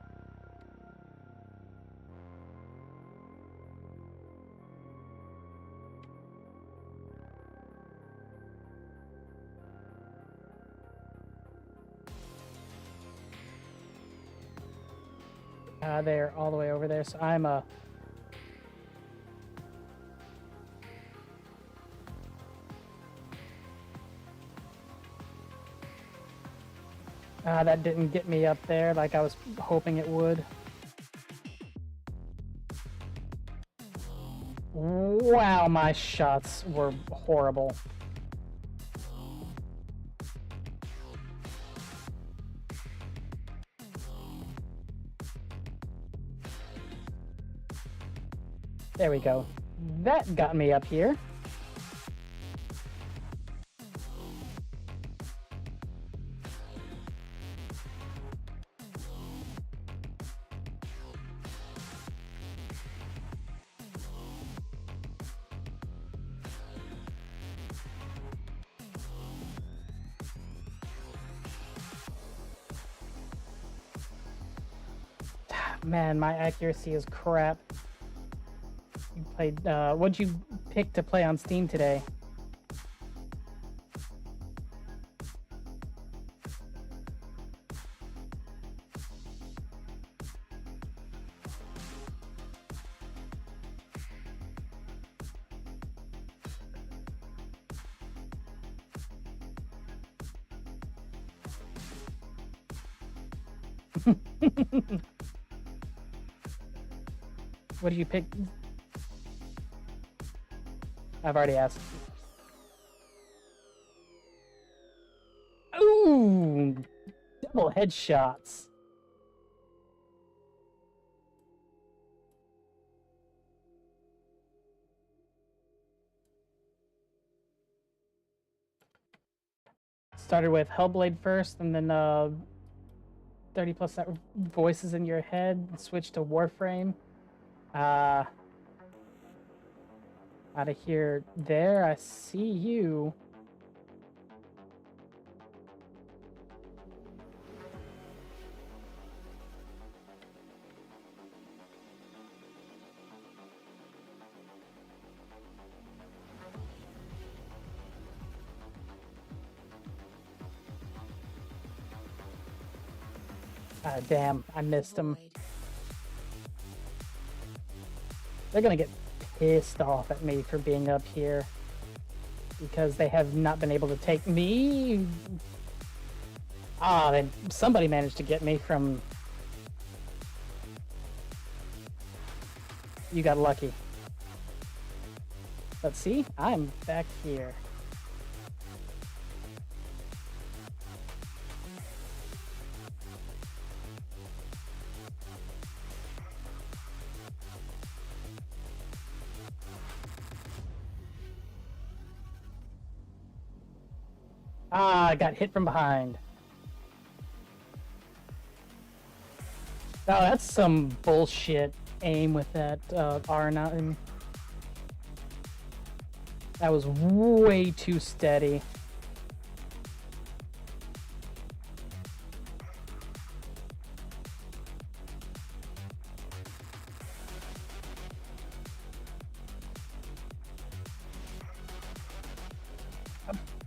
They're all the way over there, so I'm that didn't get me up there like I was hoping it would. Wow, my shots were horrible. There we go. That got me up here. Man, my accuracy is crap. You played, what'd you pick to play on Steam today? What did you pick? I've already asked. Ooh! Double headshots. Started with Hellblade first, and then 30 plus voices in your head, switched to Warframe. Out of here, there, I see you. Ah, damn, I missed him. They're gonna get pissed off at me for being up here because they have not been able to take me. Ah, then somebody managed to get me from... You got lucky. Let's see, I'm back here. Ah, I got hit from behind. Oh, that's some bullshit aim with that R9. That was way too steady.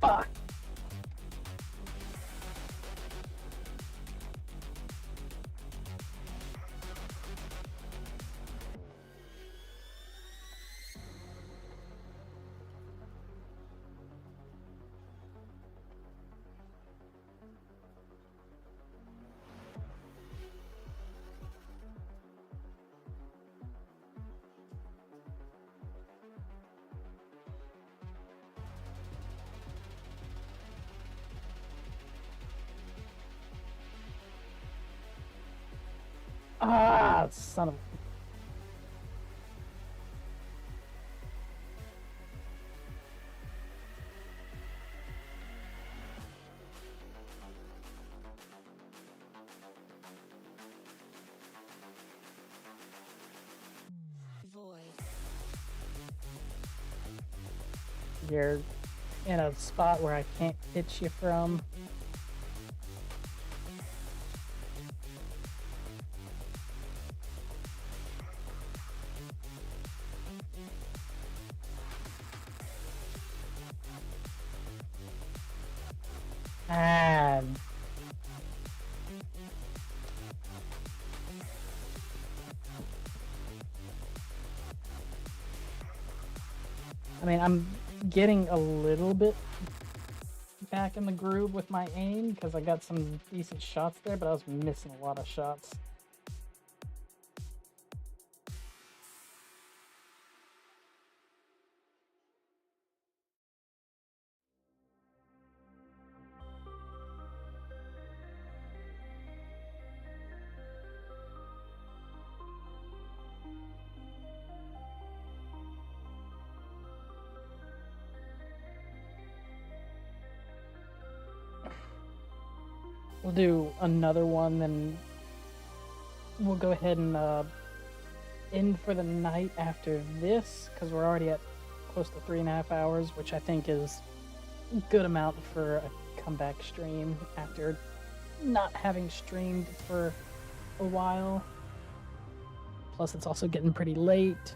Fuck. Ah, son of. Void. You're in a spot where I can't hit you from. And I mean, I'm getting a little bit back in the groove with my aim because I got some decent shots there, but I was missing a lot of shots. We'll do another one, then we'll go ahead and end for the night after this, because we're already at close to 3.5 hours, which I think is a good amount for a comeback stream after not having streamed for a while. Plus, it's also getting pretty late.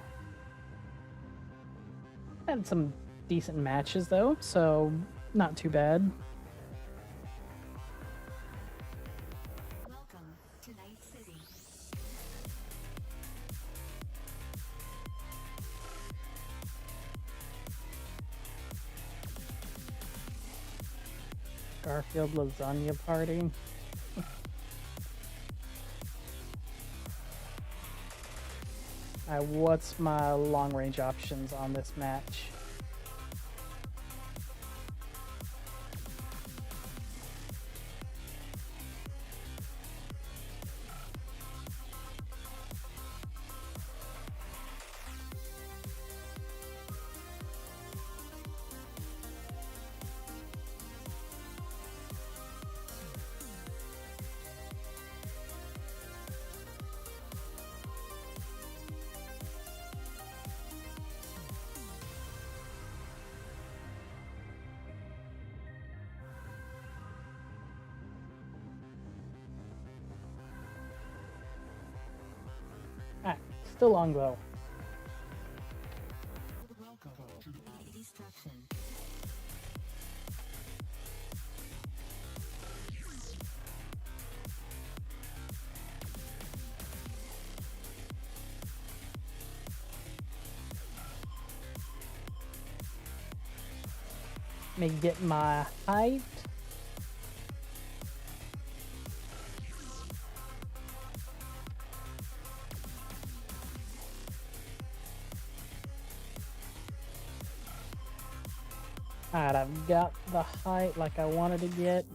Had some decent matches, though, so not too bad. Welcome to Night City. Garfield lasagna party. What's my long range options on this match? Still longbow. Welcome to destruction. Let me get my height. Alright, I've got the height like I wanted to get.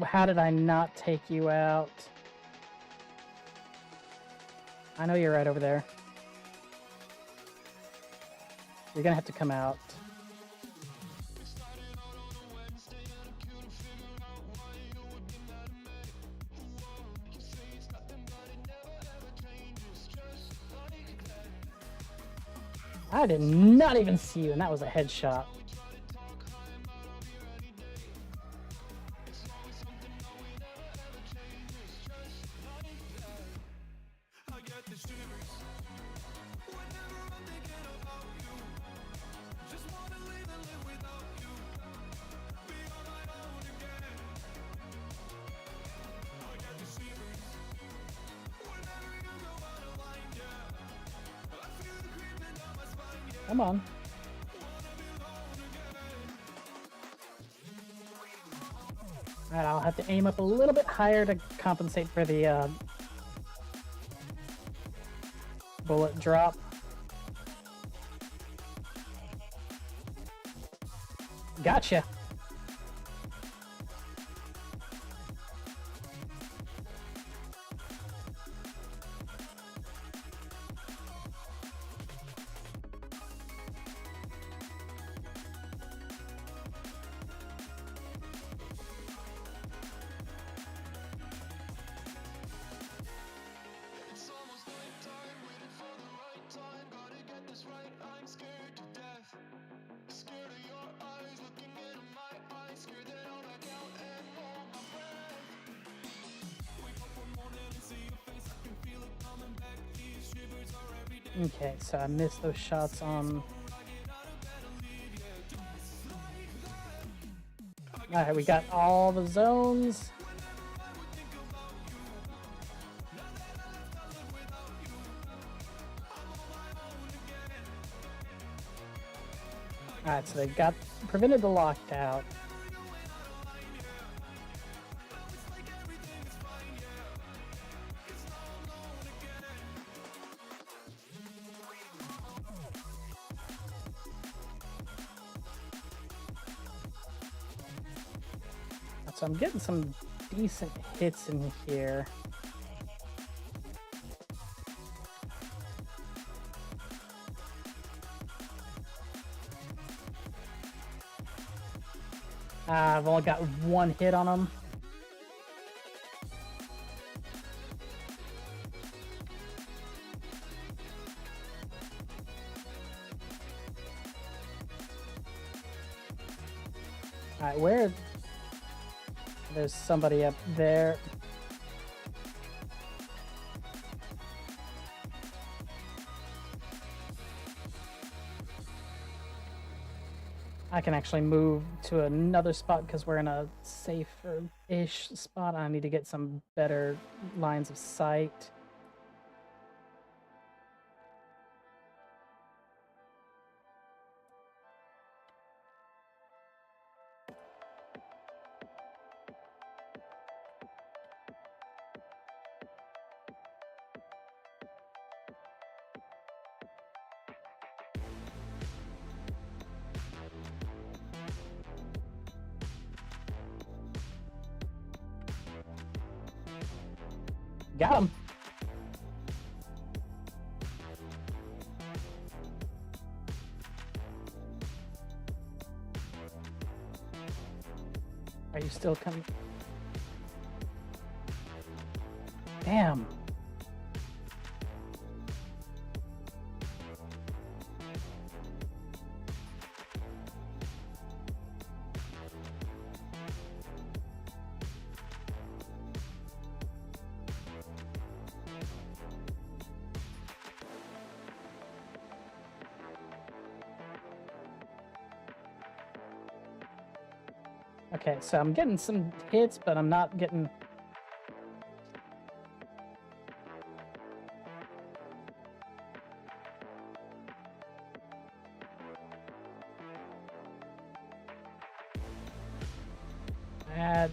How did I not take you out? I know you're right over there. You're gonna have to come out. I did not even see you, and that was a headshot. Come on. Alright, I'll have to aim up a little bit higher to compensate for the bullet drop. Gotcha. Okay, so I missed those shots on... Alright, we got all the zones. Alright, so they prevented the lockdown. So I'm getting some decent hits in here. I've only got one hit on them. Alright, where... There's somebody up there. I can actually move to another spot because we're in a safer-ish spot. I need to get some better lines of sight. Got him. Are you still coming? Damn. Okay, so I'm getting some hits, but I'm not getting... Bad.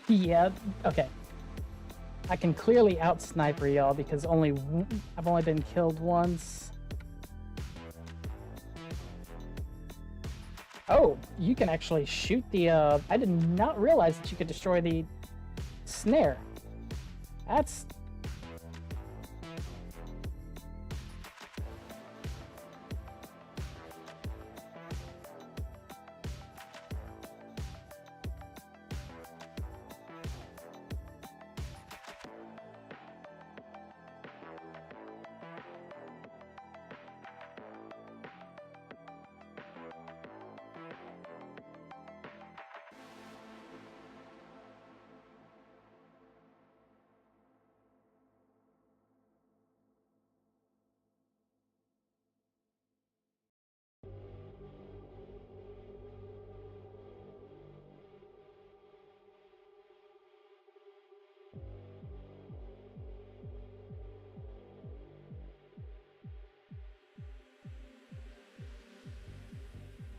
Yeah, okay. I can clearly out-sniper y'all because I've only been killed once. Oh, you can actually shoot the, I did not realize that you could destroy the snare. That's...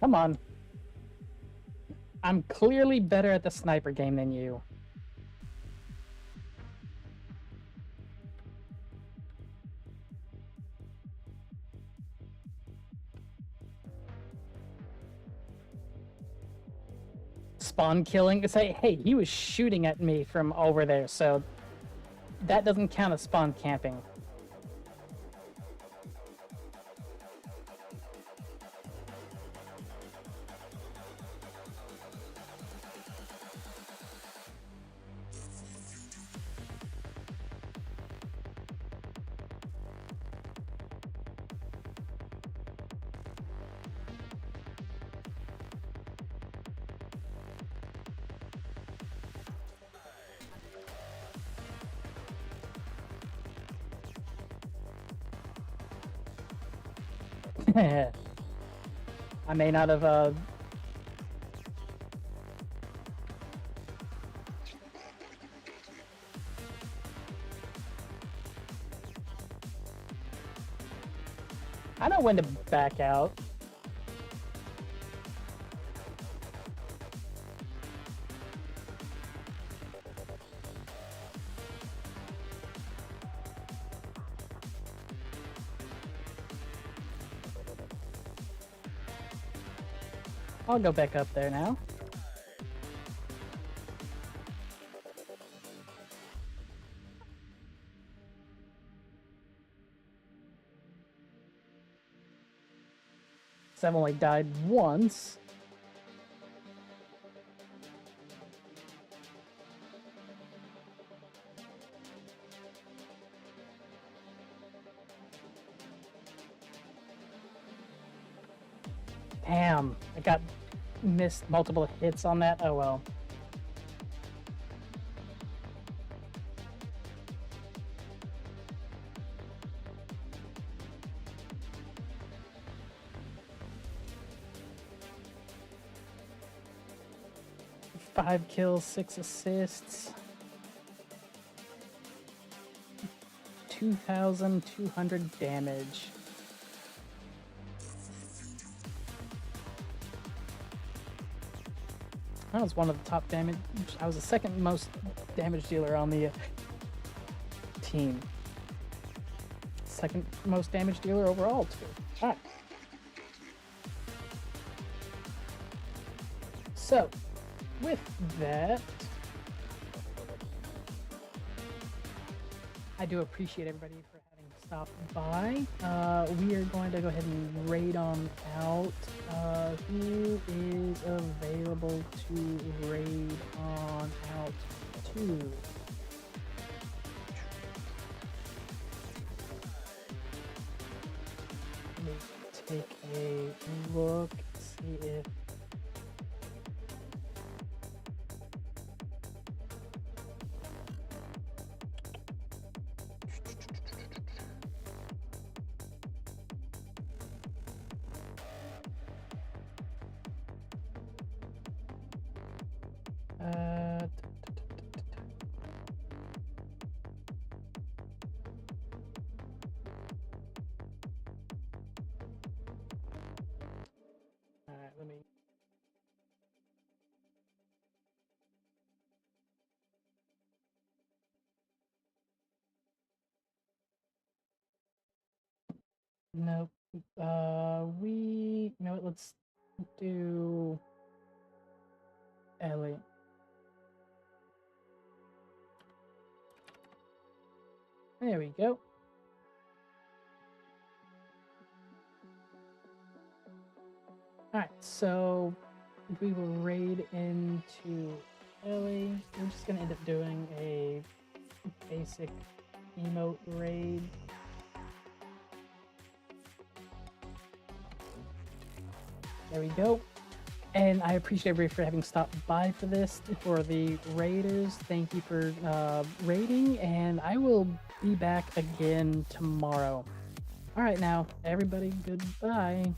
Come on. I'm clearly better at the sniper game than you. Spawn killing. Say, hey, he was shooting at me from over there, so that doesn't count as spawn camping. I may not have I know when to back out. I'll go back up there now. So I've only died once. Damn, I got missed multiple hits on that. Oh well. Five kills, 6 assists. 2,200 damage. I was one of the top damage. I was the second most damage dealer on the team. Second most damage dealer overall, too. Alright. So, with that, I do appreciate everybody for having stopped by. We are going to go ahead and raid on out. Who is available to raid on out to? Let me take a look, see if Alright, let me. Nope. You know what? Let's do Ellie. There we go. Alright, so we will raid into Ellie. We're just gonna end up doing a basic emote raid. There we go. And I appreciate everybody for having stopped by for this. For the raiders, thank you for raiding, and I will be back again tomorrow. Alright now, everybody, goodbye.